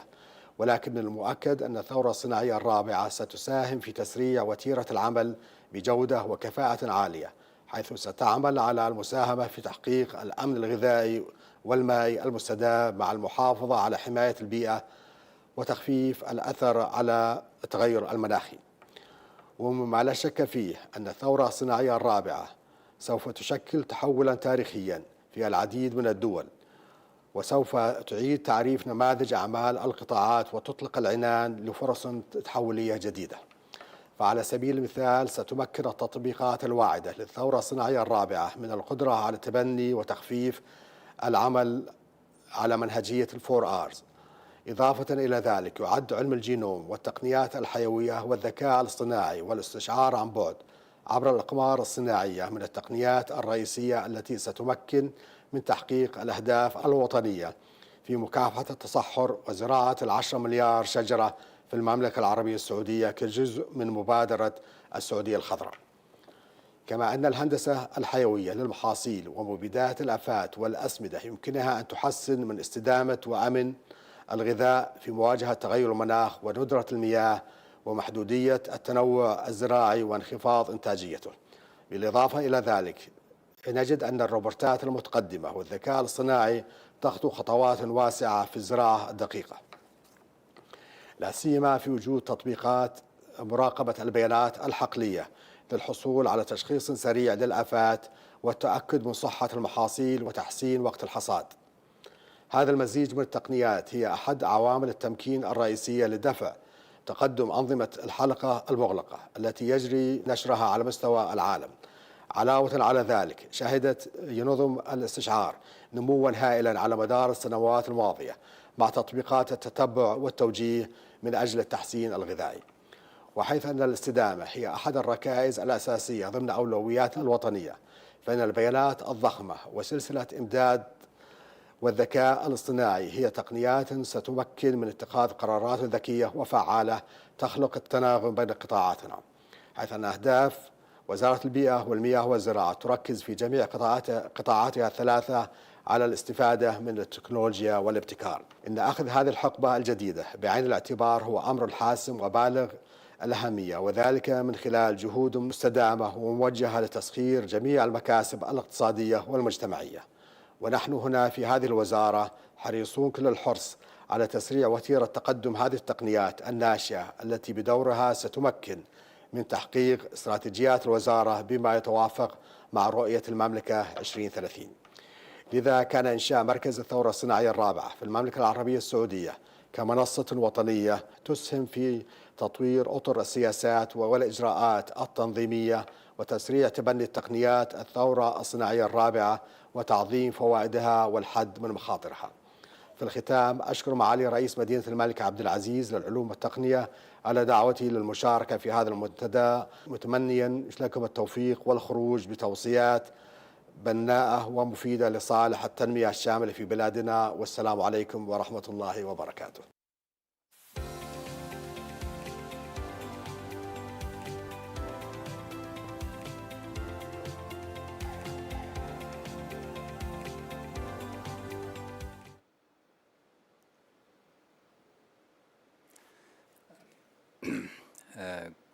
[SPEAKER 16] ولكن المؤكد أن الثورة الصناعية الرابعة ستساهم في تسريع وتيرة العمل بجودة وكفاءة عالية، حيث ستعمل على المساهمة في تحقيق الأمن الغذائي والمائي المستدام مع المحافظة على حماية البيئة وتخفيف الأثر على التغير المناخي. ومما لا شك فيه أن الثورة الصناعية الرابعة سوف تشكل تحولا تاريخيا في العديد من الدول، وسوف تعيد تعريف نماذج أعمال القطاعات وتطلق العنان لفرص تحولية جديدة. فعلى سبيل المثال، ستمكن التطبيقات الواعدة للثورة الصناعية الرابعة من القدرة على تبني وتخفيف العمل على منهجية 4Rs. إضافة إلى ذلك، يعد علم الجينوم والتقنيات الحيوية والذكاء الاصطناعي والاستشعار عن بعد عبر الأقمار الصناعية من التقنيات الرئيسية التي ستمكن من تحقيق الأهداف الوطنية في مكافحة التصحر وزراعة 10 مليار شجرة في المملكة العربية السعودية كجزء من مبادرة السعودية الخضراء. كما أن الهندسة الحيوية للمحاصيل ومبيدات الآفات والأسمدة يمكنها أن تحسن من استدامة وأمن الغذاء في مواجهة تغير المناخ وندرة المياه ومحدودية التنوع الزراعي وانخفاض إنتاجيته. بالإضافة إلى ذلك، نجد أن الروبوتات المتقدمة والذكاء الاصطناعي تخطو خطوات واسعة في الزراعة الدقيقة، لا سيما في وجود تطبيقات مراقبة البيانات الحقلية للحصول على تشخيص سريع للآفات والتأكد من صحة المحاصيل وتحسين وقت الحصاد. هذا المزيج من التقنيات هي أحد عوامل التمكين الرئيسية لدفع تقدم أنظمة الحلقة المغلقة التي يجري نشرها على مستوى العالم. علاوة على ذلك شهدت نظم الاستشعار نموا هائلا على مدار السنوات الماضية مع تطبيقات التتبع والتوجيه من أجل التحسين الغذائي. وحيث أن الاستدامة هي أحد الركائز الأساسية ضمن أولوياتنا الوطنية، فإن البيانات الضخمة وسلسلة إمداد والذكاء الاصطناعي هي تقنيات ستمكن من اتخاذ قرارات ذكية وفعالة تخلق التناغم بين قطاعاتنا، حيث أن أهداف وزارة البيئة والمياه والزراعة تركز في جميع قطاعاتها الثلاثة على الاستفادة من التكنولوجيا والابتكار. إن أخذ هذه الحقبة الجديدة بعين الاعتبار هو أمر حاسم وبالغ الأهمية، وذلك من خلال جهود مستدامة وموجهة لتسخير جميع المكاسب الاقتصادية والمجتمعية. ونحن هنا في هذه الوزارة حريصون كل الحرص على تسريع وتيرة تقدم هذه التقنيات الناشئة التي بدورها ستمكن من تحقيق استراتيجيات الوزارة بما يتوافق مع رؤية المملكة 2030. لذا كان إنشاء مركز الثورة الصناعية الرابعة في المملكة العربية السعودية كمنصة وطنية تسهم في تطوير أطر السياسات والإجراءات التنظيمية وتسريع تبني التقنيات الثورة الصناعية الرابعة وتعظيم فوائدها والحد من مخاطرها. في الختام أشكر معالي رئيس مدينة الملك عبد العزيز للعلوم والتقنية على دعوتي للمشاركة في هذا المنتدى، متمنيا لكم التوفيق والخروج بتوصيات بناءة ومفيدة لصالح التنمية الشاملة في بلادنا. والسلام عليكم ورحمة الله وبركاته.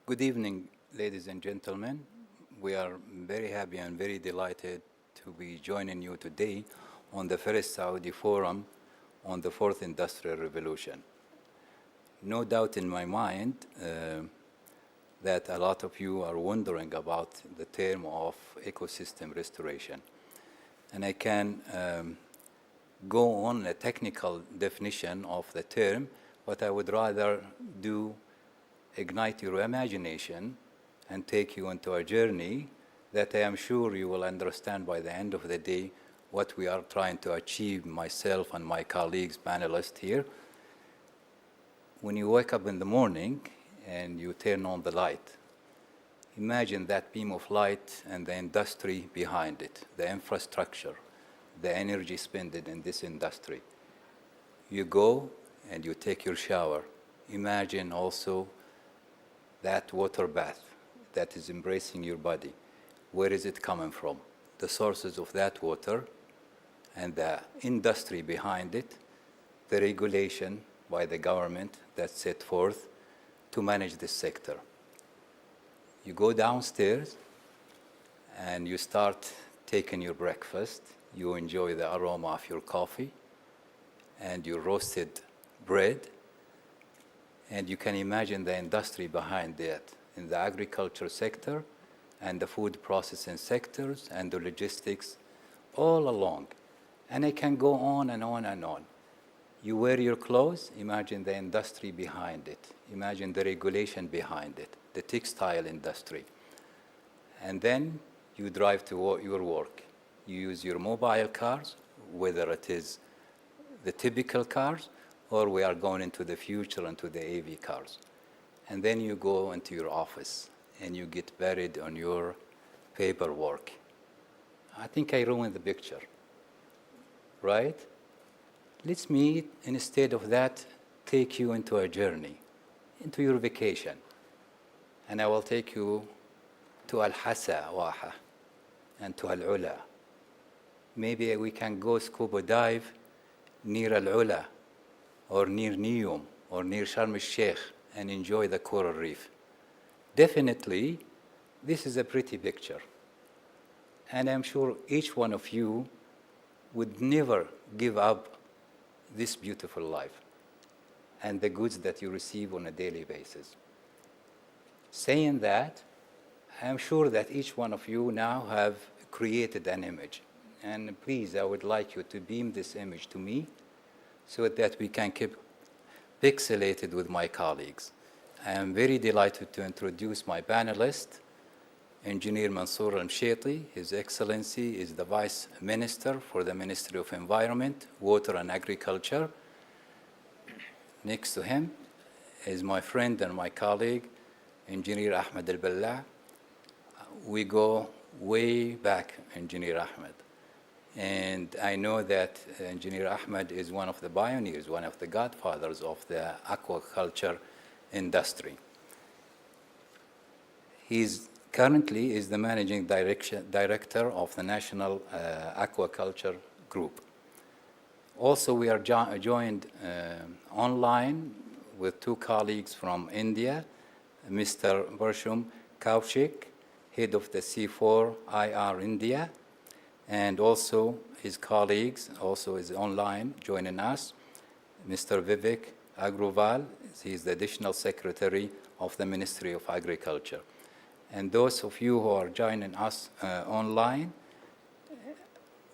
[SPEAKER 17] Good evening, ladies and gentlemen. We are very happy and very delighted to be joining you today on the first Saudi Forum on the Fourth Industrial Revolution. No doubt in my mind that a lot of you are wondering about the term of ecosystem restoration. And I can go on a technical definition of the term, but I would rather ignite your imagination and take you into a journey that I am sure you will understand by the end of the day what we are trying to achieve, myself and my colleagues, panelists here. When you wake up in the morning and you turn on the light, imagine that beam of light and the industry behind it, the infrastructure, the energy spent in this industry. You go and you take your shower. Imagine also that water bath that is embracing your body. Where is it coming from? The sources of that water and the industry behind it, the regulation by the government that's set forth to manage this sector. You go downstairs and you start taking your breakfast. You enjoy the aroma of your coffee and your roasted bread. And you can imagine the industry behind that in the agriculture sector and the food processing sectors and the logistics all along. And I can go on and on and on. You wear your clothes, imagine the industry behind it. Imagine the regulation behind it, the textile industry. And then you drive to your work. You use your mobile cars, whether it is the typical cars or we are going into the future, into the AV cars. And then you go into your office and you get buried on your paperwork. I think I ruined the picture, right? Let's me, instead of that, take you into a journey, into your vacation. And I will take you to Al-Hasa, Waha, and to Al-Ula. Maybe we can go scuba dive near Al-Ula, or near Neom, or near Sharm el-Sheikh, and enjoy the coral reef. Definitely, this is a pretty picture. And I'm sure each one of you would never give up this beautiful life and the goods that you receive on a daily basis. Saying that, I'm sure that each one of you now have created an image. And please, I would like you to beam this image to me so that we can keep pixelated with my colleagues. I am very delighted to introduce my panelist, Engineer Mansour Al-Mshaiti. His Excellency is the Vice Minister for the Ministry of Environment, Water and Agriculture. Next to him is my friend and my colleague, Engineer Ahmed Al-Ballah. We go way back, Engineer Ahmed. And I know that Engineer Ahmed is one of the pioneers, one of the godfathers of the aquaculture industry. He's currently is the managing director of the National Aquaculture Group. Also, we are joined online with two colleagues from India, Mr. Barshum Kaushik, head of the C4 IR India, and also his colleagues also is online joining us, Mr. Vivek Agroval, he is the additional secretary of the Ministry of Agriculture. And those of you who are joining us online,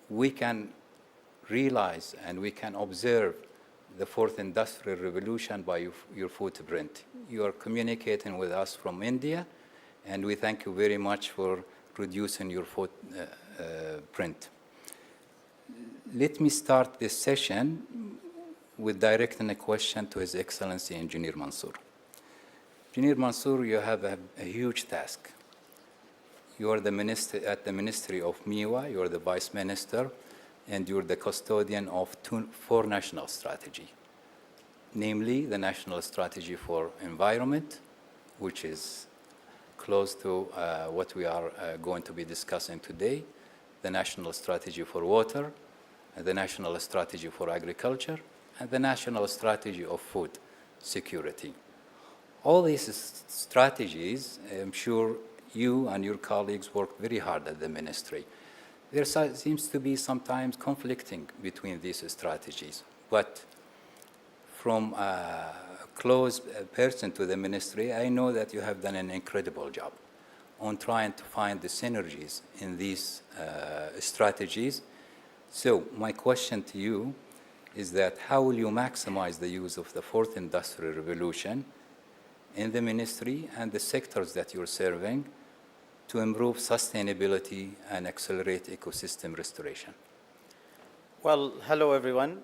[SPEAKER 17] we can realize and we can observe the fourth industrial revolution by your footprint. You are communicating with us from India, and we thank you very much for producing your footprint. Let me start this session with directing a question to His Excellency Engineer Mansour. Engineer Mansour, you have a huge task. You are the minister at the Ministry of MIWA, you are the Vice Minister, and you're the custodian of four national strategies, namely the National Strategy for Environment, which is close to what we are going to be discussing today, the National Strategy for Water, the National Strategy for Agriculture, and the National Strategy of Food Security. All these strategies, I'm sure you and your colleagues work very hard at the ministry. There seems to be sometimes conflicting between these strategies, but from a close person to the ministry, I know that you have done an incredible job on trying to find the synergies in these strategies. So my question to you is that how will you maximize the use of the fourth industrial revolution in the ministry and the sectors that you're serving to improve sustainability and accelerate ecosystem restoration?
[SPEAKER 18] Well, hello everyone.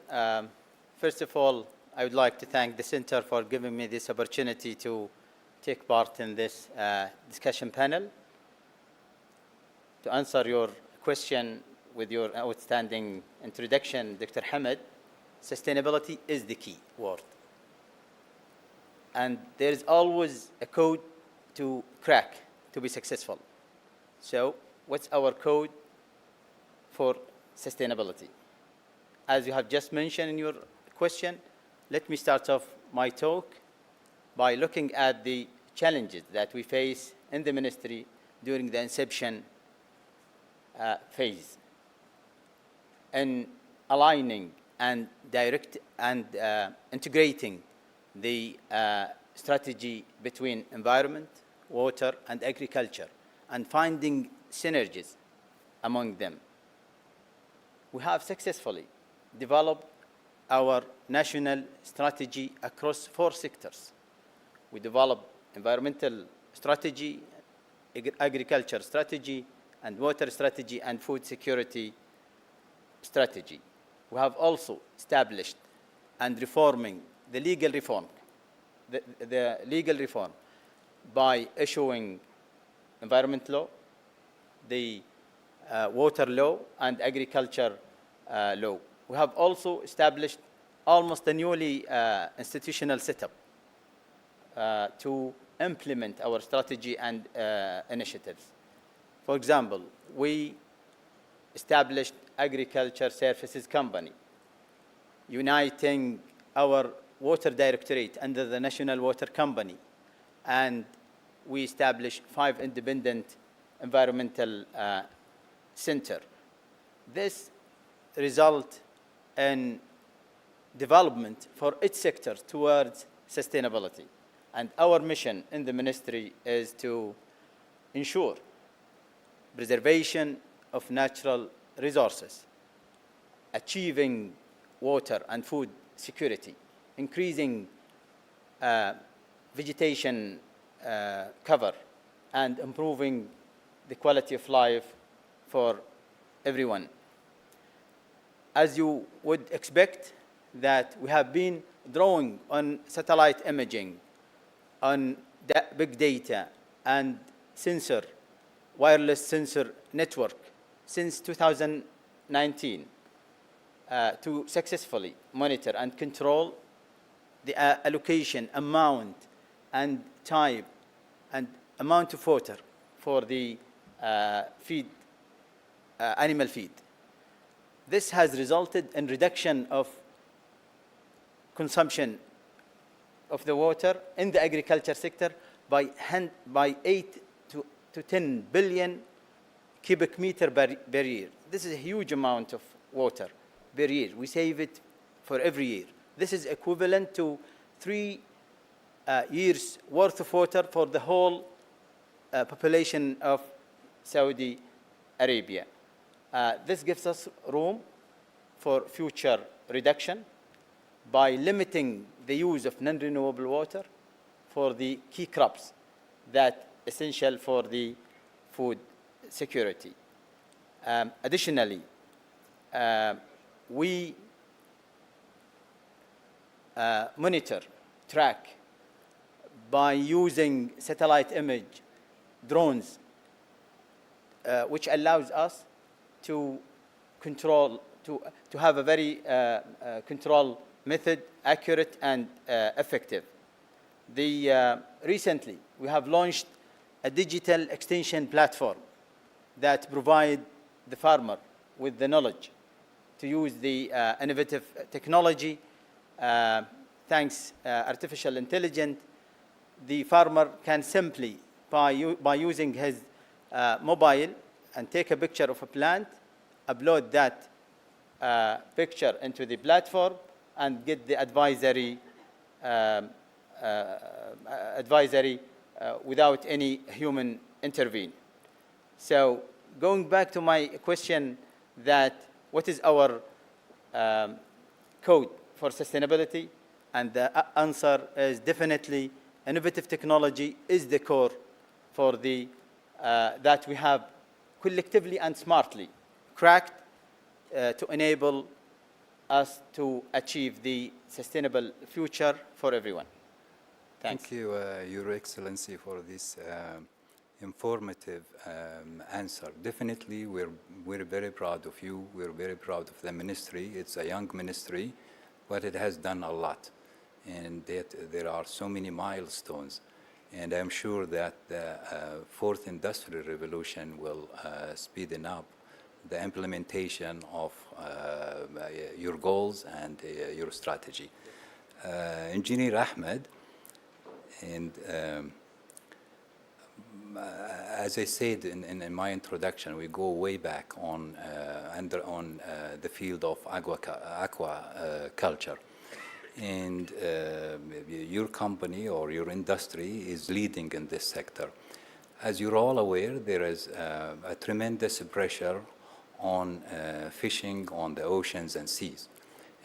[SPEAKER 18] First of all, I would like to thank the Center for giving me this opportunity to take part in this discussion panel. To answer your question with your outstanding introduction, Dr. Hamid, sustainability is the key word. And there is always a code to crack to be successful. So what's our code for sustainability? As you have just mentioned in your question, let me start off my talk by looking at the challenges that we face in the ministry during the inception phase, in aligning and integrating the strategy between environment, water, and agriculture, and finding synergies among them. We have successfully developed our national strategy across four sectors. We developed environmental strategy, agriculture strategy, and water strategy, and food security strategy. We have also established and reforming the legal reform, the legal reform by issuing environment law, the water law, and agriculture law. We have also established almost a newly institutional setup to implement our strategy and initiatives. For example, we established Agriculture Services Company, uniting our Water Directorate under the National Water Company, and we established 5 independent environmental centers. This results in development for each sector towards sustainability. And our mission in the ministry is to ensure preservation of natural resources, achieving water and food security, increasing vegetation cover, and improving the quality of life for everyone. As you would expect, that we have been drawing on satellite imaging, on big data and wireless sensor network since 2019 to successfully monitor and control the allocation, amount, and type, and amount of water for the animal feed. This has resulted in reduction of consumption of the water in the agriculture sector by 8 to 10 billion cubic meter per year. This is a huge amount of water per year. We save it for every year. This is equivalent to 3 years worth of water for the whole population of Saudi Arabia. This gives us room for future reduction by limiting the use of non-renewable water for the key crops that essential for the food security. Additionally, we monitor, track by using satellite image drones, which allows us to control, to have a very control method, accurate and effective. Recently, we have launched a digital extension platform that provide the farmer with the knowledge to use the innovative technology. Thanks artificial intelligence, the farmer can simply, by using his mobile and take a picture of a plant, upload that picture into the platform and get the advisory without any human intervene. So going back to my question, that what is our code for sustainability? And the answer is definitely innovative technology is the core for the that we have collectively and smartly cracked to enable us to achieve the sustainable future for everyone. Thanks.
[SPEAKER 17] Thank you, Your Excellency, for this informative answer. Definitely, we're very proud of you. We're very proud of the ministry. It's a young ministry, but it has done a lot. And that there are so many milestones. And I'm sure that the fourth industrial revolution will speeden up the implementation of your goals and your strategy. Engineer Ahmed, and as I said in my introduction, we go way back on the field of aquaculture. And your company or your industry is leading in this sector. As you're all aware, there is a tremendous pressure on fishing on the oceans and seas.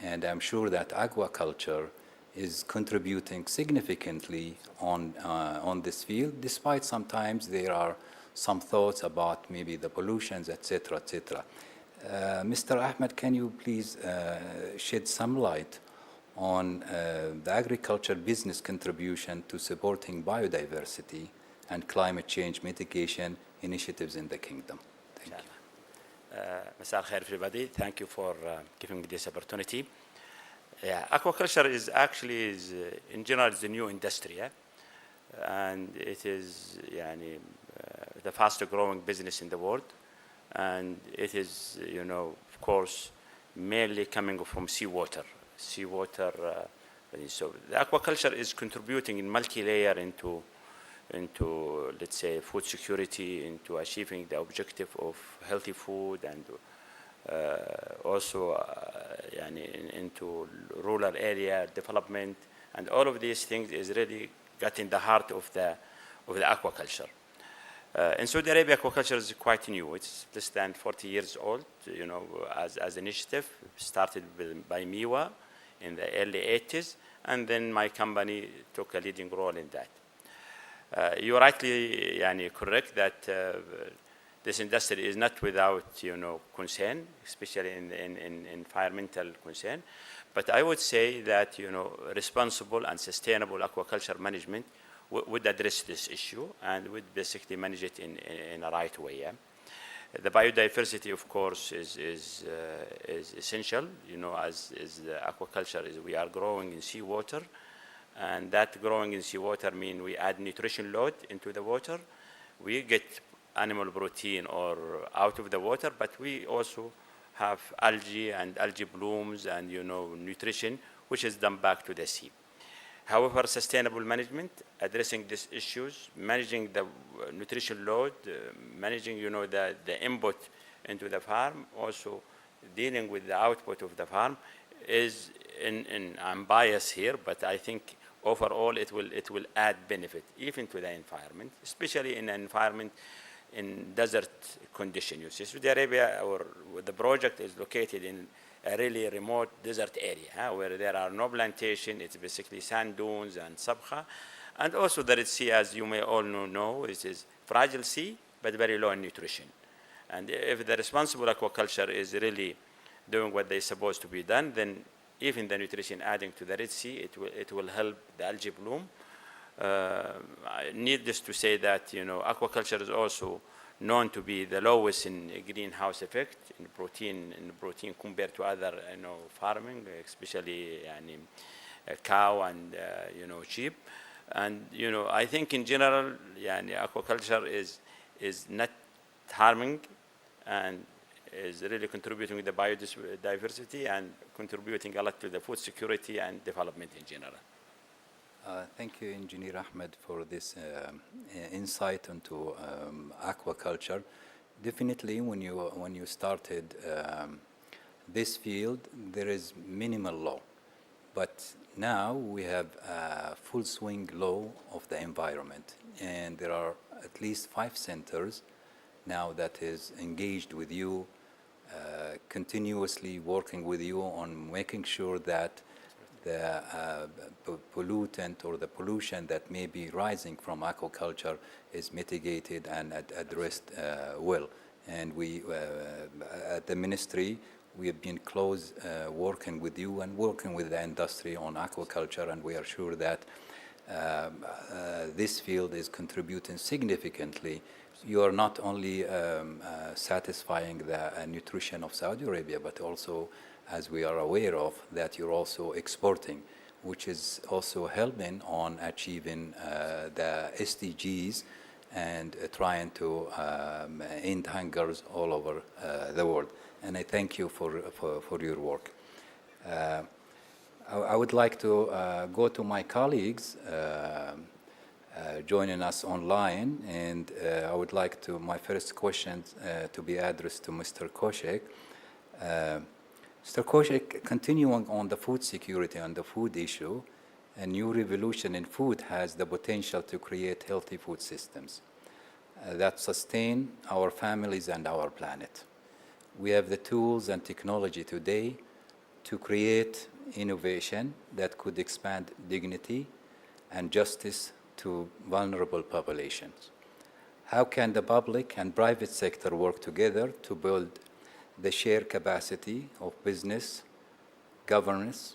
[SPEAKER 17] And I'm sure that aquaculture is contributing significantly on this field, despite sometimes there are some thoughts about maybe the pollutions, etc., etc. Mr. Ahmed, can you please shed some light on the agriculture business contribution to supporting biodiversity and climate change mitigation initiatives in the kingdom? Thank you.
[SPEAKER 19] Masal khair everybody. Thank you for giving me this opportunity. Yeah, aquaculture is actually in general is a new industry, and it is the fastest growing business in the world, and it is of course mainly coming from seawater. So the aquaculture is contributing in multi-layer into let's say food security, into achieving the objective of healthy food, and also into rural area development, and all of these things is really got in the heart of the aquaculture. In Saudi Arabia, aquaculture is quite new. It's less than 40 years old, you know, as an initiative. Started by MIWA in the early 80s, and then my company took a leading role in that. You're rightly correct that this industry is not without, you know, concern, especially in environmental concern. But I would say that, you know, responsible and sustainable aquaculture management would address this issue and would basically manage it in a right way. Yeah? The biodiversity, of course, is essential. You know, as the aquaculture is, we are growing in seawater, and that growing in seawater means we add nutrition load into the water. We get animal protein or out of the water, but we also have algae and algae blooms and, you know, nutrition, which is done back to the sea. However, sustainable management, addressing these issues, managing the nutrition load, managing, you know, the input into the farm, also dealing with the output of the farm is, I'm biased here, but I think overall it will add benefit even to the environment, especially in an environment in desert condition. You see, Saudi Arabia, or the project is located in a really remote desert area where there are no plantation. It's basically sand dunes and sabkha. And also the Red Sea, as you may all know, it is fragile sea, but very low in nutrition. And if the responsible aquaculture is really doing what they're supposed to be done, then even the nutrition adding to the Red Sea, it will help the algae bloom. Needless to say that, you know, aquaculture is also known to be the lowest in greenhouse effect in protein compared to other, you know, farming, especially cow and you know, sheep. And you know, I think in general, aquaculture is not harming and is really contributing to the biodiversity and contributing a lot to the food security and development in general.
[SPEAKER 17] Thank you, Engineer Ahmed, for this insight into aquaculture. Definitely, when you started this field, there is minimal law, but now we have a full swing law of the environment, and there are at least 5 centers now that is engaged with you, continuously working with you on making sure that the pollutant or the pollution that may be rising from aquaculture is mitigated and addressed well. And we, at the ministry, we have been close working with you and working with the industry on aquaculture, and we are sure that this field is contributing significantly. You are not only satisfying the nutrition of Saudi Arabia, but also, as we are aware of, that you're also exporting, which is also helping on achieving the SDGs and trying to end hungers all over the world. And I thank you for your work. I would like to go to my colleagues joining us online, and I would like to, my first question to be addressed to Mr. Koshek. Mr. Koshek, continuing on the food security and the food issue, a new revolution in food has the potential to create healthy food systems that sustain our families and our planet. We have the tools and technology today to create innovation that could expand dignity and justice to vulnerable populations. How can the public and private sector work together to build the shared capacity of business, governance,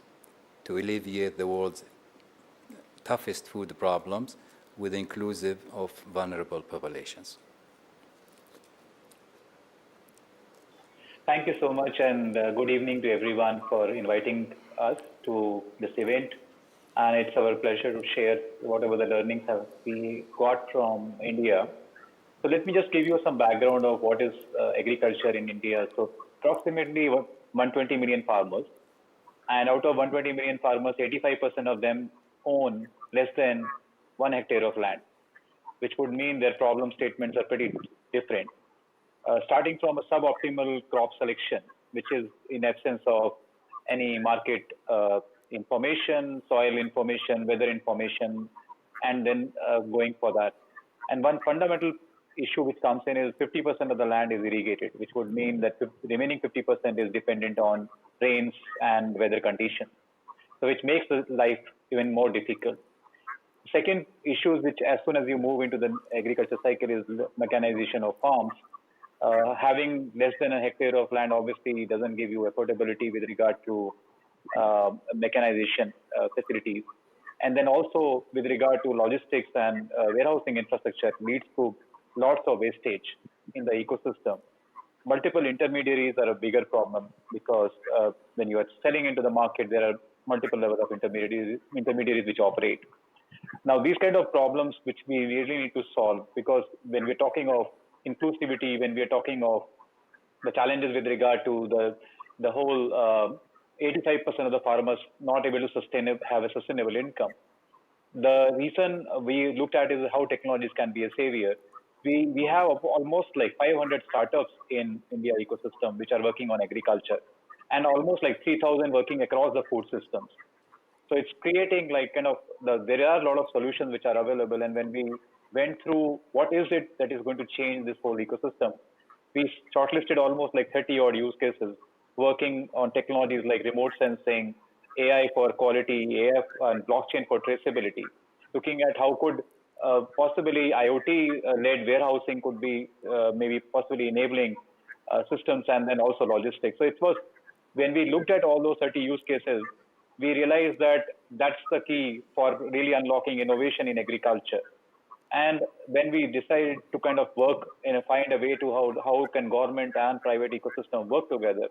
[SPEAKER 17] to alleviate the world's toughest food problems with inclusive of vulnerable populations?
[SPEAKER 20] Thank you so much, and good evening to everyone for inviting us to this event. And it's our pleasure to share whatever the learnings have we got from India. So let me just give you some background of what is agriculture in India. So approximately 120 million farmers, and out of 120 million farmers, 85% of them own less than 1 hectare of land, which would mean their problem statements are pretty different. Starting from a suboptimal crop selection, which is in absence of any market information, soil information, weather information, and then going for that. And one fundamental issue which comes in is 50% of the land is irrigated, which would mean that the remaining 50% is dependent on rains and weather conditions. So which makes the life even more difficult. Second issue, which as soon as you move into the agriculture cycle, is mechanization of farms. Having less than a hectare of land obviously doesn't give you affordability with regard to mechanization facilities. And then also with regard to logistics and warehousing infrastructure leads to lots of wastage in the ecosystem. Multiple intermediaries are a bigger problem because when you are selling into the market, there are multiple levels of intermediaries which operate. Now, these kind of problems which we really need to solve, because when we're talking of inclusivity, when we're talking of the challenges with regard to the whole 85% of the farmers not able to have a sustainable income. The reason we looked at is how technologies can be a savior. We have almost like 500 startups in India ecosystem which are working on agriculture, and almost like 3,000 working across the food systems. So it's creating like kind of there are a lot of solutions which are available. And when we went through what is it that is going to change this whole ecosystem, we shortlisted almost like 30 odd use cases working on technologies like remote sensing, AI for quality, AF and blockchain for traceability, looking at how could possibly IoT-led warehousing could be maybe possibly enabling systems, and then also logistics. So it was, when we looked at all those 30 use cases, we realized that that's the key for really unlocking innovation in agriculture. And when we decided to kind of work and find a way to how can government and private ecosystem work together,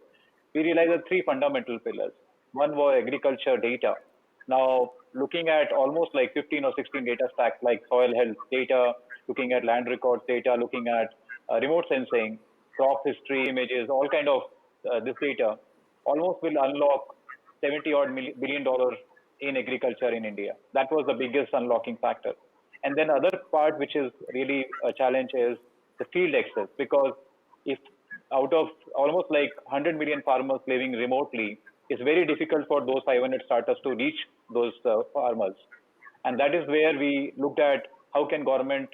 [SPEAKER 20] we realized that three fundamental pillars. One was agriculture data. Now, looking at almost like 15 or 16 data stacks like soil health data, looking at land records data, looking at remote sensing, crop history images, all kind of this data, almost will unlock $70-odd billion in agriculture in India. That was the biggest unlocking factor. And then other part which is really a challenge is the field access, because if out of almost like 100 million farmers living remotely, it's very difficult for those 500 startups to reach those farmers. And that is where we looked at how can government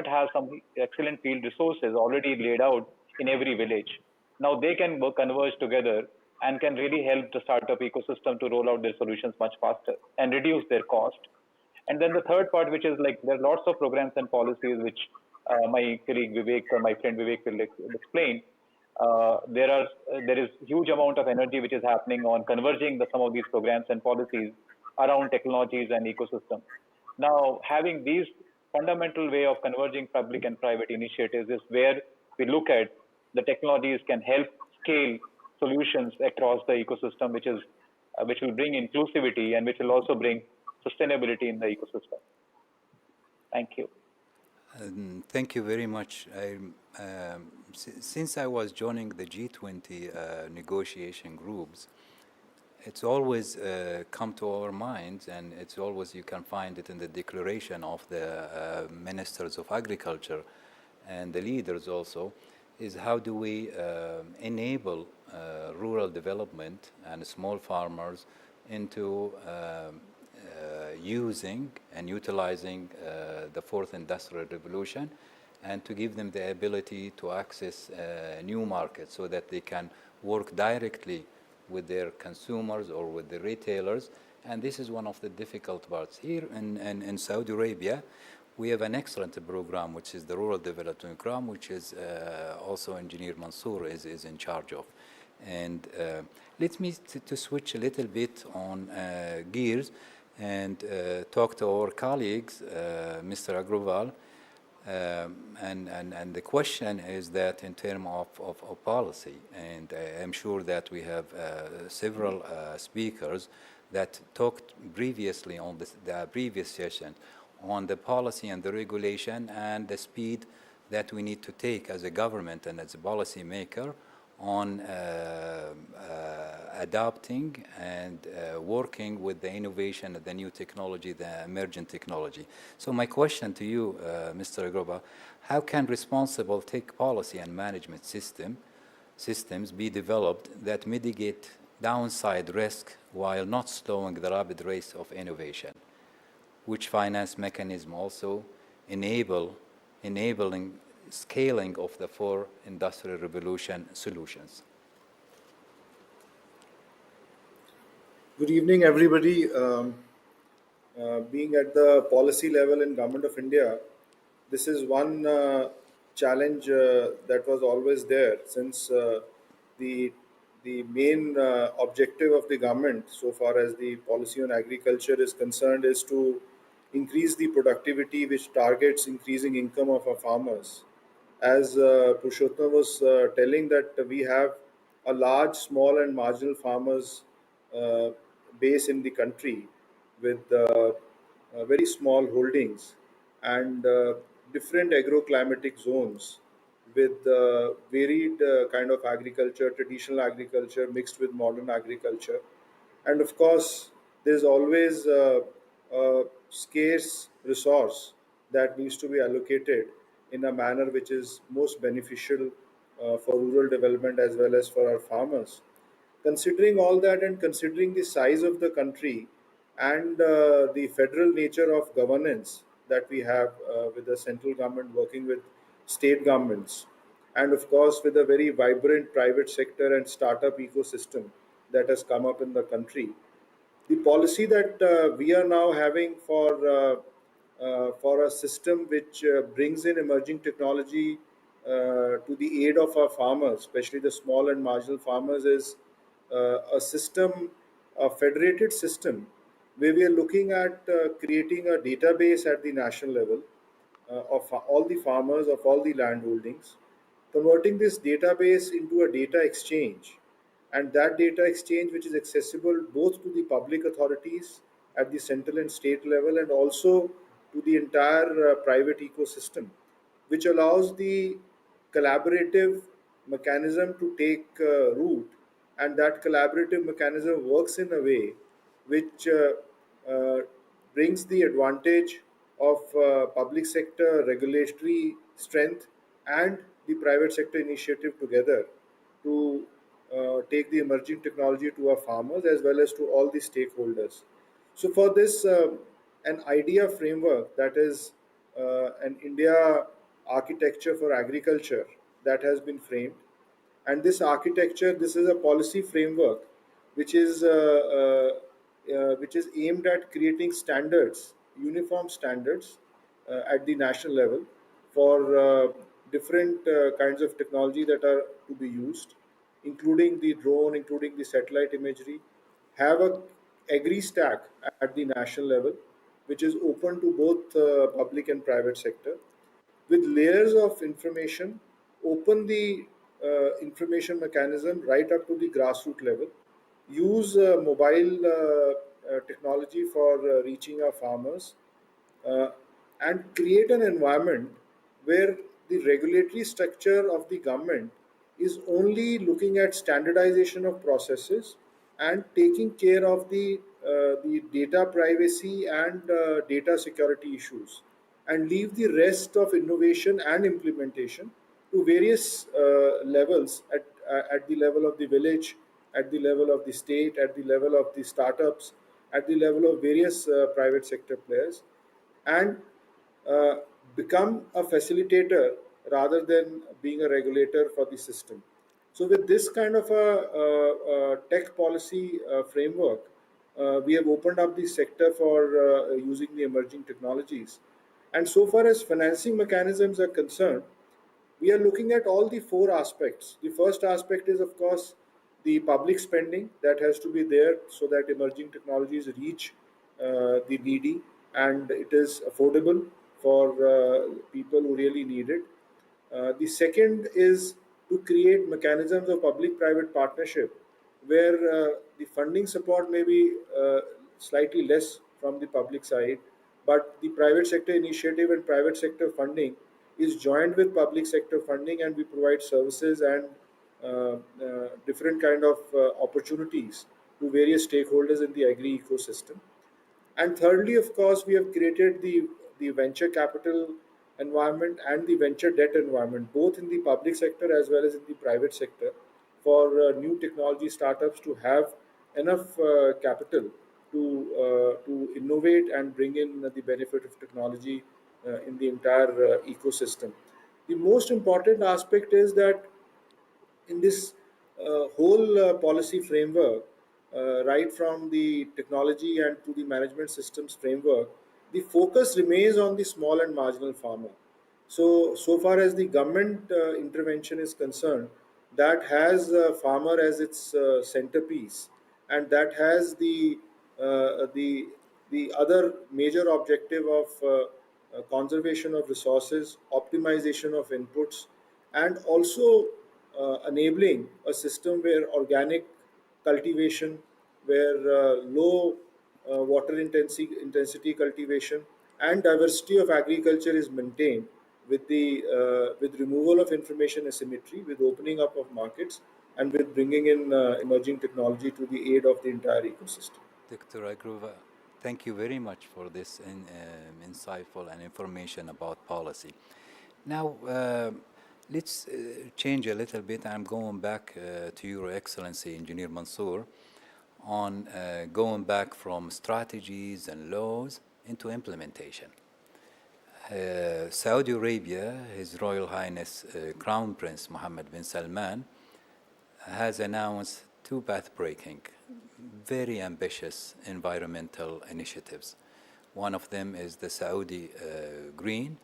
[SPEAKER 20] has some excellent field resources already laid out in every village. Now they can converge together and can really help the startup ecosystem to roll out their solutions much faster and reduce their cost. And then the third part, which is like there are lots of programs and policies which my colleague Vivek or my friend Vivek will explain. There is huge amount of energy which is happening on converging some of these programs and policies around technologies and ecosystem. Now, having these fundamental way of converging public and private initiatives is where we look at the technologies can help scale solutions across the ecosystem, which will bring inclusivity and which will also bring sustainability in the ecosystem. Thank you.
[SPEAKER 17] Thank you very much. Since I was joining the G20 negotiation groups, it's always come to our minds, and it's always, you can find it in the declaration of the ministers of agriculture and the leaders also, is how do we enable rural development and small farmers into using and utilizing the fourth industrial revolution, and to give them the ability to access new markets so that they can work directly with their consumers or with the retailers. And this is one of the difficult parts. Here in Saudi Arabia, we have an excellent program, which is the Rural Development Program, which is also Engineer Mansour is in charge of. And let me to switch a little bit on gears and talk to our colleagues, Mr. Agrawal. And the question is that in terms of policy, and I'm sure that we have several speakers that talked previously on the previous session on the policy and the regulation and the speed that we need to take as a government and as a policy maker on adopting and working with the innovation of the new technology, the emerging technology. So my question to you, Mr. Agrawal, how can responsible tech policy and management systems be developed that mitigate downside risk while not slowing the rapid rate of innovation? Which finance mechanism also enabling scaling of the 4th Industrial Revolution solutions.
[SPEAKER 21] Good evening, everybody. Being at the policy level in Government of India, this is one challenge that was always there since the main objective of the government, so far as the policy on agriculture is concerned, is to increase the productivity, which targets increasing income of our farmers. As Purushottam was telling, that we have a large, small, and marginal farmers base in the country with very small holdings and different agroclimatic zones with varied kind of agriculture, traditional agriculture mixed with modern agriculture. And of course, there's always a scarce resource that needs to be allocated in a manner which is most beneficial for rural development as well as for our farmers. Considering all that and considering the size of the country and the federal nature of governance that we have with the central government working with state governments, and of course with a very vibrant private sector and startup ecosystem that has come up in the country, the policy that we are now having for a system which brings in emerging technology to the aid of our farmers, especially the small and marginal farmers, is a system, a federated system, where we are looking at creating a database at the national level of all the farmers, of all the land holdings, converting this database into a data exchange, and that data exchange which is accessible both to the public authorities at the central and state level and also to the entire private ecosystem, which allows the collaborative mechanism to take root, and that collaborative mechanism works in a way which brings the advantage of public sector regulatory strength and the private sector initiative together to take the emerging technology to our farmers as well as to all the stakeholders. So for this, an idea framework, that is an India architecture for agriculture, that has been framed. And this architecture, this is a policy framework which is aimed at creating standards, uniform standards at the national level for different kinds of technology that are to be used, including the drone, including the satellite imagery, have a agri-stack at the national level, which is open to both public and private sector, with layers of information, open the information mechanism right up to the grassroots level, use mobile technology for reaching our farmers, and create an environment where the regulatory structure of the government is only looking at standardization of processes and taking care of the data privacy and data security issues, and leave the rest of innovation and implementation to various levels at the level of the village, at the level of the state, at the level of the startups, at the level of various private sector players, and become a facilitator rather than being a regulator for the system. So with this kind of a tech policy framework, we have opened up the sector for using the emerging technologies. And so far as financing mechanisms are concerned, we are looking at all the four aspects. The first aspect is, of course, the public spending that has to be there so that emerging technologies reach the needy and it is affordable for people who really need it. The second is to create mechanisms of public-private partnership where the funding support may be slightly less from the public side, but the private sector initiative and private sector funding is joined with public sector funding, and we provide services and different kind of opportunities to various stakeholders in the agri ecosystem. And thirdly, of course, we have created the venture capital environment and the venture debt environment, both in the public sector as well as in the private sector, for new technology startups to have enough capital to innovate and bring in the benefit of technology in the entire ecosystem. The most important aspect is that in this whole policy framework, right from the technology and to the management systems framework, the focus remains on the small and marginal farmer. So far as the government intervention is concerned, that has farmer as its centerpiece, and that has the other major objective of conservation of resources, optimization of inputs, and also enabling a system where organic cultivation, where low water intensity cultivation and diversity of agriculture is maintained with removal of information asymmetry, with opening up of markets, and with bringing in emerging technology to the aid of the entire ecosystem.
[SPEAKER 17] Dr. Agrova, thank you very much for this insightful and information about policy. Now, let's change a little bit. I'm going back to Your Excellency, Engineer Mansour, on going back from strategies and laws into implementation. Saudi Arabia, His Royal Highness Crown Prince Mohammed bin Salman, has announced two path-breaking, very ambitious environmental initiatives. One of them is the Saudi Green,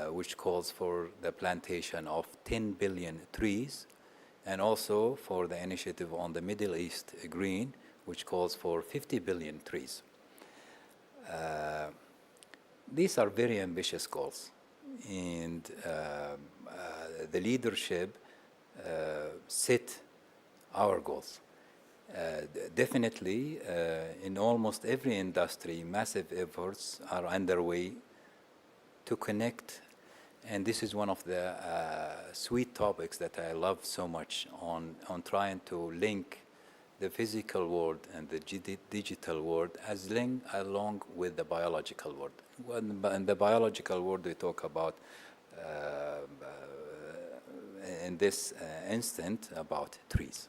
[SPEAKER 17] which calls for the plantation of 10 billion trees, and also for the initiative on the Middle East Green, which calls for 50 billion trees. These are very ambitious goals, and the leadership set our goals. Definitely, in almost every industry, massive efforts are underway to connect, and this is one of the sweet topics that I love so much on trying to link the physical world and the digital world as linked along with the biological world. In the biological world, we talk about, in this instant, about trees.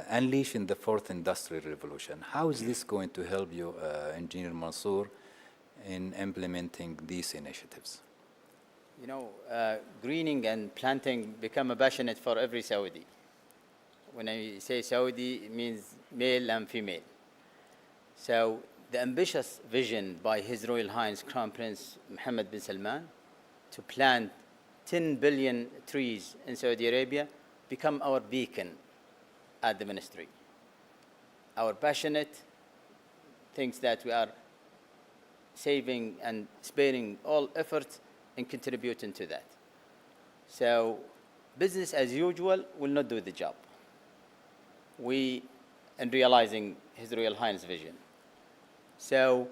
[SPEAKER 17] Unleashing the fourth industrial revolution. How is this going to help you, Engineer Mansour, in implementing these initiatives?
[SPEAKER 18] You know, greening and planting become a passionate for every Saudi. When I say Saudi, it means male and female. So the ambitious vision by His Royal Highness Crown Prince Mohammed bin Salman to plant 10 billion trees in Saudi Arabia become our beacon at the ministry. Our passionate thinks that we are saving and sparing all efforts in contributing to that. So business as usual will not do the job. We, in realizing His Royal Highness vision. So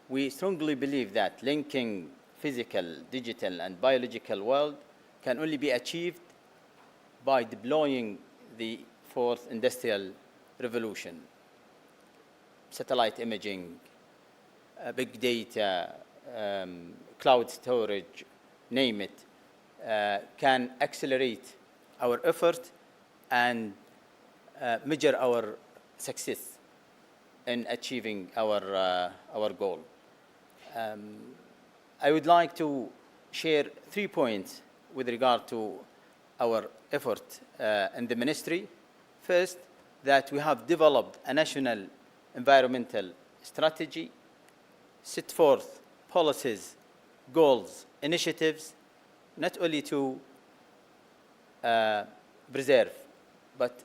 [SPEAKER 18] we strongly believe that linking physical, digital, and biological world can only be achieved by deploying the fourth industrial revolution. Satellite imaging, big data, cloud storage, name it, can accelerate our effort and measure our success in achieving our goal. I would like to share 3 points with regard to our effort in the ministry. First, that we have developed a national environmental strategy, set forth policies, goals, initiatives, not only to preserve, but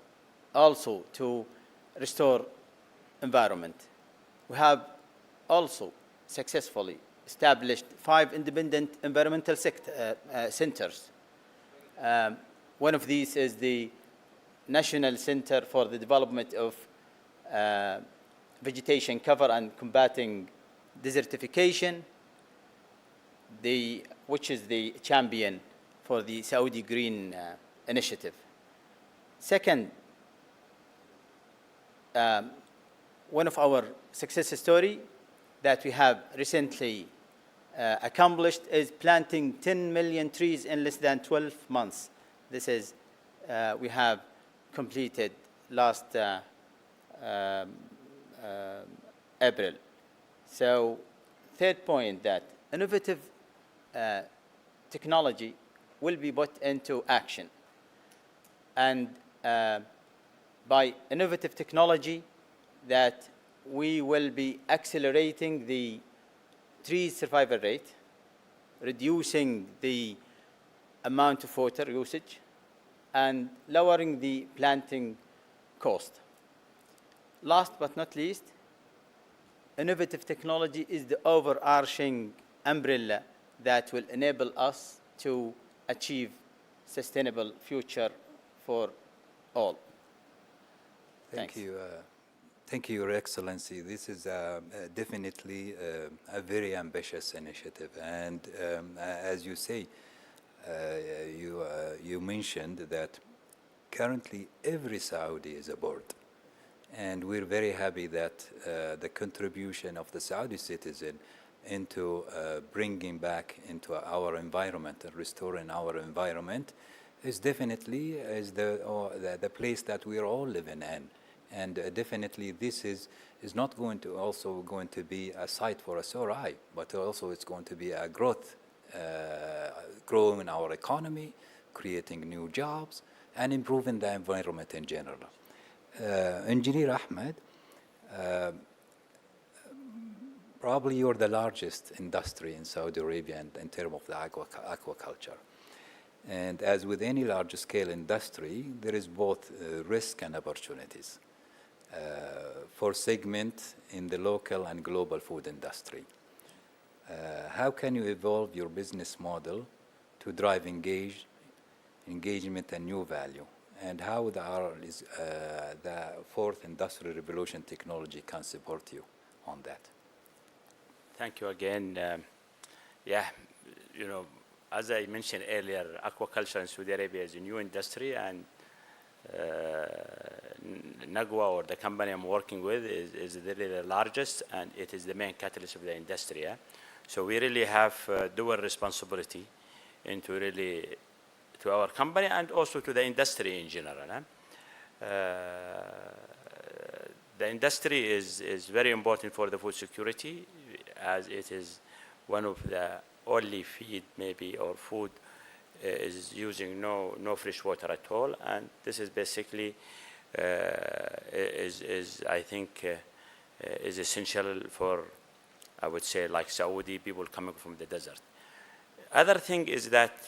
[SPEAKER 18] also to restore environment. We have also successfully established 5 independent environmental centers. One of these is the National Center for the Development of Vegetation Cover and Combating Desertification, which is the champion for the Saudi Green Initiative. Second, one of our success story that we have recently accomplished is planting 10 million trees in less than 12 months. This is, we have completed last April. So third point, that innovative technology will be put into action. And by innovative technology, that we will be accelerating the tree survival rate, reducing the amount of water usage, and lowering the planting cost. Last but not least, innovative technology is the overarching umbrella that will enable us to achieve sustainable future for all.
[SPEAKER 17] Thank
[SPEAKER 18] Thanks.
[SPEAKER 17] you. Thank you, Your Excellency. This is definitely a very ambitious initiative. And as you say, you mentioned that currently every Saudi is aboard. And we're very happy that the contribution of the Saudi citizen into bringing back into our environment and restoring our environment is definitely the place that we're all living in. And definitely this is not going to be a site for a sore eye, but also it's going to be a growth, growing our economy, creating new jobs, and improving the environment in general. Engineer Ahmed, probably you're the largest industry in Saudi Arabia in terms of the aquaculture. And as with any large-scale industry, there is both risk and opportunities for segment in the local and global food industry. How can you evolve your business model to drive engagement and new value? And how the fourth industrial revolution technology can support you on that?
[SPEAKER 19] Thank you again. As I mentioned earlier, aquaculture in Saudi Arabia is a new industry, and Nagwa, or the company I'm working with, is really the largest, and it is the main catalyst of the industry. So we really have dual responsibility into really to our company and also to the industry in general. The industry is very important for the food security, as it is one of the only feed maybe or food is using no fresh water at all, and this is basically I think is essential for, I would say, like Saudi people coming from the desert. Other thing is that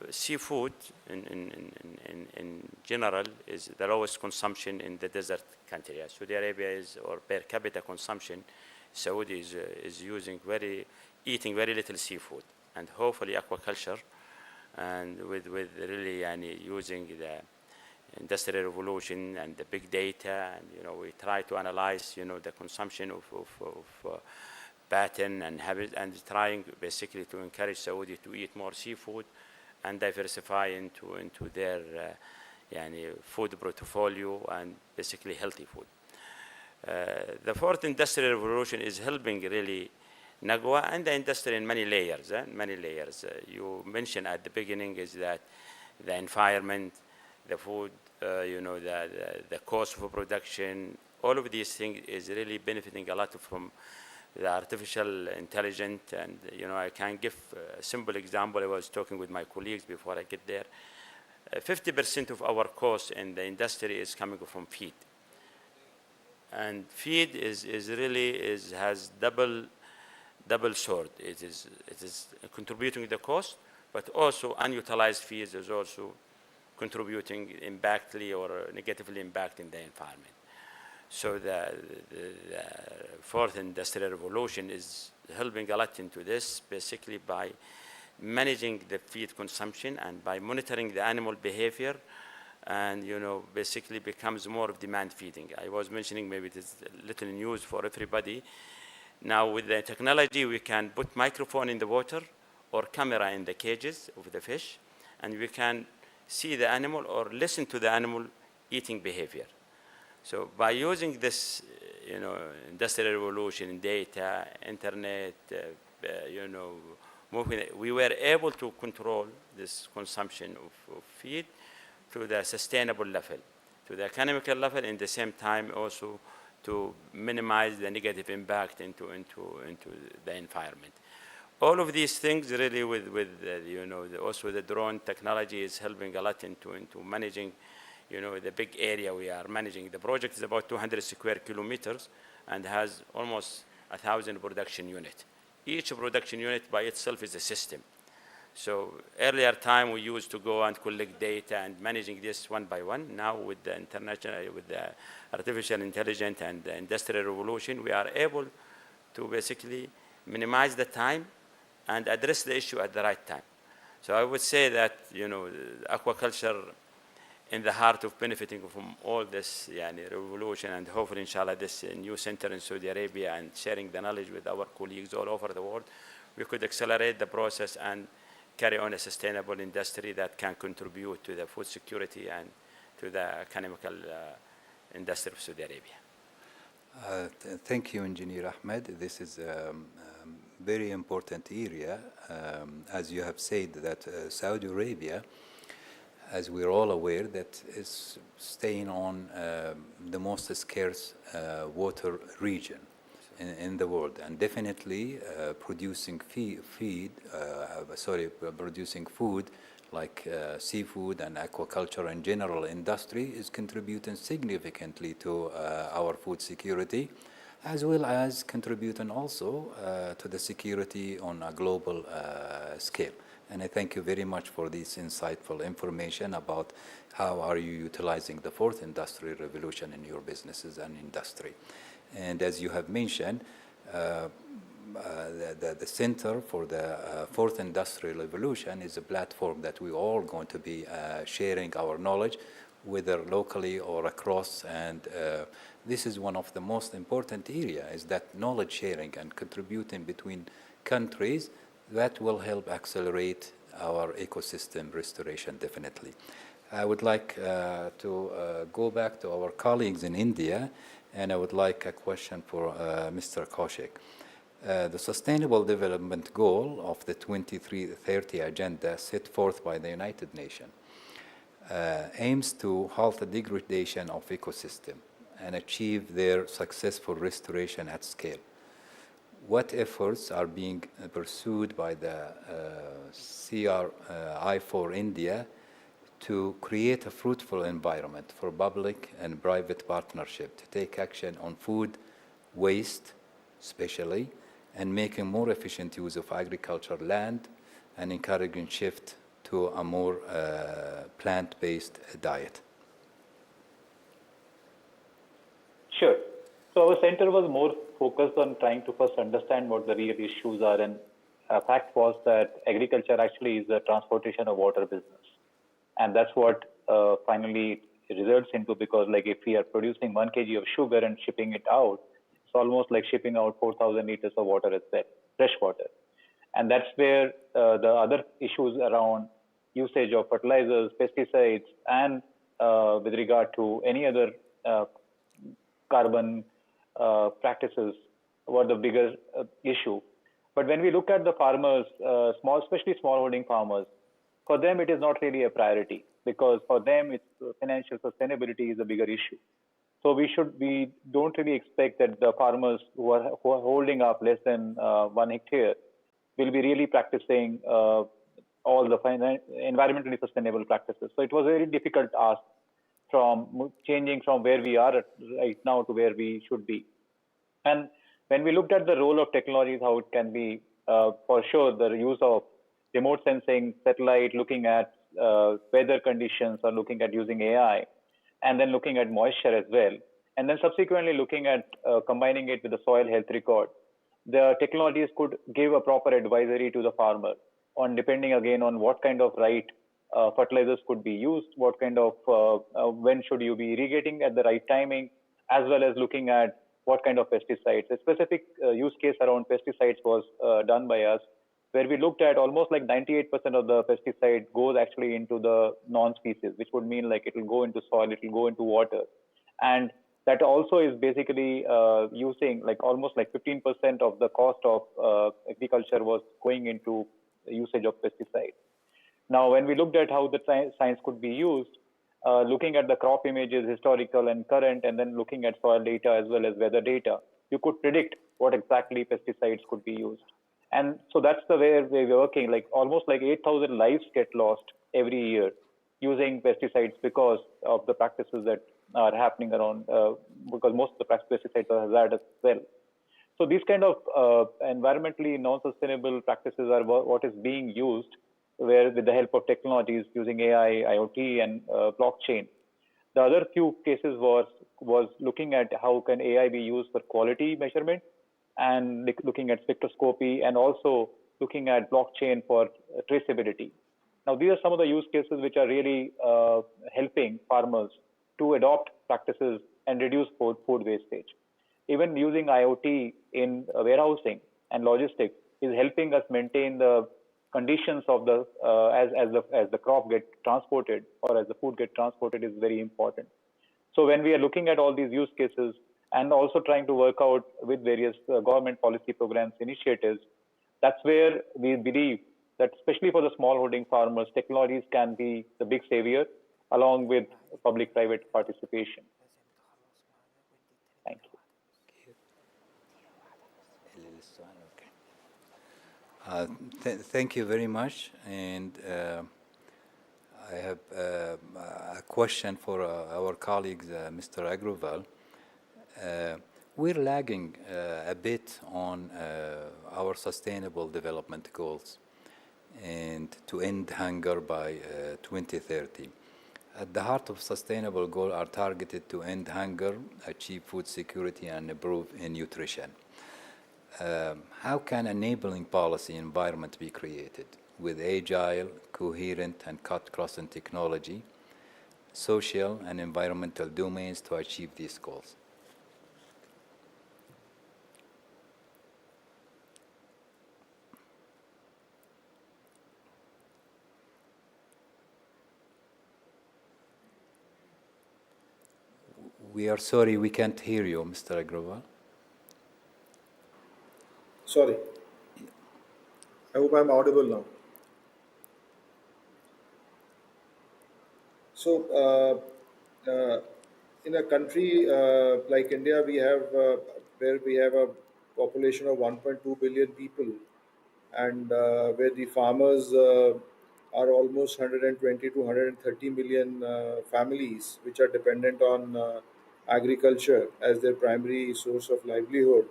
[SPEAKER 19] seafood in general is the lowest consumption in the desert country. Saudi Arabia is, or per capita consumption, Saudi is eating very little seafood, and hopefully aquaculture, and with really using the industrial revolution and the big data, and we try to analyze the consumption of pattern and habit, and trying basically to encourage Saudi to eat more seafood and diversify into their food portfolio and basically healthy food. The fourth industrial revolution is helping really Nagwa and the industry in many layers. You mentioned at the beginning is that the environment, the food, the cost of production, all of these things is really benefiting a lot from the artificial intelligence. And I can give a simple example. I was talking with my colleagues before I get there. 50% of our cost in the industry is coming from feed, and feed has double sword. It is contributing the cost, but also unutilized feed is also contributing impactfully or negatively impacting the environment. So the fourth industrial revolution is helping a lot into this, basically by managing the feed consumption and by monitoring the animal behavior, and basically becomes more of demand feeding. I was mentioning, maybe it is little news for everybody. Now with the technology, we can put microphone in the water or camera in the cages of the fish, and we can see the animal or listen to the animal eating behavior. So by using this, industrial revolution in data, internet, movement, we were able to control this consumption of feed to the sustainable level, to the economical level, and at the same time also to minimize the negative impact into the environment. all of these things really also the drone technology is helping a lot into managing, the big area we are managing. The project is about 200 square kilometers and has almost 1,000 production units. Each production unit by itself is a system. So earlier time we used to go and collect data and managing this one by one. Now with the artificial intelligence and the industrial revolution, we are able to basically minimize the time and address the issue at the right time. So I would say that, aquaculture in the heart of benefiting from all this revolution, and hopefully, inshallah, this new center in Saudi Arabia and sharing the knowledge with our colleagues all over the world, we could accelerate the process and carry on a sustainable industry that can contribute to the food security and to the economical industry of Saudi Arabia.
[SPEAKER 17] Thank you, Engineer Ahmed. This is a very important area. As you have said, that Saudi Arabia, as we're all aware, that is staying on the most scarce water region in the world, and definitely producing producing food like seafood and aquaculture and general industry is contributing significantly to our food security, as well as contributing also to the security on a global scale. And I thank you very much for this insightful information about how are you utilizing the fourth industrial revolution in your businesses and industry. And as you have mentioned, the Center for the Fourth Industrial Revolution is a platform that we all going to be sharing our knowledge, whether locally or across. And this is one of the most important areas, is that knowledge sharing and contributing between countries that will help accelerate our ecosystem restoration, definitely. I would like to go back to our colleagues in India, and I would like a question for Mr. Kaushik. The Sustainable Development Goal of the 2030 Agenda set forth by the United Nations aims to halt the degradation of ecosystem and achieve their successful restoration at scale. What efforts are being pursued by the CRI for India to create a fruitful environment for public and private partnership to take action on food waste, especially, and making more efficient use of agricultural land and encouraging shift to a more plant-based diet?
[SPEAKER 20] Sure. So our center was more focused on trying to first understand what the real issues are, and a fact was that agriculture actually is the transportation of water business, and that's what finally results into, because like if we are producing 1 kg of sugar and shipping it out, it's almost like shipping out 4,000 liters of water as well, fresh water. And that's where the other issues around usage of fertilizers, pesticides, and with regard to any other carbon practices were the bigger issue. But when we look at the farmers, especially smallholding farmers, for them it is not really a priority, because for them it's financial sustainability is a bigger issue. So we don't really expect that the farmers who are holding up less than 1 hectare will be really practicing all the environmentally sustainable practices. So it was a very difficult ask from changing from where we are right now to where we should be. And when we looked at the role of technologies, how it can be, for sure, the use of remote sensing, satellite, looking at weather conditions, or looking at using AI, and then looking at moisture as well, and then subsequently looking at combining it with the soil health record, the technologies could give a proper advisory to the farmer on, depending again on what kind of fertilizers could be used, what kind of, when should you be irrigating at the right timing, as well as looking at what kind of pesticides. A specific use case around pesticides was done by us, where we looked at almost like 98% of the pesticide goes actually into the non-species, which would mean like it will go into soil, it will go into water. And that also is basically using like almost like 15% of the cost of agriculture was going into the usage of pesticides. Now, when we looked at how the science could be used, looking at the crop images, historical and current, and then looking at soil data as well as weather data, you could predict what exactly pesticides could be used. And so that's the way we're working. Like almost like 8,000 lives get lost every year using pesticides because of the practices that are happening around, because most of the pesticides are hazardous as well. So these kind of environmentally non-sustainable practices are what is being used, where with the help of technologies using AI, IoT, and blockchain. The other few cases was looking at how can AI be used for quality measurement, and looking at spectroscopy, and also looking at blockchain for traceability. Now, these are some of the use cases which are really helping farmers to adopt practices and reduce food wastage. Even using IoT in warehousing and logistics is helping us maintain the conditions of the as the crop get transported or as the food get transported is very important. So when we are looking at all these use cases and also trying to work out with various government policy programs, initiatives, that's where we believe that especially for the smallholding farmers, technologies can be the big savior along with public-private participation. Thank you.
[SPEAKER 17] Thank you very much. And I have a question for our colleagues, Mr. Agrawal. We're lagging a bit on our sustainable development goals and to end hunger by 2030. At the heart of sustainable goals are targeted to end hunger, achieve food security, and improve in nutrition. How can enabling policy environment be created with agile, coherent, and cut-crossing technology, social and environmental domains to achieve these goals? We are sorry, we can't hear you, Mr. Agrawal.
[SPEAKER 21] Sorry. I hope I'm audible now. So, in a country like India, we have where we have a population of 1.2 billion people, and where the farmers are almost 120 to 130 million families, which are dependent on agriculture as their primary source of livelihood.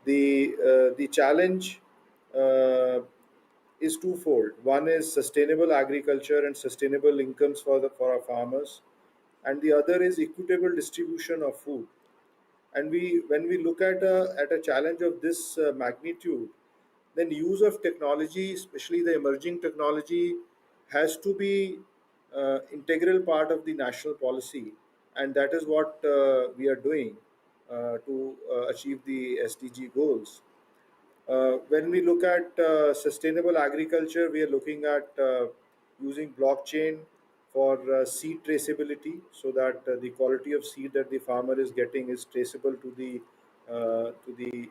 [SPEAKER 21] The challenge is twofold. One is sustainable agriculture and sustainable incomes for our farmers, and the other is equitable distribution of food. And when we look at a challenge of this magnitude, then use of technology, especially the emerging technology, has to be integral part of the national policy, and that is what we are doing to achieve the SDG goals. When we look at sustainable agriculture, we are looking at using blockchain for seed traceability, so that the quality of seed that the farmer is getting is traceable to the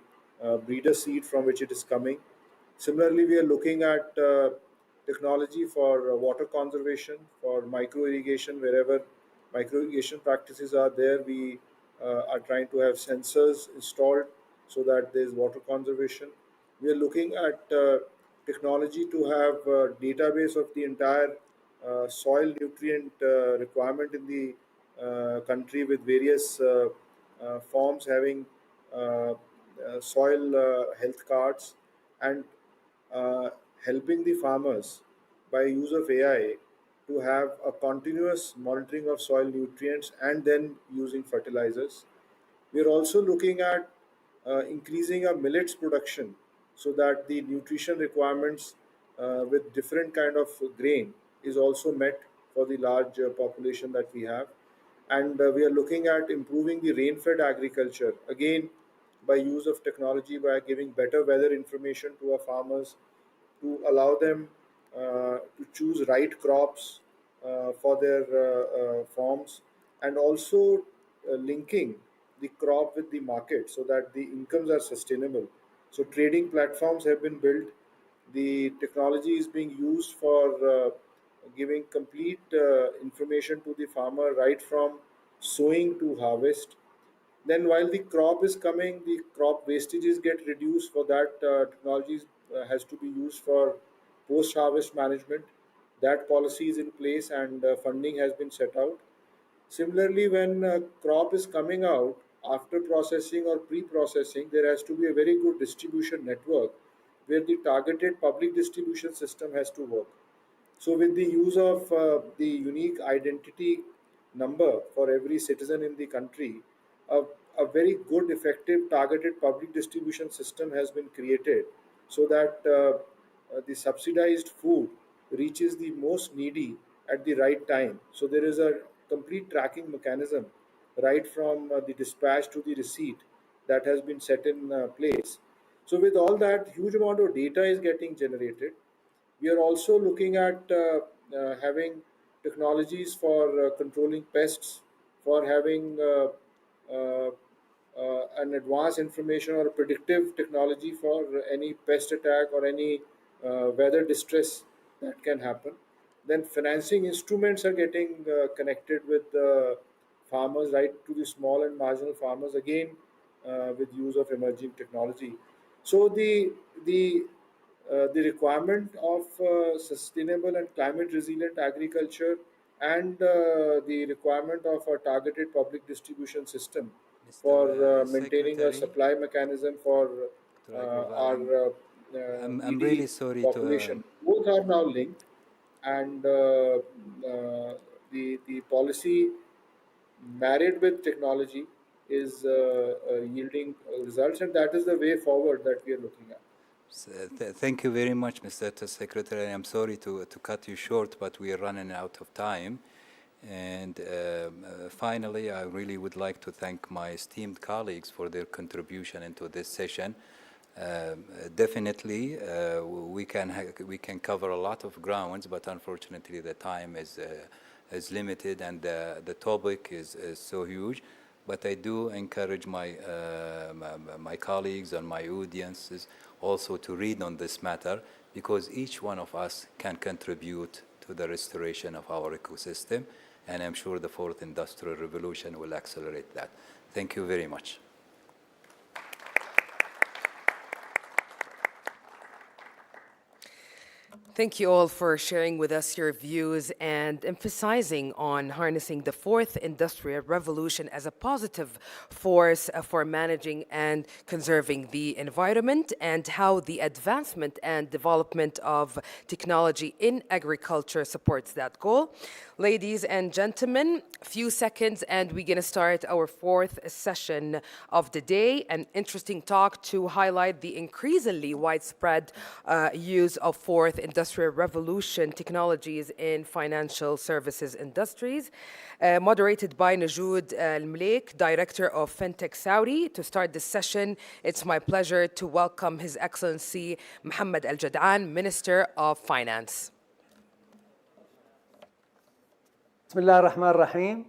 [SPEAKER 21] breeder seed from which it is coming. Similarly, we are looking at technology for water conservation, for micro irrigation. Wherever micro irrigation practices are there, we are trying to have sensors installed so that there is water conservation. We are looking at technology to have a database of the entire soil nutrient requirement in the country, with various forms having soil health cards, and helping the farmers by use of AI to have a continuous monitoring of soil nutrients and then using fertilizers. We are also looking at increasing our millets production so that the nutrition requirements with different kind of grain is also met for the large population that we have. And we are looking at improving the rain-fed agriculture, again by use of technology, by giving better weather information to our farmers, to allow them to choose right crops for their farms, and also linking the crop with the market so that the incomes are sustainable. So trading platforms have been built. The technology is being used for giving complete information to the farmer right from sowing to harvest. Then while the crop is coming, the crop wastages get reduced. For that, technology has to be used for post-harvest management. That policy is in place and funding has been set out. Similarly, when a crop is coming out, after processing or pre-processing, there has to be a very good distribution network where the targeted public distribution system has to work. So with the use of the unique identity number for every citizen in the country, a very good, effective, targeted public distribution system has been created so that the subsidized food reaches the most needy at the right time. So there is a complete tracking mechanism right from the dispatch to the receipt that has been set in place. So with all that, huge amount of data is getting generated. We are also looking at having technologies for controlling pests, for having an advanced information or a predictive technology for any pest attack or any weather distress that can happen. Then financing instruments are getting connected with farmers, right to the small and marginal farmers, again with use of emerging technology. So the requirement of sustainable and climate resilient agriculture and the requirement of a targeted public distribution system for maintaining a supply mechanism for our
[SPEAKER 17] I'm
[SPEAKER 21] needy
[SPEAKER 17] really sorry
[SPEAKER 21] population. Both are now linked, and the policy married with technology is yielding results, and that is the way forward that we are looking at.
[SPEAKER 17] Thank you very much, Mr. Secretary. I'm sorry to cut you short, but we are running out of time. And finally, I really would like to thank my esteemed colleagues for their contribution into this session. Definitely, we can cover a lot of grounds, but unfortunately, the time is limited and the topic is so huge. But I do encourage my colleagues and my audiences also to read on this matter, because each one of us can contribute to the restoration of our ecosystem, and I'm sure the fourth industrial revolution will accelerate that. Thank you very much.
[SPEAKER 1] Thank you all for sharing with us your views and emphasizing on harnessing the fourth industrial revolution as a positive force for managing and conserving the environment, and how the advancement and development of technology in agriculture supports that goal. Ladies and gentlemen, a few seconds and we're going to start our fourth session of the day. An interesting talk to highlight the increasingly widespread use of fourth industrial revolution technologies in financial services industries. Moderated by Najoud Al-Mleik, Director of FinTech Saudi. To start this session, it's my pleasure to welcome His Excellency Mohammed Al-Jad'an, Minister of Finance.
[SPEAKER 2] Bismillah ar-Rahman ar-Rahim.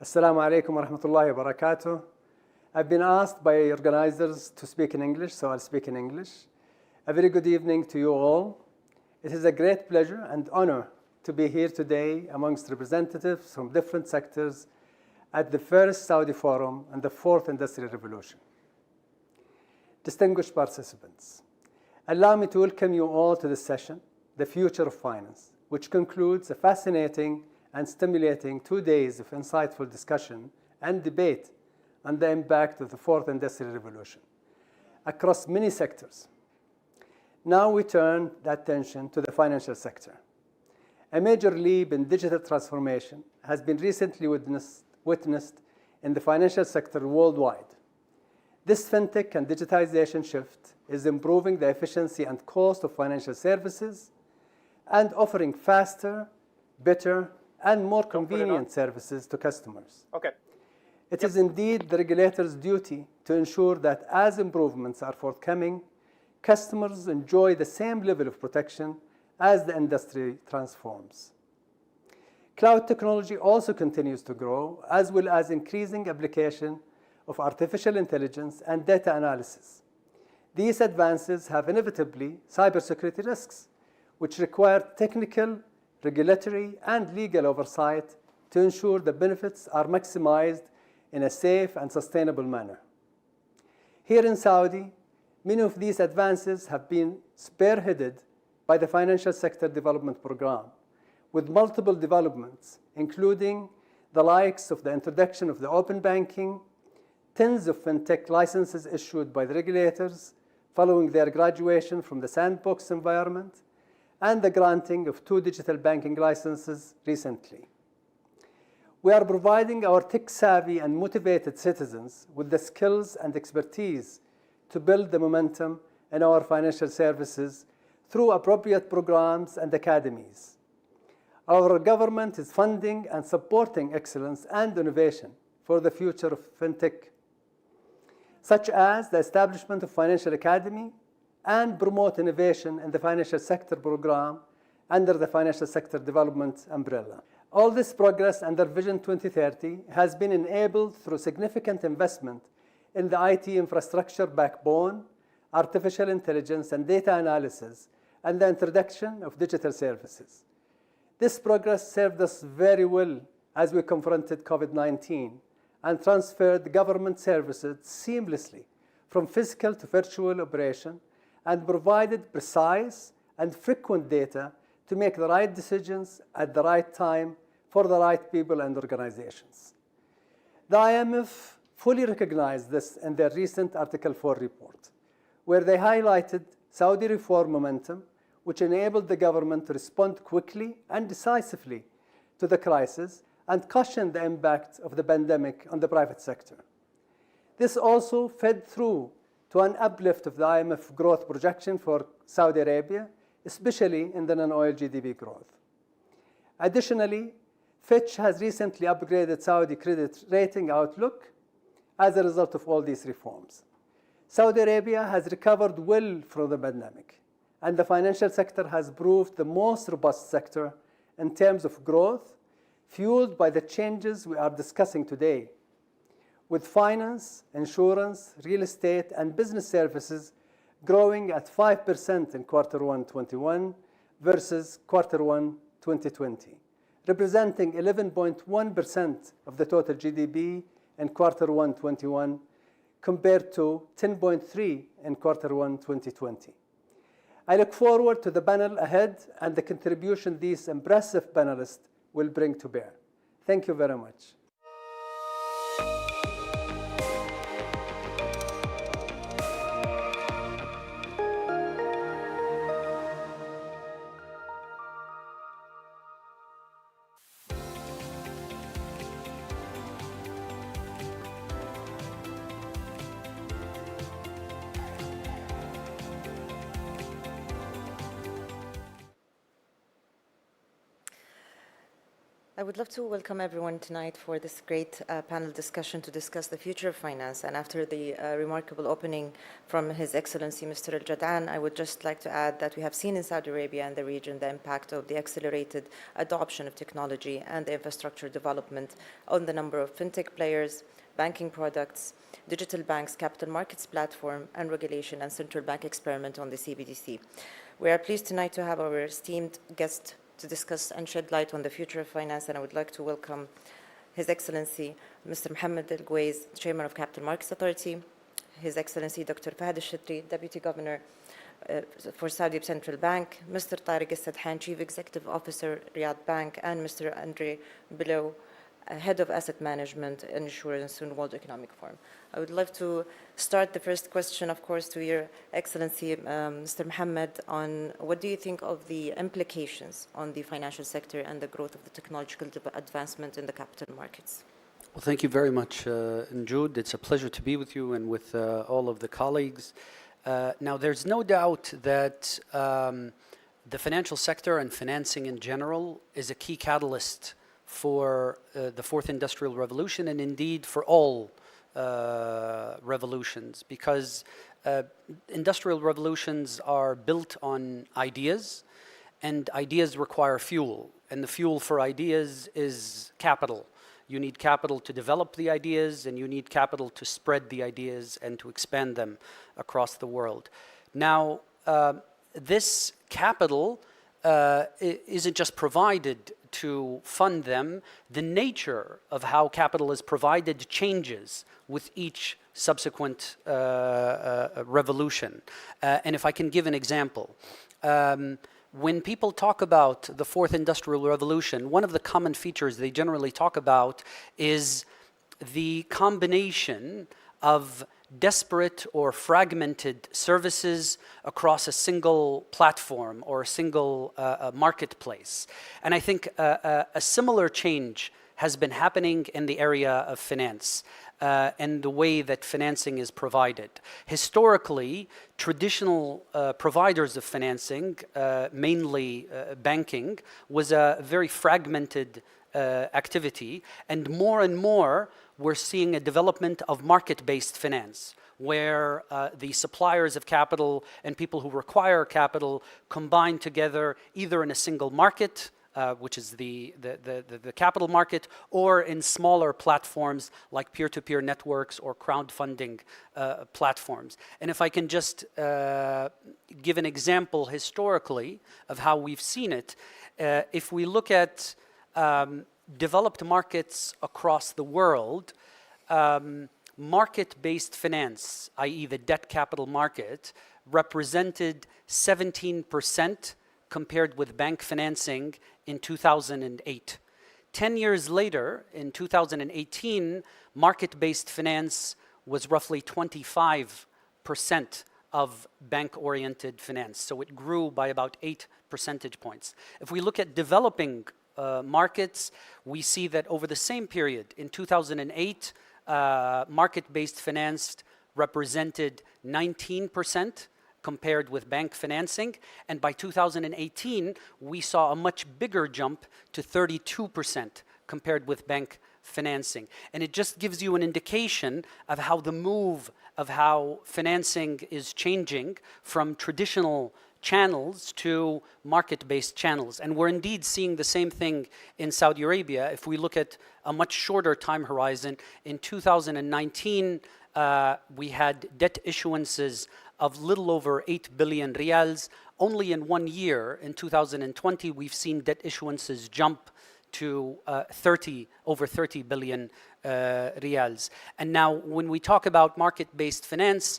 [SPEAKER 2] Assalamu alaikum wa rahmatullahi wa barakatuh. I've been asked by organizers to speak in English, so I'll speak in English. A very good evening to you all. It is a great pleasure and honor to be here today amongst representatives from different sectors at the first Saudi Forum on the Fourth Industrial Revolution. Distinguished participants, allow me to welcome you all to this session, The Future of Finance, which concludes a fascinating and stimulating 2 days of insightful discussion and debate on the impact of the Fourth Industrial Revolution across many sectors. Now we turn the attention to the financial sector. A major leap in digital transformation has been recently witnessed in the financial sector worldwide. This fintech and digitization shift is improving the efficiency and cost of financial services and offering faster, better, and more convenient services to customers. It is indeed the regulator's duty to ensure that as improvements are forthcoming, customers enjoy the same level of protection as the industry transforms. Cloud technology also continues to grow, as well as increasing application of artificial intelligence and data analysis. These advances have inevitably cybersecurity risks, which require technical, regulatory, and legal oversight to ensure the benefits are maximized in a safe and sustainable manner. Here in Saudi, many of these advances have been spearheaded by the Financial Sector Development Program, with multiple developments, including the likes of the introduction of the open banking, tens of fintech licenses issued by the regulators following their graduation from the sandbox environment, and the granting of 2 digital banking licenses recently. We are providing our tech-savvy and motivated citizens with the skills and expertise to build the momentum in our financial services through appropriate programs and academies. Our government is funding and supporting excellence and innovation for the future of fintech, such as the establishment of Financial Academy and promote innovation in the financial sector program under the Financial Sector Development umbrella. All this progress under Vision 2030 has been enabled through significant investment in the IT infrastructure backbone, artificial intelligence and data analysis, and the introduction of digital services. This progress served us very well as we confronted COVID-19 and transferred government services seamlessly from physical to virtual operation and provided precise and frequent data to make the right decisions at the right time for the right people and organizations. The IMF fully recognized this in their recent Article 4 report, where they highlighted Saudi reform momentum, which enabled the government to respond quickly and decisively to the crisis and cushion the impact of the pandemic on the private sector. This also fed through to an uplift of the IMF growth projection for Saudi Arabia, especially in the non-oil GDP growth. Additionally, Fitch has recently upgraded Saudi credit rating outlook as a result of all these reforms. Saudi Arabia has recovered well from the pandemic, and the financial sector has proved the most robust sector in terms of growth, fueled by the changes we are discussing today, with finance, insurance, real estate, and business services growing at 5% in Q1 21 versus Q1 2020, representing 11.1% of the total GDP in Q1 21 compared to 10.3% in Q1 2020. I look forward to the panel ahead and the contribution these impressive panelists will bring to bear. Thank you very much.
[SPEAKER 3] I would love to welcome everyone tonight for this great panel discussion to discuss the future of finance. And after the remarkable opening from His Excellency Mr. Al-Jadaan, I would just like to add that we have seen in Saudi Arabia and the region the impact of the accelerated adoption of technology and the infrastructure development on the number of fintech players, banking products, digital banks, capital markets platform, and regulation and central bank experiment on the CBDC. We are pleased tonight to have our esteemed guest to discuss and shed light on the future of finance, and I would like to welcome His Excellency Mr. Mohammed Al-Guweiz, Chairman of Capital Markets Authority, His Excellency Dr. Fahd Al-Shatri, Deputy Governor for Saudi Central Bank, Mr. Tariq Al-Sadhan, Chief Executive Officer, Riyadh Bank, and Mr. Andre Below, Head of Asset Management and Insurance in World Economic Forum. I would love to start the first question, of course, to Your Excellency, Mr. Mohammed, on what do you think of the implications on the financial sector and the growth of the technological advancement in the capital markets?
[SPEAKER 22] Well, thank you very much, Njoud. It's a pleasure to be with you and with all of the colleagues. Now, there's no doubt that the financial sector and financing in general is a key catalyst for the fourth industrial revolution, and indeed for all revolutions, because industrial revolutions are built on ideas, and ideas require fuel, and the fuel for ideas is capital. You need capital to develop the ideas, and you need capital to spread the ideas and to expand them across the world. Now, this capital isn't just provided to fund them, the nature of how capital is provided changes with each subsequent revolution. And if I can give an example, when people talk about the fourth industrial revolution, one of the common features they generally talk about is the combination of disparate or fragmented services across a single platform or a single marketplace. And I think a similar change has been happening in the area of finance and the way that financing is provided. Historically, traditional providers of financing, mainly banking, was a very fragmented activity, and more we're seeing a development of market-based finance, where the suppliers of capital and people who require capital combine together either in a single market, which is the capital market, or in smaller platforms like peer-to-peer networks or crowdfunding platforms. And if I can just give an example historically of how we've seen it, if we look at developed markets across the world, market-based finance, i.e. the debt capital market, represented 17% compared with bank financing in 2008. 10 years later, in 2018, market-based finance was roughly 25% of bank-oriented finance. So it grew by about 8 percentage points. If we look at developing markets, we see that over the same period, in 2008, market-based finance represented 19% compared with bank financing. And by 2018, we saw a much bigger jump to 32% compared with bank financing. And it just gives you an indication of how the move of how financing is changing from traditional channels to market-based channels. And we're indeed seeing the same thing in Saudi Arabia. If we look at a much shorter time horizon, in 2019, we had debt issuances of little over 8 billion riyals. Only in 1 year, in 2020, we've seen debt issuances jump to over 30 billion riyals. And now when we talk about market-based finance,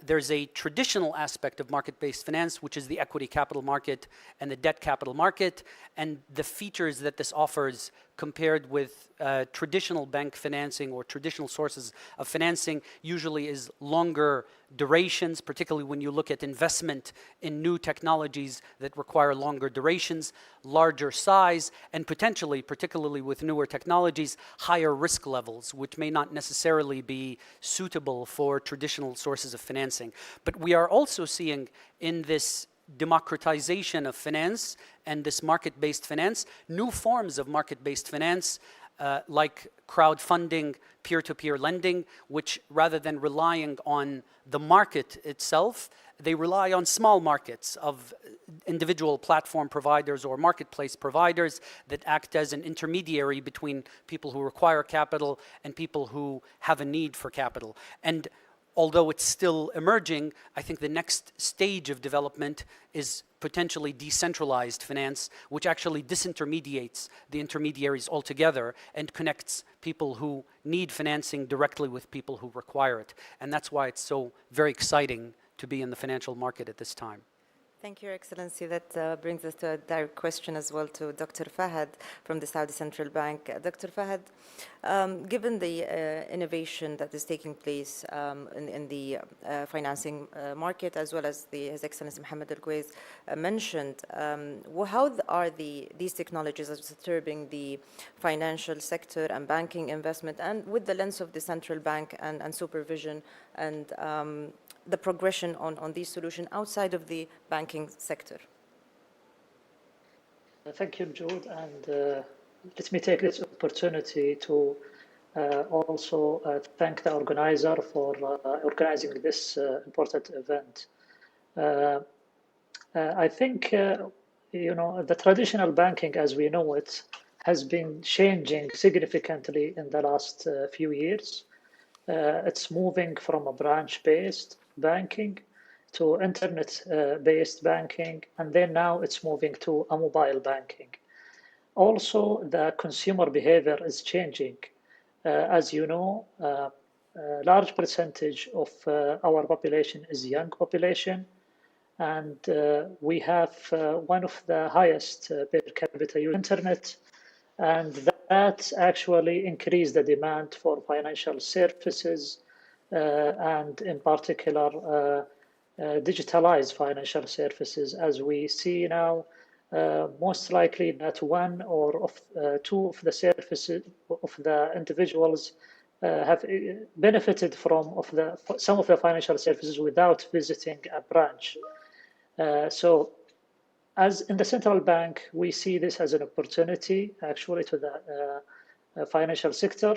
[SPEAKER 22] there's a traditional aspect of market-based finance, which is the equity capital market and the debt capital market, and the features that this offers compared with traditional bank financing or traditional sources of financing usually is longer durations, particularly when you look at investment in new technologies that require longer durations, larger size, and potentially, particularly with newer technologies, higher risk levels, which may not necessarily be suitable for traditional sources of financing. But we are also seeing in this democratization of finance and this market-based finance, new forms of market-based finance like crowdfunding, peer-to-peer lending, which rather than relying on the market itself, they rely on small markets of individual platform providers or marketplace providers that act as an intermediary between people who require capital and people who have a need for capital. And although it's still emerging, I think the next stage of development is potentially decentralized finance, which actually disintermediates the intermediaries altogether and connects people who need financing directly with people who require it. And that's why it's so very exciting to be in the financial market at this time.
[SPEAKER 3] Thank you, Your Excellency. That brings us to a direct question as well to Dr. Fahad from the Saudi Central Bank. Dr. Fahad, given the innovation that is taking place in the financing market, as well as His Excellency Mohammed Al-Kuwais mentioned, how are these technologies disturbing the financial sector and banking investment, and with the lens of the central bank and supervision and the progression on these solutions outside of the banking sector?
[SPEAKER 5] Thank you, Jude, and let me take this opportunity to also thank the organizer for organizing this important event. I think, the traditional banking as we know it has been changing significantly in the last few years. It's moving from a branch-based banking to internet-based banking, and then now it's moving to a mobile banking. Also, the consumer behavior is changing. As you know, a large percentage of our population is young population, and we have one of the highest per capita use internet, and that actually increased the demand for financial services, and in particular, digitalized financial services. As we see now, most likely that one or two of the services of the individuals have benefited from some of the financial services without visiting a branch. So as in the central bank, we see this as an opportunity actually to the financial sector,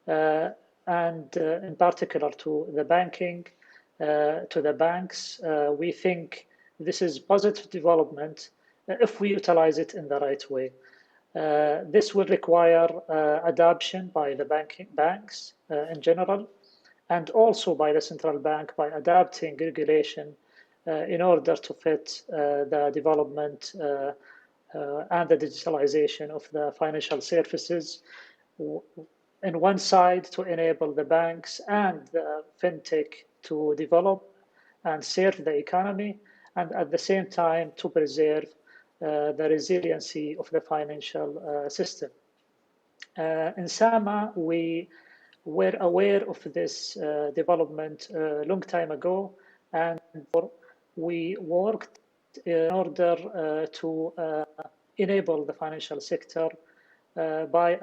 [SPEAKER 5] and in particular to the banking, to the banks. We think this is positive development if we utilize it in the right way. This will require adoption by the banks in general, and also by the central bank by adapting regulation in order to fit the development and the digitalization of the financial services. On one side, to enable the banks and the fintech to develop and serve the economy, and at the same time to preserve the resiliency of the financial system. In SAMA, we were aware of this development a long time ago, and we worked in order to enable the financial sector by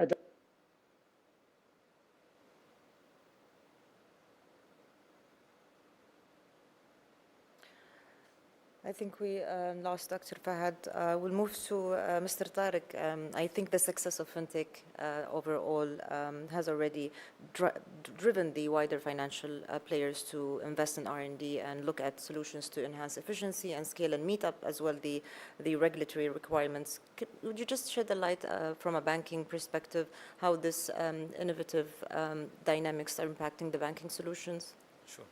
[SPEAKER 3] I think we lost Dr. Fahad. We'll move to Mr. Tariq. I think the success of fintech overall has already driven the wider financial players to invest in R&D and look at solutions to enhance efficiency and scale and meet up as well the regulatory requirements. Would you just shed the light from a banking perspective how this innovative dynamics are impacting the banking solutions?
[SPEAKER 8] Sure.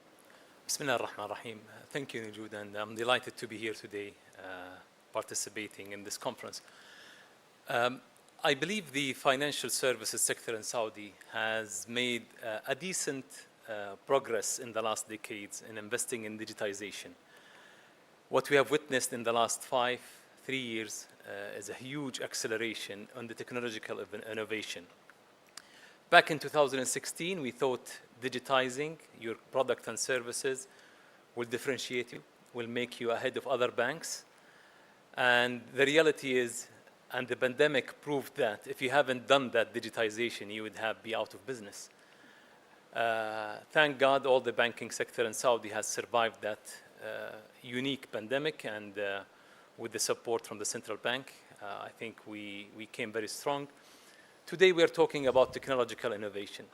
[SPEAKER 8] Bismillah ar-Rahman ar-Rahim. Thank you, Nujud, and I'm delighted to be here today participating in this conference. I believe the financial services sector in Saudi has made a decent progress in the last decades in investing in digitization. What we have witnessed in the last 3 years is a huge acceleration on the technological innovation. Back in 2016, we thought digitizing your product and services will differentiate you, will make you ahead of other banks. And the reality is, and the pandemic proved that, if you haven't done that digitization, you would be out of business. Thank God all the banking sector in Saudi has survived that unique pandemic, and with the support from the central bank, I think we came very strong. Today we're talking about technological innovation.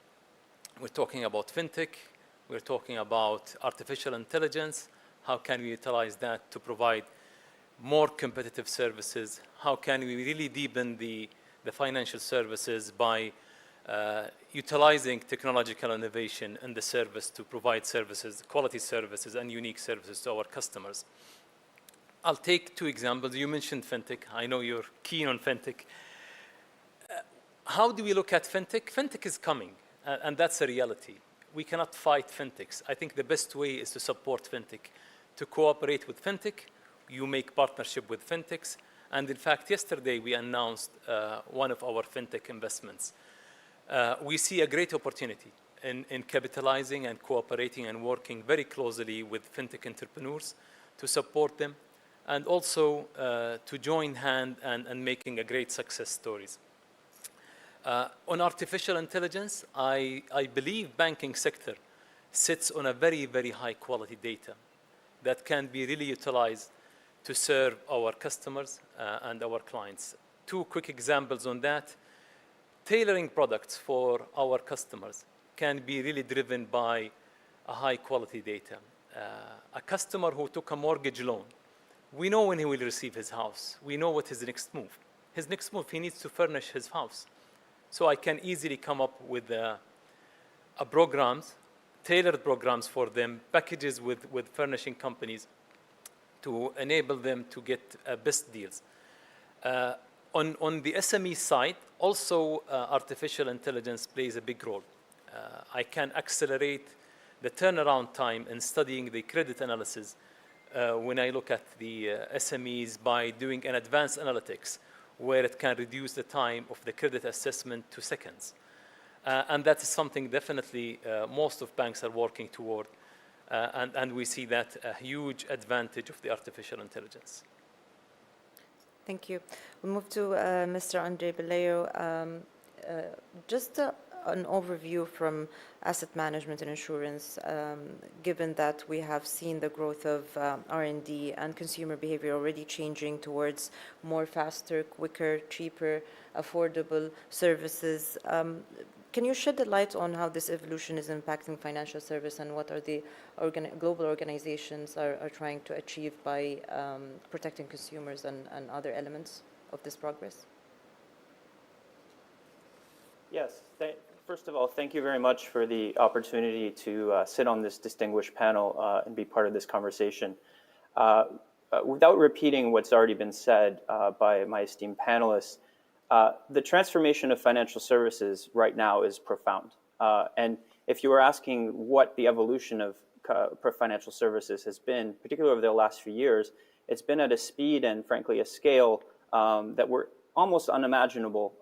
[SPEAKER 8] We're talking about fintech. We're talking about artificial intelligence. How can we utilize that to provide more competitive services? How can we really deepen the financial services by utilizing technological innovation in the service to provide services, quality services, and unique services to our customers? I'll take 2 examples. You mentioned fintech. I know you're keen on fintech. How do we look at fintech? Fintech is coming, and that's a reality. We cannot fight fintechs. I think the best way is to support fintech, to cooperate with fintech. You make partnership with fintechs. And in fact, yesterday we announced one of our fintech investments. We see a great opportunity in capitalizing and cooperating and working very closely with fintech entrepreneurs to support them, and also to join hand and making a great success stories. On artificial intelligence, I believe banking sector sits on a very, very high quality data that can be really utilized to serve our customers and our clients. 2 quick examples on that. Tailoring products for our customers can be really driven by a high quality data. A customer who took a mortgage loan, we know when he will receive his house. We know what his next move. His next move, he needs to furnish his house. So I can easily come up with a programs tailored programs for them, packages with furnishing companies to enable them to get best deals. On the SME side, also artificial intelligence plays a big role. I can accelerate the turnaround time in studying the credit analysis when I look at the SMEs by doing an advanced analytics where it can reduce the time of the credit assessment to seconds. And that is something definitely most of banks are working toward. And we see that a huge advantage of the artificial intelligence.
[SPEAKER 3] Thank you. We move to Mr. Andre Beleo. Just an overview from asset management and insurance, given that we have seen the growth of R&D and consumer behavior already changing towards more faster, quicker, cheaper, affordable services. Can you shed the light on how this evolution is impacting financial service and what are the global organizations are trying to achieve by protecting consumers and other elements of this progress?
[SPEAKER 6] Yes. First of all, thank you very much for the opportunity to sit on this distinguished panel and be part of this conversation. Without repeating what's already been said by my esteemed panelists, the transformation of financial services right now is profound. And if you were asking what the evolution of financial services has been, particularly over the last few years, it's been at a speed and frankly a scale that were almost unimaginable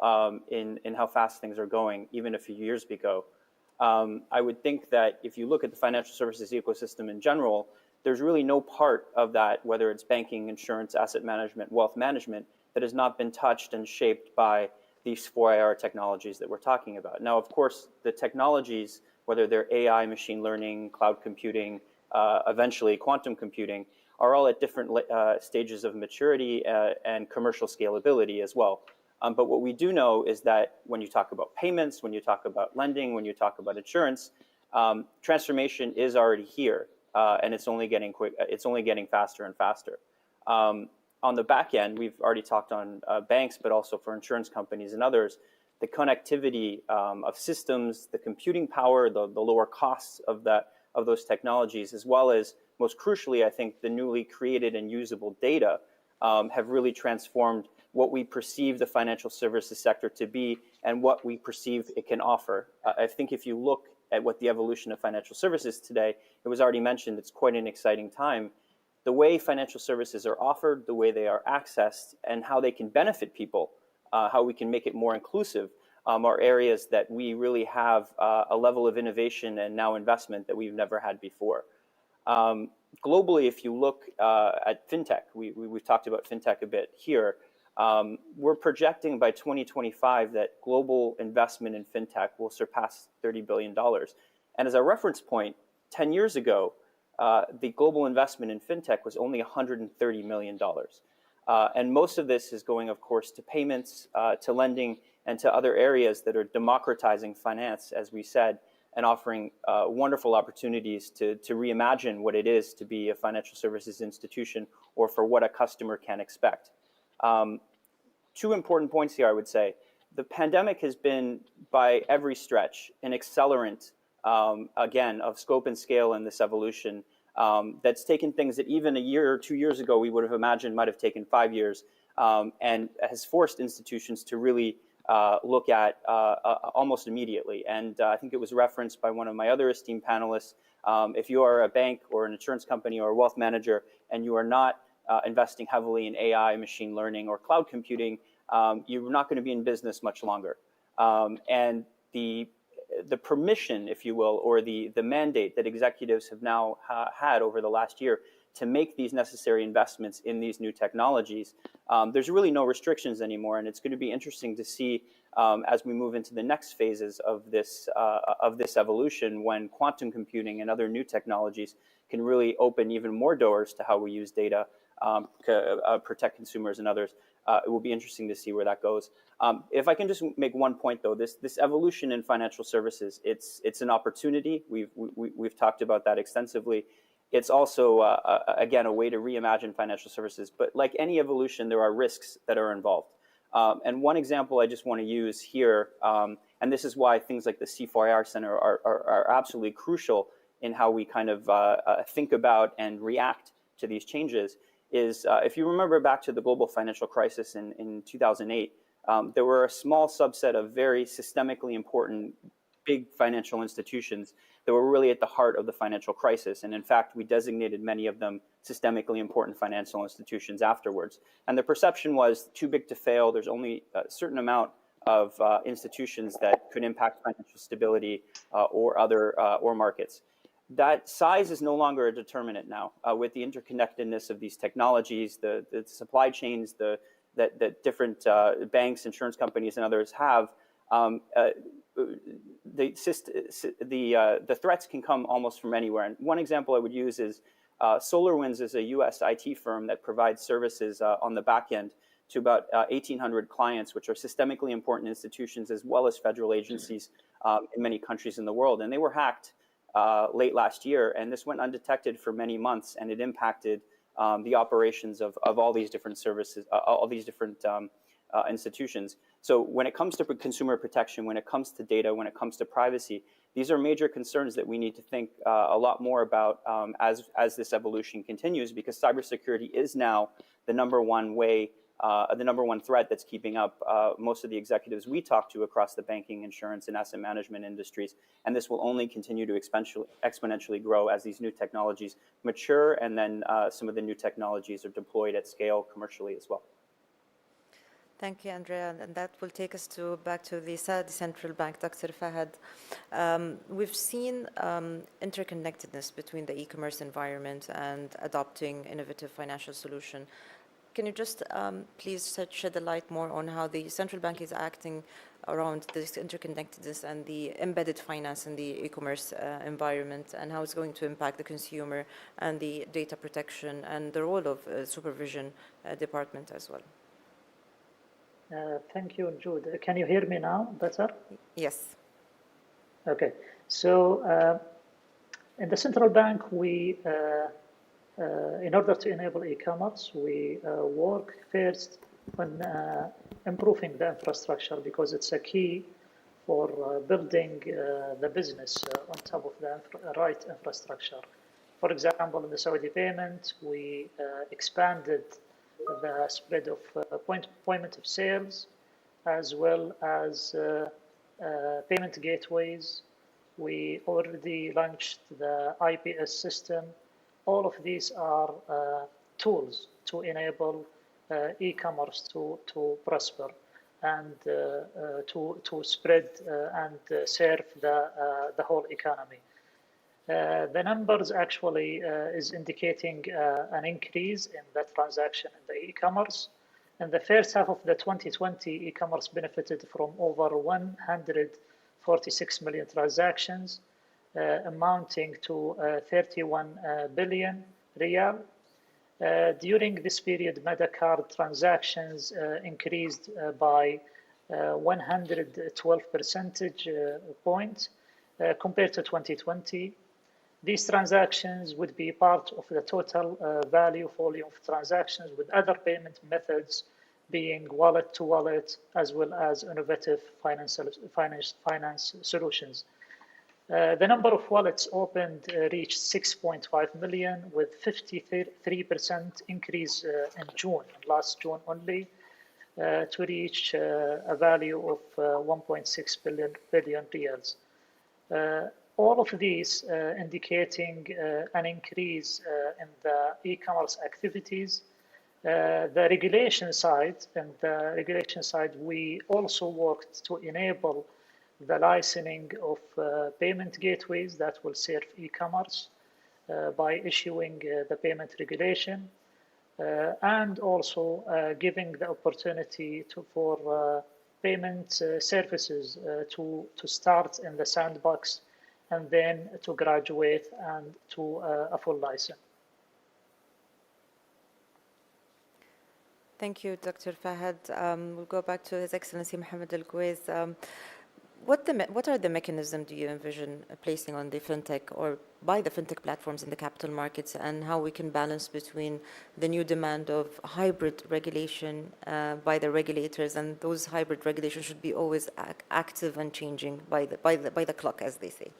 [SPEAKER 6] in how fast things are going, even a few years ago. I would think that if you look at the financial services ecosystem in general, there's really no part of that, whether it's banking, insurance, asset management, wealth management, that has not been touched and shaped by these 4IR technologies that we're talking about. Now, of course, the technologies, whether they're AI, machine learning, cloud computing, eventually quantum computing, are all at different stages of maturity and commercial scalability as well. But what we do know is that when you talk about payments, when you talk about lending, when you talk about insurance, transformation is already here, and it's only getting faster and faster. On the back end, we've already talked on banks, but also for insurance companies and others, the connectivity of systems, the computing power, the lower costs of those technologies, as well as, most crucially, I think, the newly created and usable data have really transformed what we perceive the financial services sector to be and what we perceive it can offer. I think if you look at what the evolution of financial services today, it was already mentioned, it's quite an exciting time. The way financial services are offered, the way they are accessed, and how they can benefit people, how we can make it more inclusive, are areas that we really have a level of innovation and now investment that we've never had before. Globally, if you look at fintech, we've talked about fintech a bit here, we're projecting by 2025 that global investment in fintech will surpass $30 billion. And as a reference point, 10 years ago, the global investment in fintech was only $130 million. And most of this is going, of course, to payments, to lending, and to other areas that are democratizing finance, as we said, and offering wonderful opportunities to reimagine what it is to be a financial services institution or for what a customer can expect. Two important points here, I would say. The pandemic has been, by every stretch, an accelerant, again, of scope and scale in this evolution that's taken things that even a year or 2 years ago we would have imagined might have taken 5 years and has forced institutions to really look at almost immediately. And I think it was referenced by one of my other esteemed panelists. If you are a bank or an insurance company or a wealth manager and you are not investing heavily in AI, machine learning, or cloud computing, you're not going to be in business much longer. And the permission, if you will, or the mandate that executives have now had over the last year to make these necessary investments in these new technologies, there's really no restrictions anymore, and it's going to be interesting to see as we move into the next phases of this evolution, when quantum computing and other new technologies can really open even more doors to how we use data to protect consumers and others. It will be interesting to see where that goes. If I can just make one point, though, this evolution in financial services, it's an opportunity. We've talked about that extensively. It's also, again, a way to reimagine financial services. But like any evolution, there are risks that are involved. And one example I just want to use here, and this is why things like the C4IR Center are absolutely crucial in how we kind of think about and react to these changes, is if you remember back to the global financial crisis in 2008, there were a small subset of very systemically important big financial institutions that were really at the heart of the financial crisis. And in fact, we designated many of them systemically important financial institutions afterwards. And the perception was too big to fail. There's only a certain amount of institutions that could impact financial stability or markets. That size is no longer a determinant now. With the interconnectedness of these technologies, the supply chains that different banks, insurance companies, and others have, the threats can come almost from anywhere. And one example I would use is SolarWinds is a US IT firm that provides services on the back end to about 1,800 clients, which are systemically important institutions as well as federal agencies in many countries in the world. And they were hacked late last year, and this went undetected for many months, and it impacted the operations of all these different services, all these different institutions. So when it comes to consumer protection, when it comes to data, when it comes to privacy, these are major concerns that we need to think a lot more about as this evolution continues, because cybersecurity is now the number one way, the number one threat that's keeping up most of the executives we talk to across the banking, insurance, and asset management industries. And this will only continue to exponentially grow as these new technologies mature, and then some of the new technologies are deployed at scale commercially as well.
[SPEAKER 3] Thank you, Andrea. And that will take us back to the Saudi Central Bank, Dr. Fahad. We've seen interconnectedness between the e-commerce environment and adopting innovative financial solution. Can you just please shed a light more on how the central bank is acting around this interconnectedness and the embedded finance in the e-commerce environment, and how it's going to impact the consumer and the data protection and the role of supervision department as well?
[SPEAKER 5] Thank you, Jude. Can you hear me now better?
[SPEAKER 3] Yes.
[SPEAKER 5] Okay. So in the central bank, we, in order to enable e-commerce, we work first on improving the infrastructure, because it's a key for building the business on top of the right infrastructure. For example, in the Saudi payment, we expanded the spread of point of sales, as well as payment gateways. We already launched the IPS system. All of these are tools to enable e-commerce to prosper and to spread and serve the whole economy. The numbers actually is indicating an increase in the transaction in the e-commerce. In the first half of the 2020, e-commerce benefited from over 146 million transactions, amounting to 31 billion riyal. During this period, Medacard transactions increased by 112 percentage points compared to 2020. These transactions would be part of the total value volume of transactions, with other payment methods being wallet to wallet, as well as innovative finance solutions. The number of wallets opened reached 6.5 million, with 53% increase in June, last June only, to reach a value of 1.6 billion riyals. All of these indicating an increase in the e-commerce activities. The regulation side, we also worked to enable the licensing of payment gateways that will serve e-commerce by issuing the payment regulation, and also giving the opportunity for payment services to start in the sandbox, and then to graduate and to a full license.
[SPEAKER 3] Thank you, Dr. Fahad. We'll go back to His Excellency Mohammed Al-Kuwais. what are the mechanisms do you envision placing on the fintech or by the fintech platforms in the capital markets, and how we can balance between the new demand of hybrid regulation by the regulators, and those hybrid regulations should be always active and changing by the clock, as they say?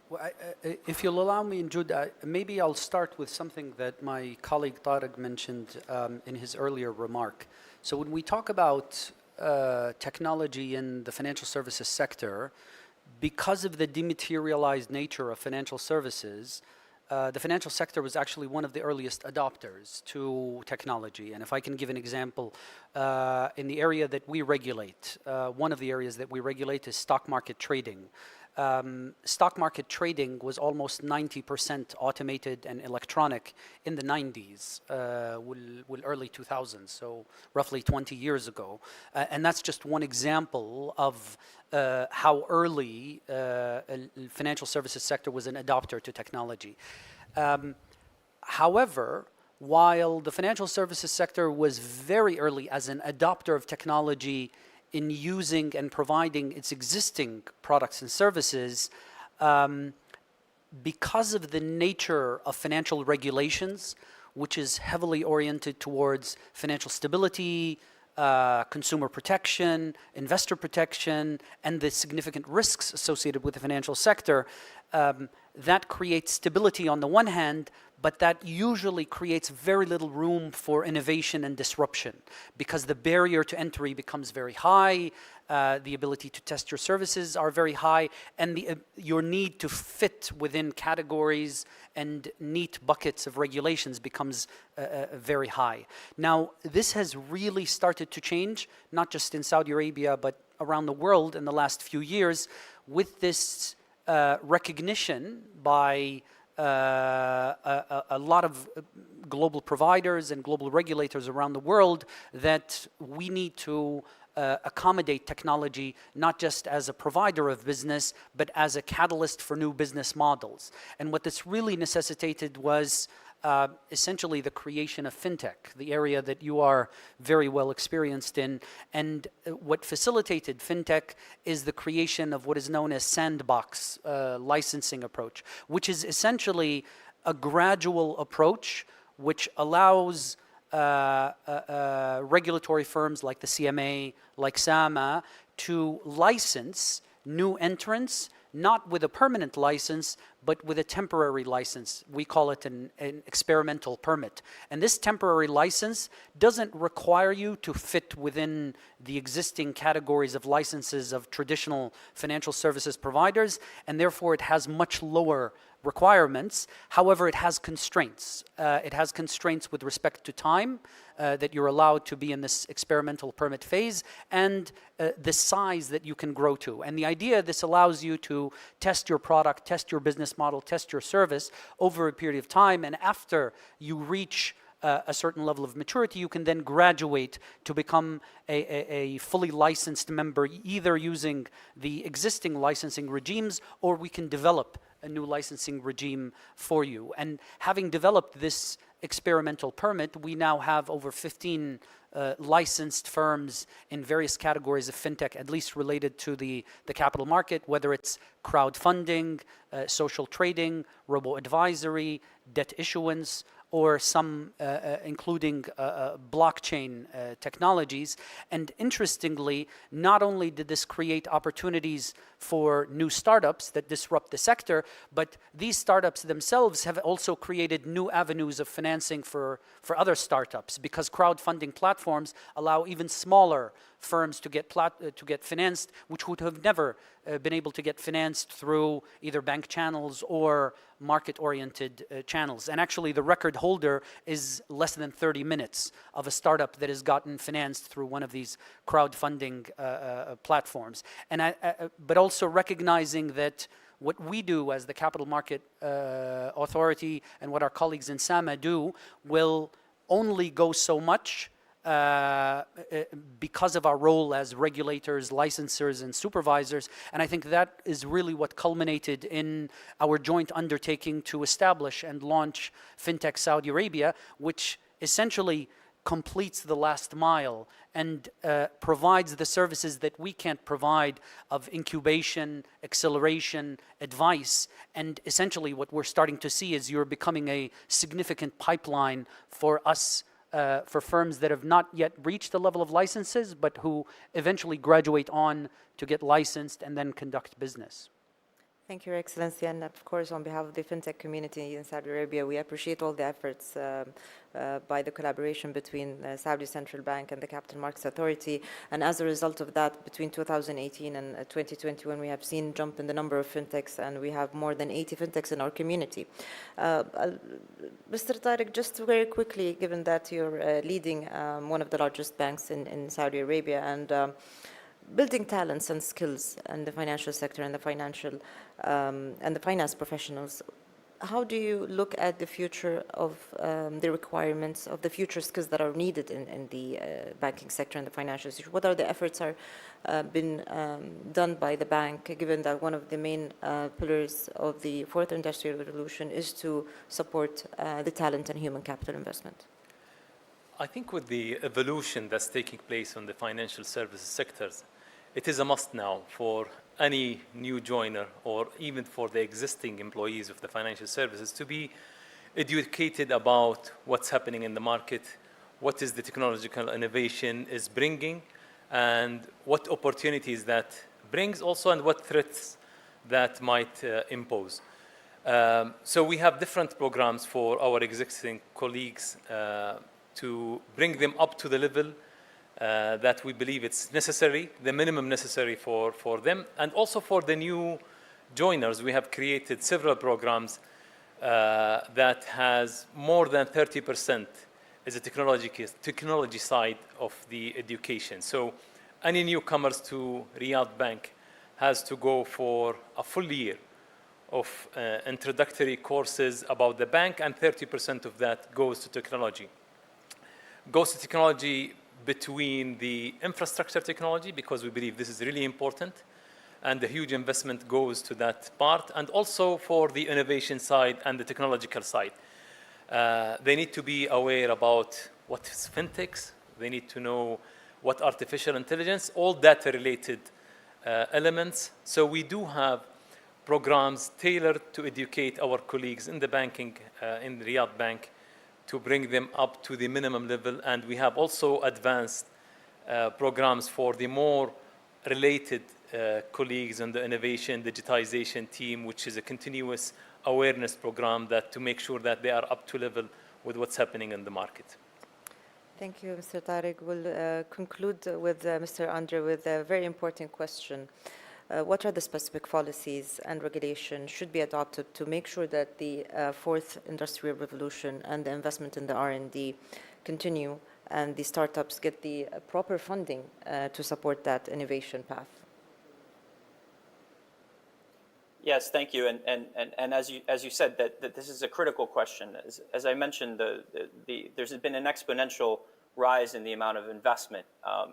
[SPEAKER 22] Well, if you'll allow me, Jude, maybe I'll start with something that my colleague Tariq mentioned in his earlier remark. So when we talk about technology in the financial services sector, because of the dematerialized nature of financial services, the financial sector was actually one of the earliest adopters to technology. And if I can give an example, in the area that we regulate, one of the areas that we regulate is stock market trading. Stock market trading was almost 90% automated and electronic in the 90s, early 2000s, so roughly 20 years ago. And that's just one example of how early the financial services sector was an adopter to technology. However, while the financial services sector was very early as an adopter of technology in using and providing its existing products and services, because of the nature of financial regulations, which is heavily oriented towards financial stability, consumer protection, investor protection, and the significant risks associated with the financial sector, that creates stability on the one hand, but that usually creates very little room for innovation and disruption because the barrier to entry becomes very high, the ability to test your services are very high, and your need to fit within categories and neat buckets of regulations becomes very high. Now, this has really started to change, not just in Saudi Arabia, but around the world in the last few years, with this recognition by a lot of global providers and global regulators around the world that we need to accommodate technology not just as a provider of business, but as a catalyst for new business models. And what this really necessitated was essentially the creation of fintech, the area that you are very well experienced in. And what facilitated fintech is the creation of what is known as sandbox licensing approach, which is essentially a gradual approach which allows regulatory firms like the CMA, like SAMA, to license new entrants, not with a permanent license, but with a temporary license. We call it an experimental permit. And this temporary license doesn't require you to fit within the existing categories of licenses of traditional financial services providers, and therefore it has much lower requirements. However, it has constraints. It has constraints with respect to time that you're allowed to be in this experimental permit phase, and the size that you can grow to. And the idea, this allows you to test your product, test your business model, test your service over a period of time, and after you reach a certain level of maturity, you can then graduate to become a fully licensed member, either using the existing licensing regimes, or we can develop a new licensing regime for you. And having developed this experimental permit, we now have over 15 licensed firms in various categories of fintech, at least related to the capital market, whether it's crowdfunding, social trading, robo-advisory, debt issuance, or some including blockchain technologies. And interestingly, not only did this create opportunities for new startups that disrupt the sector, but these startups themselves have also created new avenues of financing for other startups, because crowdfunding platforms allow even smaller firms to get financed, which would have never been able to get financed through either bank channels or market-oriented channels. And actually, the record holder is less than 30 minutes of a startup that has gotten financed through one of these crowdfunding platforms. And but also recognizing that what we do as the Capital Market Authority and what our colleagues in SAMA do will only go so much because of our role as regulators, licensors, and supervisors. And I think that is really what culminated in our joint undertaking to establish and launch FinTech Saudi Arabia, which essentially completes the last mile and provides the services that we can't provide of incubation, acceleration, advice. And essentially what we're starting to see is you're becoming a significant pipeline for us, for firms that have not yet reached the level of licenses, but who eventually graduate on to get licensed and then conduct business.
[SPEAKER 3] Thank you, Your Excellency. And of course, on behalf of the fintech community in Saudi Arabia, we appreciate all the efforts by the collaboration between the Saudi Central Bank and the Capital Markets Authority. And as a result of that, between 2018 and 2021, we have seen a jump in the number of fintechs, and we have more than 80 fintechs in our community. Mr. Tariq, just very quickly, given that you're leading one of the largest banks in Saudi Arabia, and building talents and skills in the financial sector and the finance professionals, how do you look at the future of the requirements of the future skills that are needed in the banking sector and the financial sector? What are the efforts are been done by the bank, given that one of the main pillars of the fourth industrial revolution is to support the talent and human capital investment?
[SPEAKER 8] I think with the evolution that's taking place on the financial services sectors, it is a must now for any new joiner or even for the existing employees of the financial services to be educated about what's happening in the market, what is the technological innovation is bringing, and what opportunities that brings also, and what threats that might impose. So we have different programs for our existing colleagues to bring them up to the level that we believe it's necessary, the minimum necessary for them. And also for the new joiners, we have created several programs that has more than 30% is a technology side of the education. So any newcomers to Riyadh Bank has to go for a full year of introductory courses about the bank, and 30% of that goes to technology. Goes to technology between the infrastructure technology, because we believe this is really important, and the huge investment goes to that part, and also for the innovation side and the technological side. They need to be aware about what is fintechs. They need to know what artificial intelligence, all data-related elements. So we do have programs tailored to educate our colleagues in the banking, in Riyadh Bank, to bring them up to the minimum level. And we have also advanced programs for the more related colleagues in the innovation digitization team, which is a continuous awareness program that to make sure that they are up to level with what's happening in the market.
[SPEAKER 3] Thank you, Mr. Tariq. We'll conclude with Mr. Andre with a very important question. What are the specific policies and regulations should be adopted to make sure that the fourth industrial revolution and the investment in the R&D continue and the startups get the proper funding to support that innovation path?
[SPEAKER 6] Yes, thank you. And as you said, that this is a critical question. As I mentioned, there's been an exponential rise in the amount of investment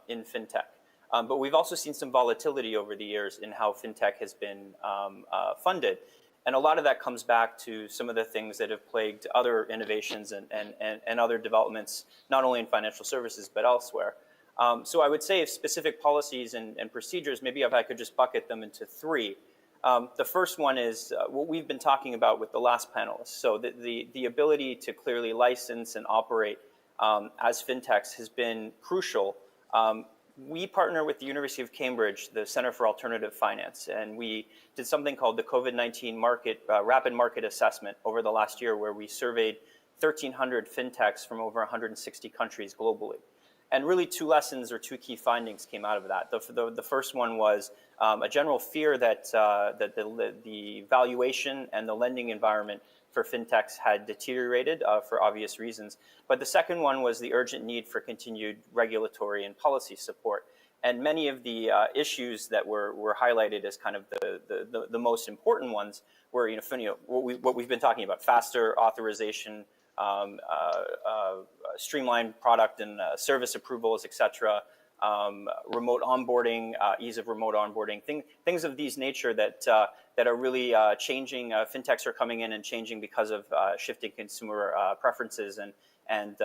[SPEAKER 6] in fintech. But we've also seen some volatility over the years in how fintech has been funded. And a lot of that comes back to some of the things that have plagued other innovations and other developments, not only in financial services, but elsewhere. So I would say if specific policies and procedures, maybe if I could just bucket them into three. The first one is what we've been talking about with the last panelists. So the ability to clearly license and operate as fintechs has been crucial. We partner with the University of Cambridge, the Center for Alternative Finance, and we did something called the COVID-19 Rapid Market Assessment over the last year, where we surveyed 1,300 fintechs from over 160 countries globally. And really two lessons or two key findings came out of that. The first one was a general fear that the valuation and the lending environment for fintechs had deteriorated for obvious reasons. But the second one was the urgent need for continued regulatory and policy support. And many of the issues that were highlighted as kind of the most important ones were, what we've been talking about: faster authorization, streamlined product and service approvals, etc., remote onboarding, ease of remote onboarding, things of these nature that are really changing. Fintechs are coming in and changing because of shifting consumer preferences and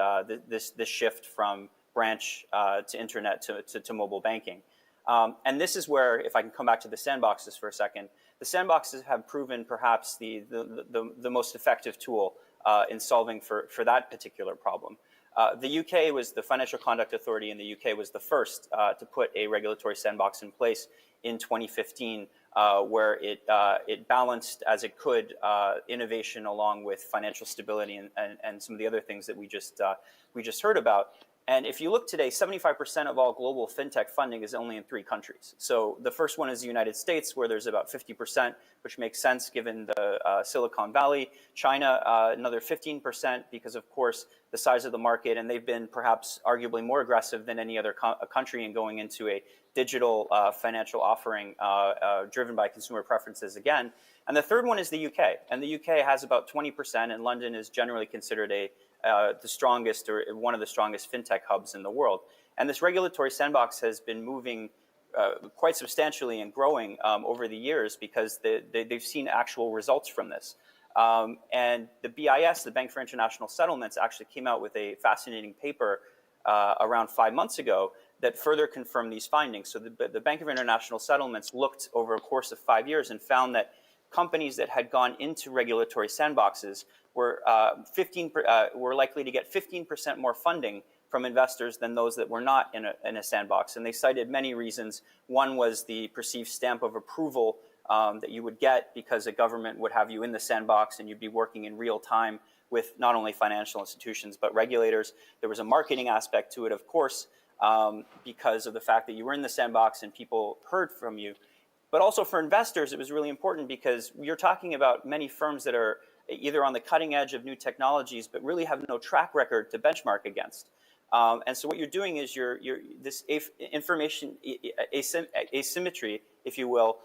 [SPEAKER 6] this shift from branch to internet to mobile banking. And this is where, if I can come back to the sandboxes for a second, the sandboxes have proven perhaps the most effective tool in solving for that particular problem. The UK was the Financial Conduct Authority in the UK was the first to put a regulatory sandbox in place in 2015, where it balanced as it could innovation along with financial stability and some of the other things that we just heard about. And if you look today, 75% of all global fintech funding is only in 3 countries. So the first one is the United States, where there's about 50%, which makes sense given the Silicon Valley. China, another 15%, because of course the size of the market, and they've been perhaps arguably more aggressive than any other country in going into a digital financial offering driven by consumer preferences again. And the third one is the UK, and the UK has about 20%, and London is generally considered the strongest or one of the strongest fintech hubs in the world. And this regulatory sandbox has been moving quite substantially and growing over the years because they've seen actual results from this. And the BIS, the Bank for International Settlements, actually came out with a fascinating paper around 5 months ago that further confirmed these findings. So the Bank of International Settlements looked over a course of 5 years and found that companies that had gone into regulatory sandboxes were likely to get 15% more funding from investors than those that were not in a sandbox. And they cited many reasons. One was the perceived stamp of approval that you would get because a government would have you in the sandbox and you'd be working in real time with not only financial institutions but regulators. There was a marketing aspect to it, of course, because of the fact that you were in the sandbox and people heard from you. But also for investors, it was really important because you're talking about many firms that are either on the cutting edge of new technologies, but really have no track record to benchmark against. And so what you're doing is this information asymmetry, if you will,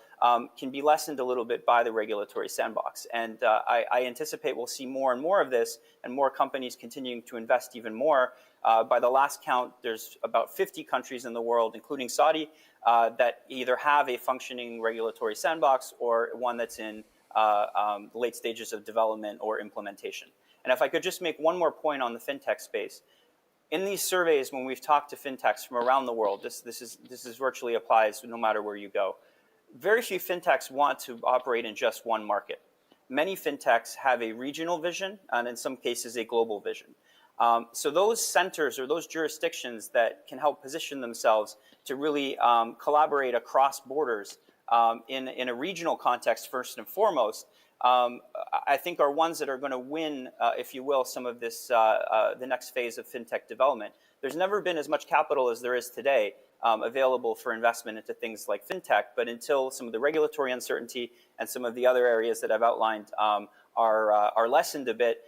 [SPEAKER 6] can be lessened a little bit by the regulatory sandbox. And I anticipate we'll see more and more of this and more companies continuing to invest even more. By the last count, there's about 50 countries in the world, including Saudi, that either have a functioning regulatory sandbox or one that's in late stages of development or implementation. And if I could just make one more point on the fintech space. In these surveys, when we've talked to fintechs from around the world, this is virtually applies no matter where you go. Very few fintechs want to operate in just one market. Many fintechs have a regional vision and in some cases a global vision. So those centers or those jurisdictions that can help position themselves to really collaborate across borders in a regional context first and foremost, I think are ones that are going to win, if you will, some of this, the next phase of fintech development. There's never been as much capital as there is today available for investment into things like fintech, but until some of the regulatory uncertainty and some of the other areas that I've outlined are lessened a bit,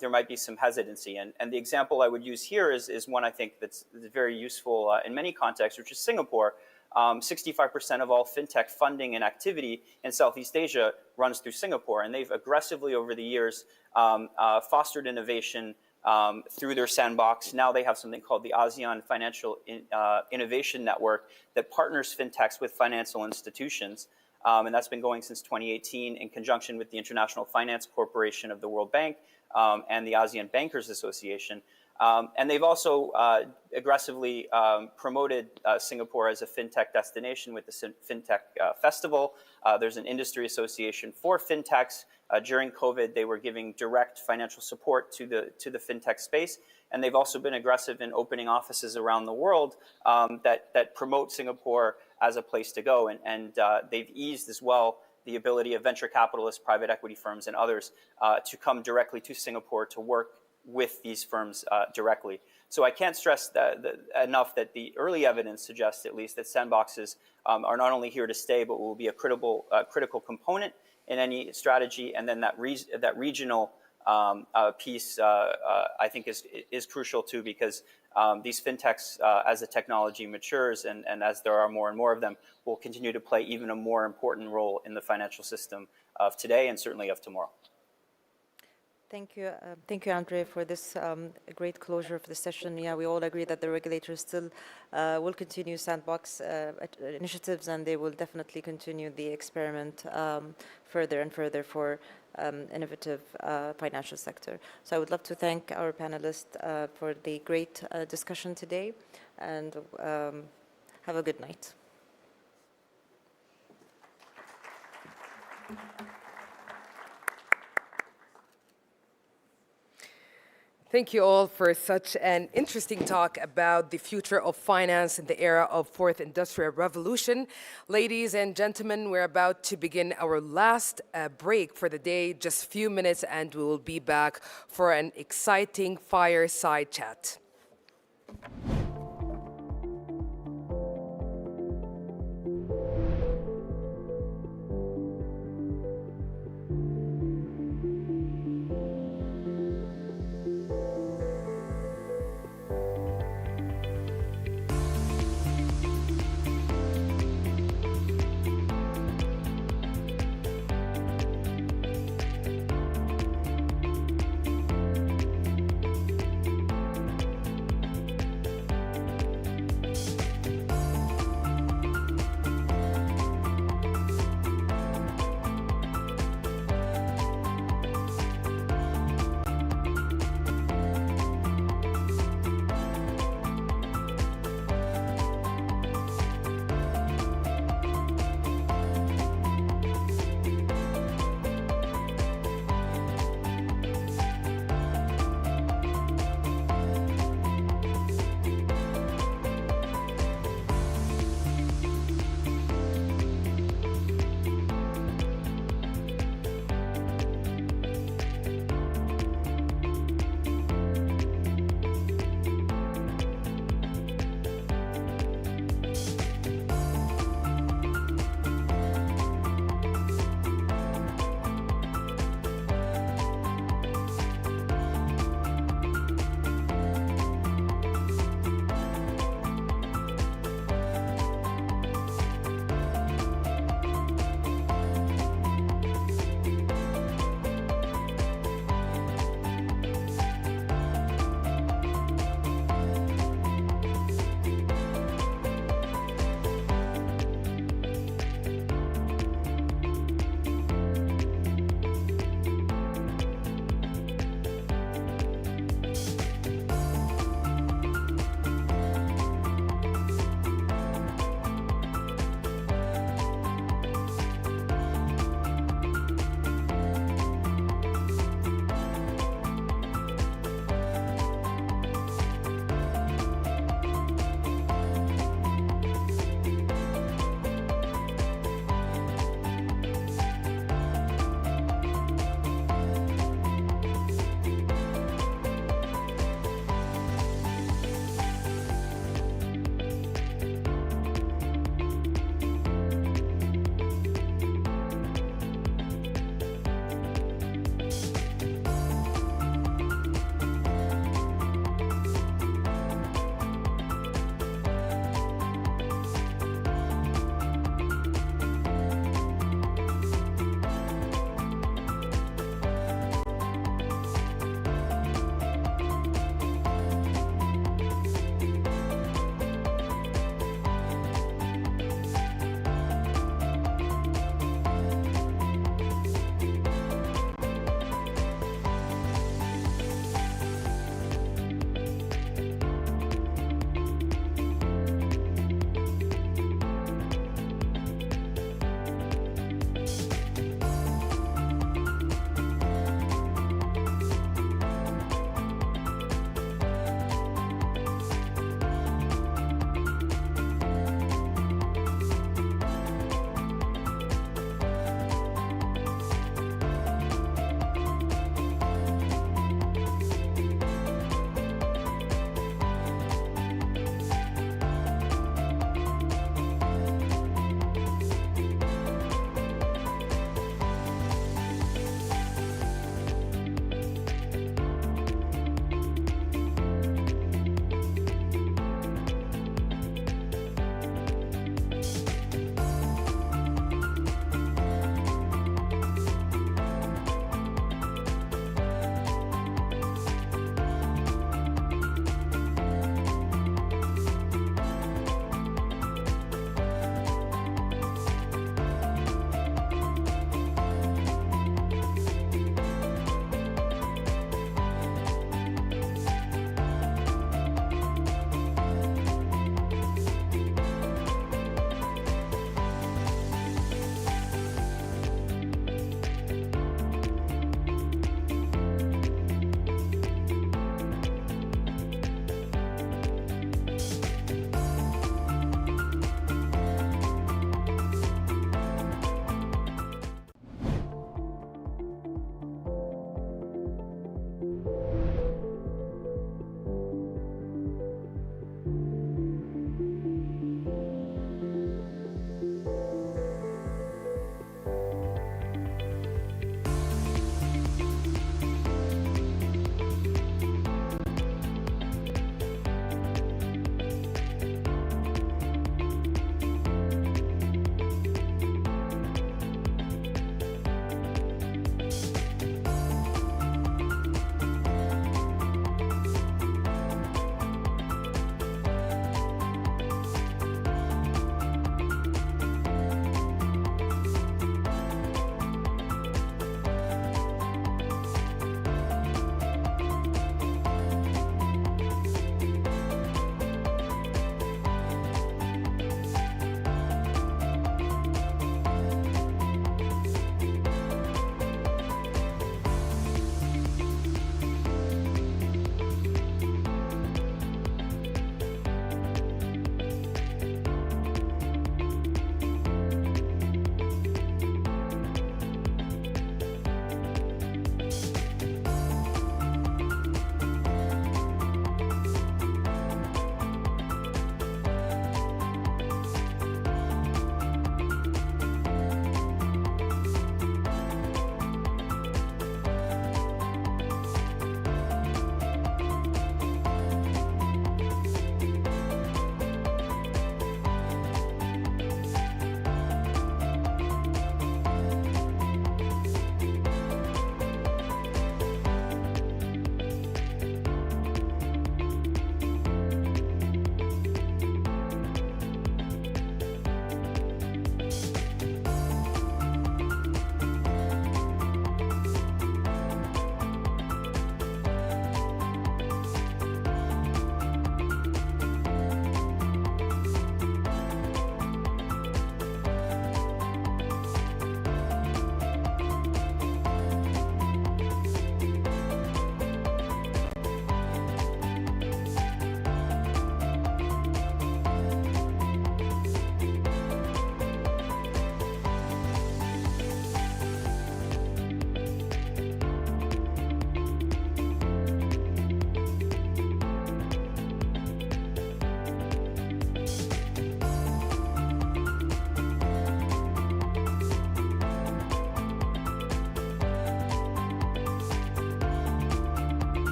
[SPEAKER 6] there might be some hesitancy. And the example I would use here is one I think that's very useful in many contexts, which is Singapore. 65% of all fintech funding and activity in Southeast Asia runs through Singapore, and they've aggressively over the years fostered innovation through their sandbox. Now they have something called the ASEAN Financial Innovation Network that partners fintechs with financial institutions, and that's been going since 2018 in conjunction with the International Finance Corporation of the World Bank and the ASEAN Bankers Association. And they've also aggressively promoted Singapore as a fintech destination with the FinTech Festival. There's an industry association for fintechs. During COVID, they were giving direct financial support to the fintech space. And they've also been aggressive in opening offices around the world that promote Singapore as a place to go. And they've eased as well the ability of venture capitalists, private equity firms, and others to come directly to Singapore to work with these firms directly. So I can't stress enough that the early evidence suggests, at least, that sandboxes are not only here to stay, but will be a critical component in any strategy. And then that regional piece, I think, is crucial too, because these fintechs, as the technology matures and as there are more and more of them, will continue to play even a more important role in the financial system of today and certainly of tomorrow.
[SPEAKER 3] Thank you, Andre, for this great closure of the session. Yeah, we all agree that the regulators still will continue sandbox initiatives, and they will definitely continue the experiment further and further for innovative financial sector. So I would love to thank our panelists for the great discussion today, and have a good night.
[SPEAKER 1] Thank you all for such an interesting talk about the future of finance in the era of fourth industrial revolution. Ladies and gentlemen, we're about to begin our last break for the day, just a few minutes, and we will be back for an exciting fireside chat.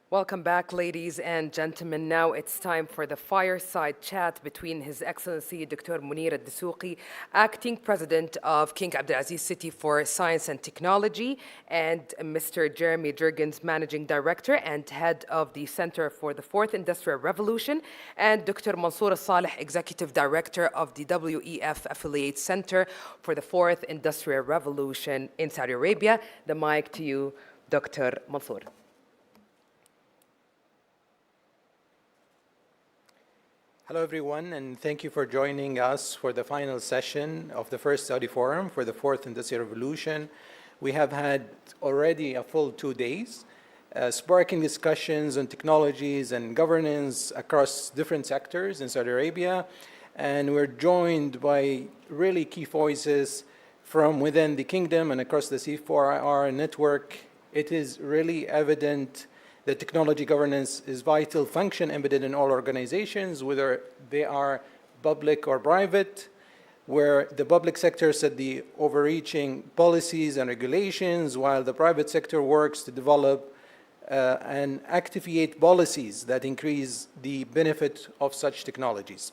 [SPEAKER 1] Welcome back, ladies and gentlemen. Now it's time for the fireside chat between His Excellency Dr. Munir Al-Dessouqi, Acting President of King Abdulaziz City for Science and Technology, and Mr. Jeremy Jurgens, Managing Director and Head of the Center for the Fourth Industrial Revolution, and Dr. Mansour Al-Saleh, Executive Director of the WEF Affiliate Center for the Fourth Industrial Revolution in Saudi Arabia. The mic to you, Dr. Mansour.
[SPEAKER 7] Hello, everyone, and thank you for joining us for the final session of the first Saudi Forum for the Fourth Industrial Revolution. We have had already a full 2 days, sparking discussions on technologies and governance across different sectors in Saudi Arabia. And we're joined by really key voices from within the kingdom and across the C4IR network. It is really evident that technology governance is vital function embedded in all organizations, whether they are public or private, where the public sector set the overreaching policies and regulations, while the private sector works to develop and activate policies that increase the benefit of such technologies.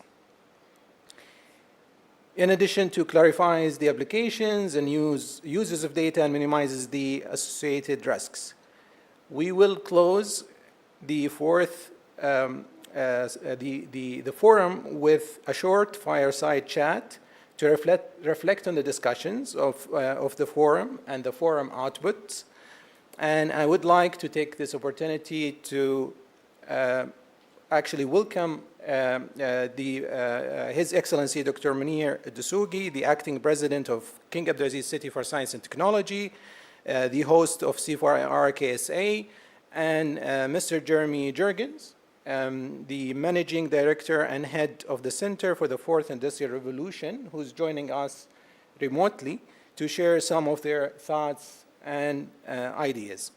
[SPEAKER 7] In addition to clarifies the applications and uses of data and minimizes the associated risks. We will close the forum with a short fireside chat to reflect on the discussions of the forum and the forum outputs. And I would like to take this opportunity to actually welcome His Excellency Dr. Munir Al-Dessouqi, the Acting President of King Abdulaziz City for Science and Technology, the host of C4IR KSA, and Mr. Jeremy Jurgens, the Managing Director and Head of the Center for the Fourth Industrial Revolution, who's joining us remotely to share some of their thoughts and ideas.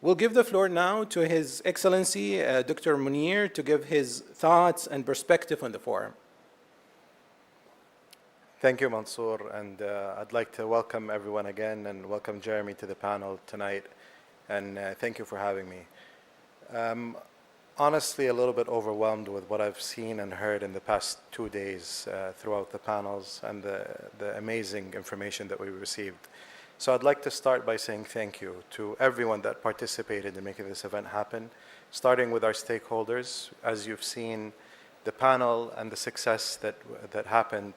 [SPEAKER 7] We'll give the floor now to His Excellency Dr. Munir to give his thoughts and perspective on the forum.
[SPEAKER 9] Thank you, Mansour, and I'd like to welcome everyone again and welcome Jeremy to the panel tonight, and thank you for having me. Honestly, a little bit overwhelmed with what I've seen and heard in the past 2 days throughout the panels and the amazing information that we received. So I'd like to start by saying thank you to everyone that participated in making this event happen, starting with our stakeholders. As you've seen, the panel and the success that happened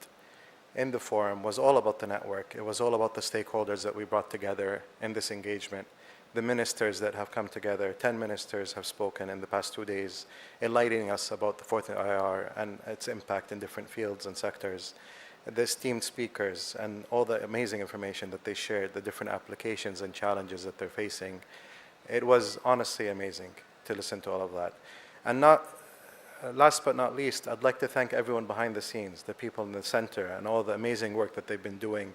[SPEAKER 9] in the forum was all about the network. It was all about the stakeholders that we brought together in this engagement. The ministers that have come together, 10 ministers have spoken in the past 2 days, enlightening us about the Fourth IR and its impact in different fields and sectors. The esteemed speakers and all the amazing information that they shared, the different applications and challenges that they're facing. It was honestly amazing to listen to all of that. And last but not least, I'd like to thank everyone behind the scenes, the people in the center, and all the amazing work that they've been doing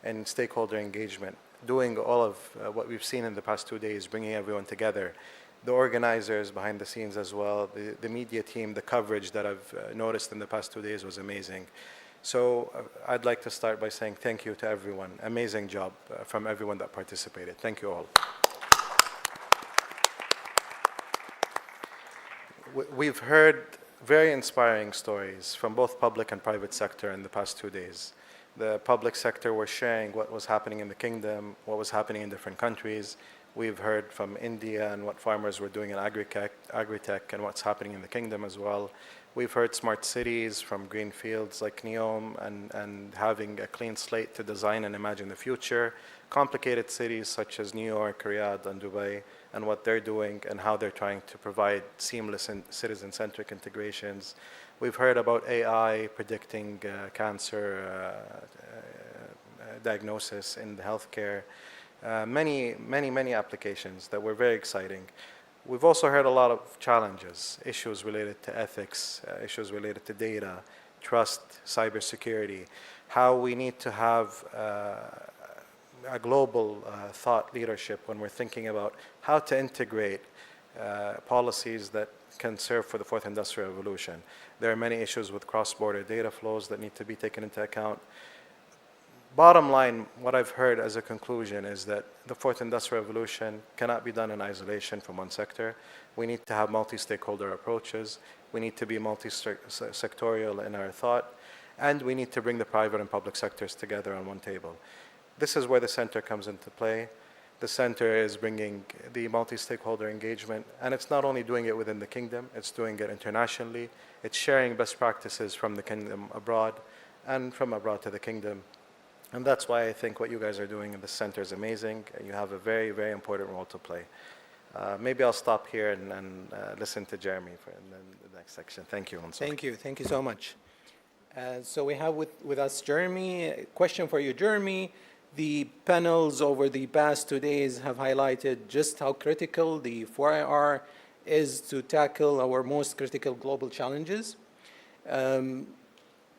[SPEAKER 9] in stakeholder engagement, doing all of what we've seen in the past 2 days, bringing everyone together. The organizers behind the scenes as well, the media team, the coverage that I've noticed in the past 2 days was amazing. So I'd like to start by saying thank you to everyone. Amazing job from everyone that participated. Thank you all. We've heard very inspiring stories from both public and private sector in the past 2 days. The public sector was sharing what was happening in the kingdom, what was happening in different countries. We've heard from India and what farmers were doing in agri-tech and what's happening in the kingdom as well. We've heard smart cities from green fields like Neom and having a clean slate to design and imagine the future. Complicated cities such as New York, Riyadh, and Dubai, and what they're doing and how they're trying to provide seamless and citizen-centric integrations. We've heard about AI predicting cancer diagnosis in the healthcare. Many applications that were very exciting. We've also heard a lot of challenges, issues related to ethics, issues related to data, trust, cybersecurity, how we need to have a global thought leadership when we're thinking about how to integrate policies that can serve for the Fourth Industrial Revolution. There are many issues with cross-border data flows that need to be taken into account. Bottom line, what I've heard as a conclusion is that the fourth industrial revolution cannot be done in isolation from one sector. We need to have multi-stakeholder approaches. We need to be multi-sectorial in our thought. And we need to bring the private and public sectors together on one table. This is where the center comes into play. The center is bringing the multi-stakeholder engagement, and it's not only doing it within the kingdom, it's doing it internationally. It's sharing best practices from the kingdom abroad and from abroad to the kingdom. And that's why I think what you guys are doing in the center is amazing, and you have a very, very important role to play. Maybe I'll stop here and listen to Jeremy for the next section. Thank you.
[SPEAKER 7] Thank you. Thank you so much. So we have with us Jeremy. A question for you, Jeremy. The panels over the past 2 days have highlighted just how critical the 4IR is to tackle our most critical global challenges.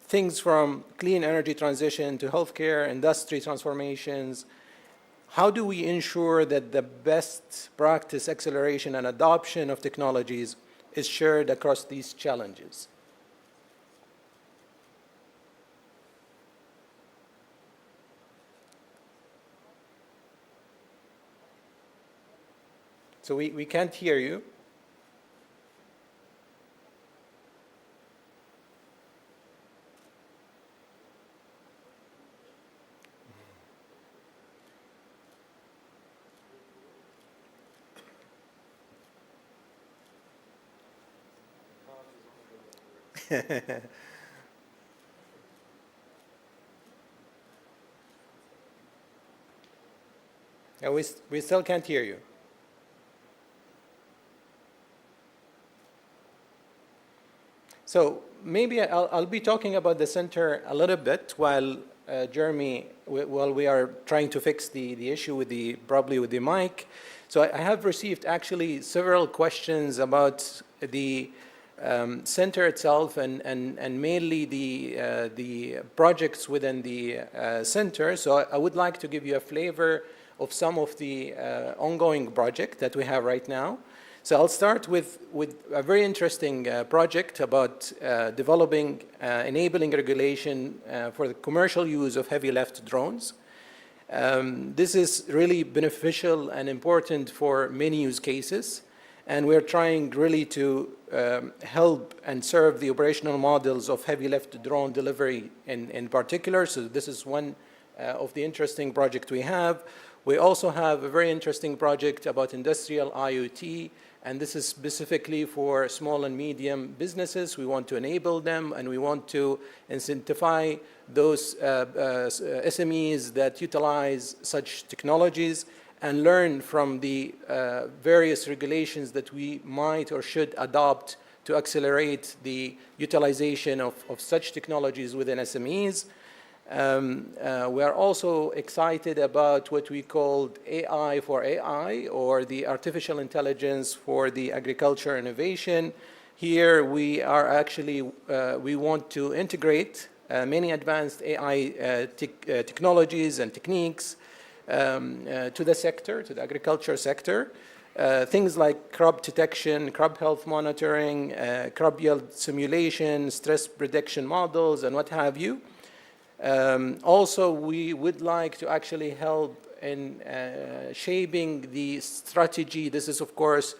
[SPEAKER 7] Things from clean energy transition to healthcare, industry transformations. How do we ensure that the best practice acceleration and adoption of technologies is shared across these challenges? So we can't hear you. Yeah, we still can't hear you. So maybe I'll be talking about the center a little bit while while we are trying to fix the issue with probably with the mic. So I have received actually several questions about the center itself and mainly the projects within the center. So I would like to give you a flavor of some of the ongoing projects that we have right now. So I'll start with a very interesting project about developing, enabling regulation for the commercial use of heavy lift drones. This is really beneficial and important for many use cases, and we're trying really to help and serve the operational models of heavy lift drone delivery in particular. So this is one of the interesting projects we have. We also have a very interesting project about industrial IoT, and this is specifically for small and medium businesses. We want to enable them, and we want to incentivize those SMEs that utilize such technologies and learn from the various regulations that we might or should adopt to accelerate the utilization of such technologies within SMEs. We are also excited about what we called AI for AI, or the artificial intelligence for the agriculture innovation. Here we are actually, we want to integrate many advanced AI technologies and techniques to the sector, to the agriculture sector. Things like crop detection, crop health monitoring, crop yield simulation, stress prediction models, and what have you. Also, we would like to actually help in shaping the strategy. This is, of course,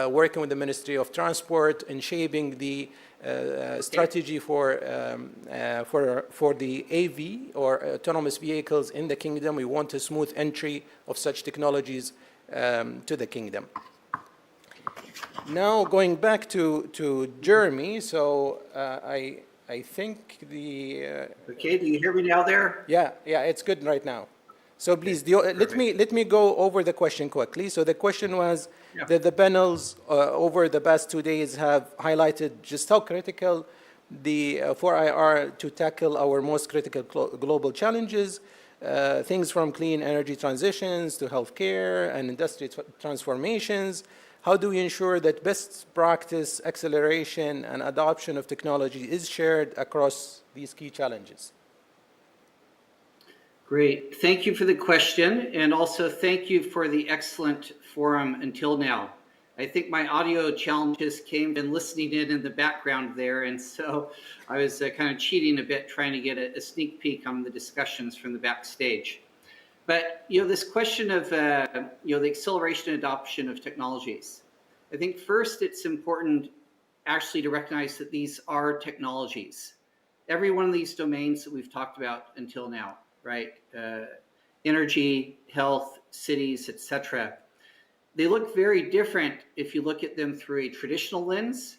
[SPEAKER 7] working with the Ministry of Transport in shaping the strategy for the AV, or autonomous vehicles, in the kingdom. We want a smooth entry of such technologies to the kingdom. Now, going back to Jeremy, so I think
[SPEAKER 4] okay, do you hear me now there?
[SPEAKER 7] Yeah, it's good right now. So please, let me go over the question quickly. So the question was that the panels over the past 2 days have highlighted just how critical the 4IR to tackle our most critical global challenges, things from clean energy transitions to healthcare and industry transformations. How do we ensure that best practice acceleration and adoption of technology is shared across these key challenges?
[SPEAKER 4] Great. Thank you for the question, and also thank you for the excellent forum until now. I think my audio challenges came in listening in the background there, and so I was kind of cheating a bit, trying to get a sneak peek on the discussions from the backstage. But this question of the acceleration and adoption of technologies, I think first it's important actually to recognize that these are technologies. Every one of these domains that we've talked about until now, right? Energy, health, cities, etc. They look very different if you look at them through a traditional lens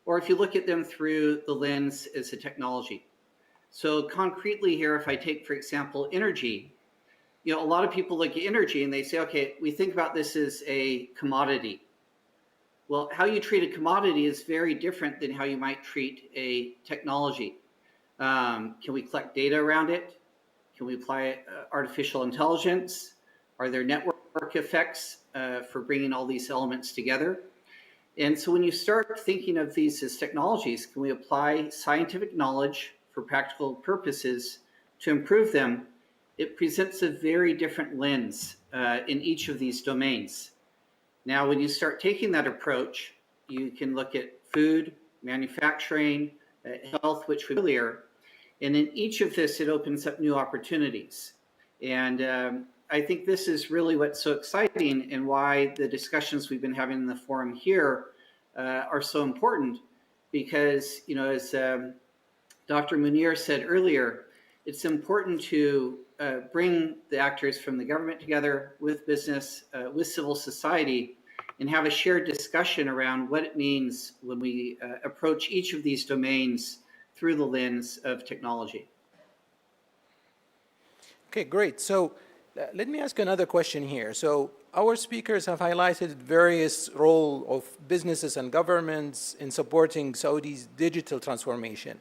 [SPEAKER 4] or if you look at them through the lens as a technology. So concretely here, if I take, for example, energy, a lot of people look at energy and they say, okay, we think about this as a commodity. Well, how you treat a commodity is very different than how you might treat a technology. Can we collect data around it? Can we apply artificial intelligence? Are there network effects for bringing all these elements together? And so when you start thinking of these as technologies, can we apply scientific knowledge for practical purposes to improve them? It presents a very different lens in each of these domains. Now, when you start taking that approach, you can look at food, manufacturing, health, which was earlier, and in each of this, it opens up new opportunities. And I think this is really what's so exciting and why the discussions we've been having in the forum here are so important, because, as Dr. Munir said earlier, it's important to bring the actors from the government together with business, with civil society, and have a shared discussion around what it means when we approach each of these domains through the lens of technology.
[SPEAKER 7] Okay, great. So let me ask another question here. So our speakers have highlighted various role of businesses and governments in supporting Saudi's digital transformation.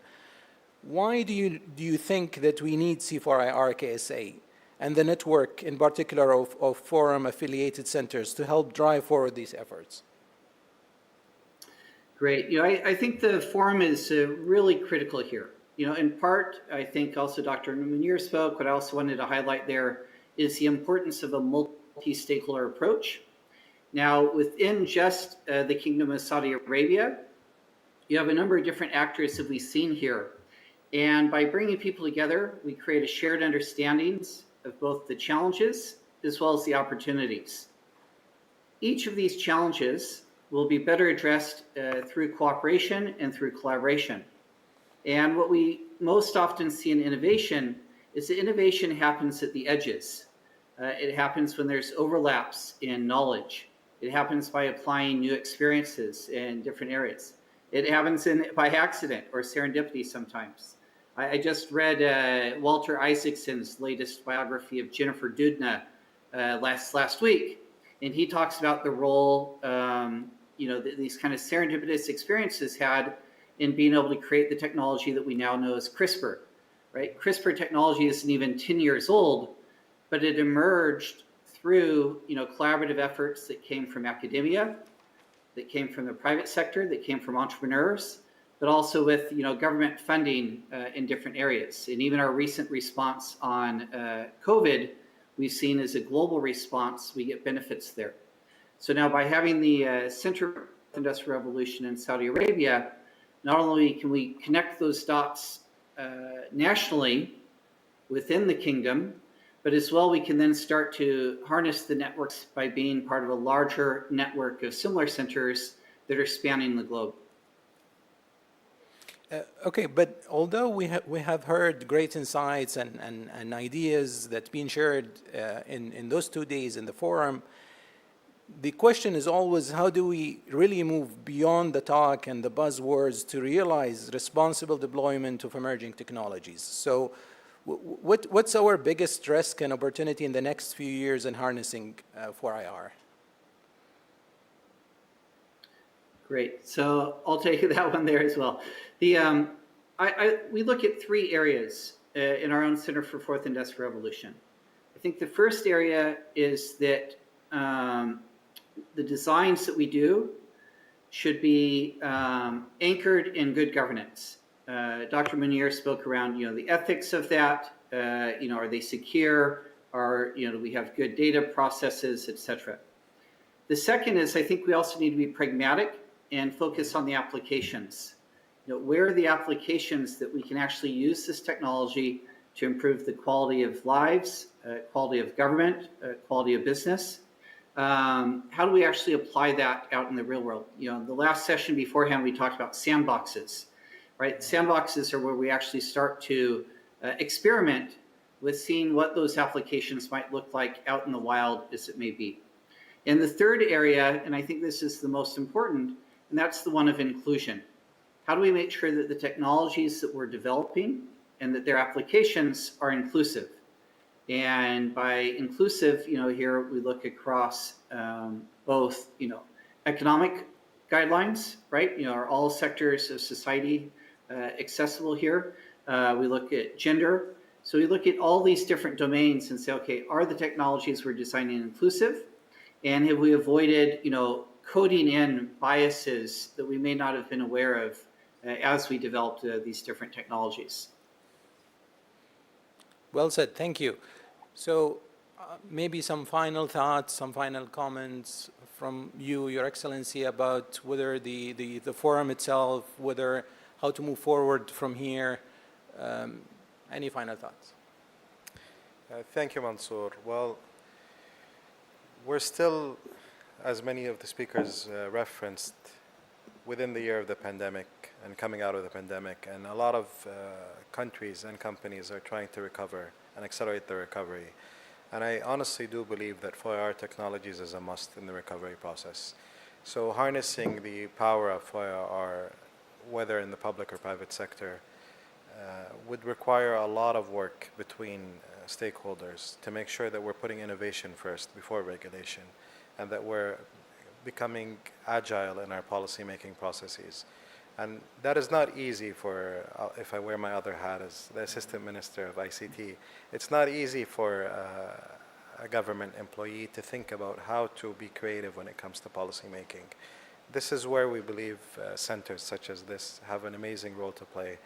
[SPEAKER 7] Why do you think that we need C4IR KSA and the network in particular of forum affiliated centers to help drive forward these efforts?
[SPEAKER 4] Great. I think the forum is really critical here. In part, I think also Dr. Munir spoke, what I also wanted to highlight there is the importance of a multi-stakeholder approach. Now, within just the Kingdom of Saudi Arabia, you have a number of different actors that we've seen here. And by bringing people together, we create a shared understandings of both the challenges as well as the opportunities. Each of these challenges will be better addressed through cooperation and through collaboration. And what we most often see in innovation is that innovation happens at the edges. It happens when there's overlaps in knowledge. It happens by applying new experiences in different areas. It happens by accident or serendipity sometimes. I just read Walter Isaacson's latest biography of Jennifer Doudna last week, and he talks about the role these kind of serendipitous experiences had in being able to create the technology that we now know as CRISPR. Right? CRISPR technology isn't even 10 years old, but it emerged through collaborative efforts that came from academia, that came from the private sector, that came from entrepreneurs, but also with government funding in different areas. And even our recent response on COVID, we've seen as a global response, we get benefits there. So now by having the Center for the Industrial Revolution in Saudi Arabia, not only can we connect those dots nationally within the kingdom, but as well we can then start to harness the networks by being part of a larger network of similar centers that are spanning the globe.
[SPEAKER 7] Okay, but although we have heard great insights and ideas that's been shared in those 2 days in the forum, the question is always, how do we really move beyond the talk and the buzzwords to realize responsible deployment of emerging technologies? So what's our biggest risk and opportunity in the next few years in harnessing 4IR?
[SPEAKER 4] Great. So I'll take that one there as well. We look at 3 areas in our own Center for Fourth Industrial Revolution. I think the first area is that the designs that we do should be anchored in good governance. Dr. Munir spoke around, the ethics of that. Are they secure? Do we have good data processes, etc.? The second is I think we also need to be pragmatic and focus on the applications. Where are the applications that we can actually use this technology to improve the quality of lives, quality of government, quality of business? How do we actually apply that out in the real world? The last session beforehand, we talked about sandboxes, right? Sandboxes are where we actually start to experiment with seeing what those applications might look like out in the wild as it may be. And the third area, and I think this is the most important, and that's the one of inclusion. How do we make sure that the technologies that we're developing and that their applications are inclusive? And by inclusive, here we look across both, economic guidelines, right? Are all sectors of society accessible here? We look at gender. So we look at all these different domains and say, okay, are the technologies we're designing inclusive? And have we avoided, coding in biases that we may not have been aware of as we developed these different technologies?
[SPEAKER 7] Well said. Thank you. So maybe some final thoughts, some final comments from you, Your Excellency, about whether the forum itself, how to move forward from here. Any final thoughts?
[SPEAKER 9] Thank you, Mansour. Well, we're still, as many of the speakers referenced, within the year of the pandemic and coming out of the pandemic, and a lot of countries and companies are trying to recover and accelerate their recovery. And I honestly do believe that FOIA technologies is a must in the recovery process. So harnessing the power of FOIA, whether in the public or private sector, would require a lot of work between stakeholders to make sure that we're putting innovation first before regulation, and that we're becoming agile in our policy-making processes. And that is not easy for, if I wear my other hat as the Assistant Minister of ICT, it's not easy for a government employee to think about how to be creative when it comes to policy-making. This is where we believe centers such as this have an amazing role to play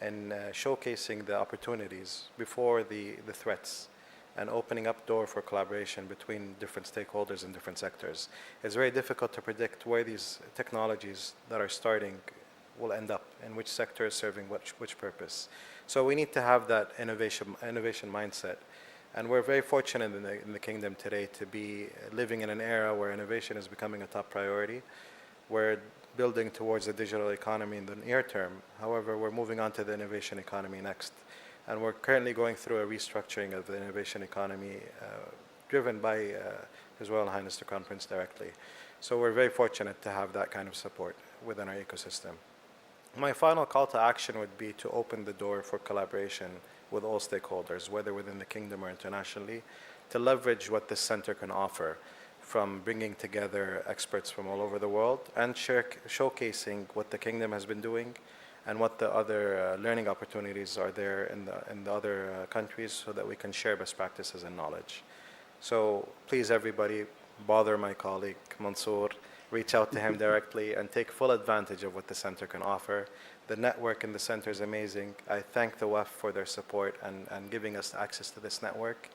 [SPEAKER 9] in showcasing the opportunities before the threats, and opening up door for collaboration between different stakeholders in different sectors. It's very difficult to predict where these technologies that are starting will end up, and which sector is serving which purpose. So we need to have that innovation mindset. And we're very fortunate in the kingdom today to be living in an era where innovation is becoming a top priority. We're building towards a digital economy in the near term. However, we're moving on to the innovation economy next. And we're currently going through a restructuring of the innovation economy driven by His Royal Highness the Crown Prince directly. So we're very fortunate to have that kind of support within our ecosystem. My final call to action would be to open the door for collaboration with all stakeholders, whether within the kingdom or internationally, to leverage what this center can offer, from bringing together experts from all over the world and showcasing what the kingdom has been doing and what the other learning opportunities are there in the other countries, so that we can share best practices and knowledge. So please, everybody, bother my colleague Mansour, reach out to him directly and take full advantage of what the center can offer. The network in the center is amazing. I thank the WAF for their support and giving us access to this network.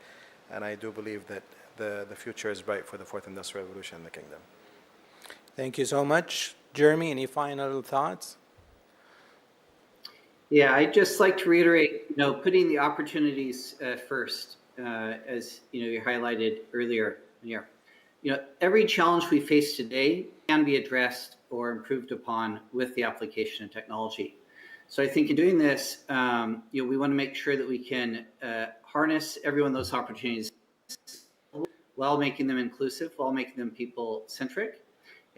[SPEAKER 9] And I do believe that the future is bright for the Fourth Industrial Revolution in the kingdom.
[SPEAKER 7] Thank you so much. Jeremy, any final thoughts?
[SPEAKER 4] Yeah, I'd just like to reiterate, putting the opportunities first, as you highlighted earlier here. Every challenge we face today can be addressed or improved upon with the application of technology. So I think in doing this, we want to make sure that we can harness those opportunities while making them inclusive, while making them people-centric.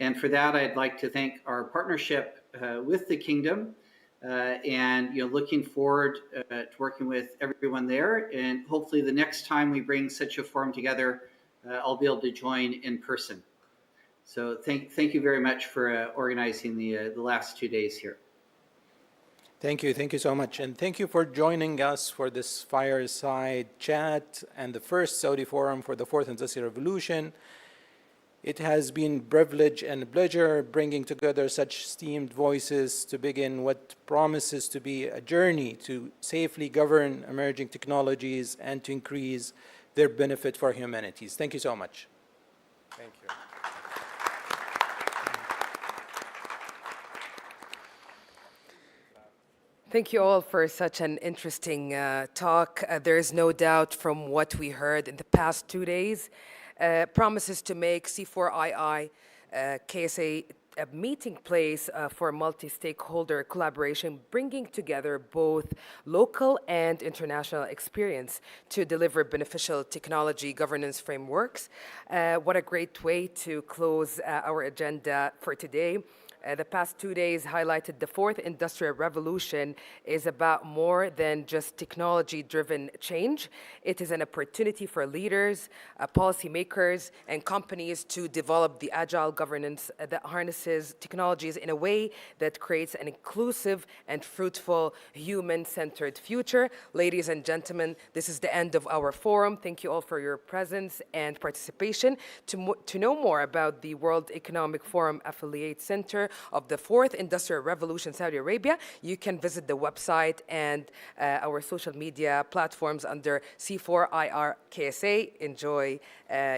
[SPEAKER 4] And for that, I'd like to thank our partnership with the Kingdom, and looking forward to working with everyone there. And hopefully the next time we bring such a forum together, I'll be able to join in person. So thank you very much for organizing the last 2 days here.
[SPEAKER 7] Thank you so much. And thank you for joining us for this fireside chat and the first Saudi Forum for the Fourth Industrial Revolution. It has been a privilege and a pleasure bringing together such esteemed voices to begin what promises to be a journey to safely govern emerging technologies and to increase their benefit for humanities. Thank you so much.
[SPEAKER 9] Thank you.
[SPEAKER 1] Thank you all for such an interesting talk. There is no doubt from what we heard in the past 2 days, promises to make C4II KSA a meeting place for multi-stakeholder collaboration, bringing together both local and international experience to deliver beneficial technology governance frameworks. What a great way to close our agenda for today. The past 2 days highlighted the fourth industrial revolution is about more than just technology-driven change. It is an opportunity for leaders, policymakers, and companies to develop the agile governance that harnesses technologies in a way that creates an inclusive and fruitful human-centered future. Ladies and gentlemen, this is the end of our forum. Thank you all for your presence and participation. To know more about the World Economic Forum Affiliate Center of the Fourth Industrial Revolution Saudi Arabia, you can visit the website and our social media platforms under C4IR KSA. Enjoy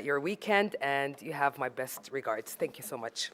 [SPEAKER 1] your weekend, and you have my best regards. Thank you so much.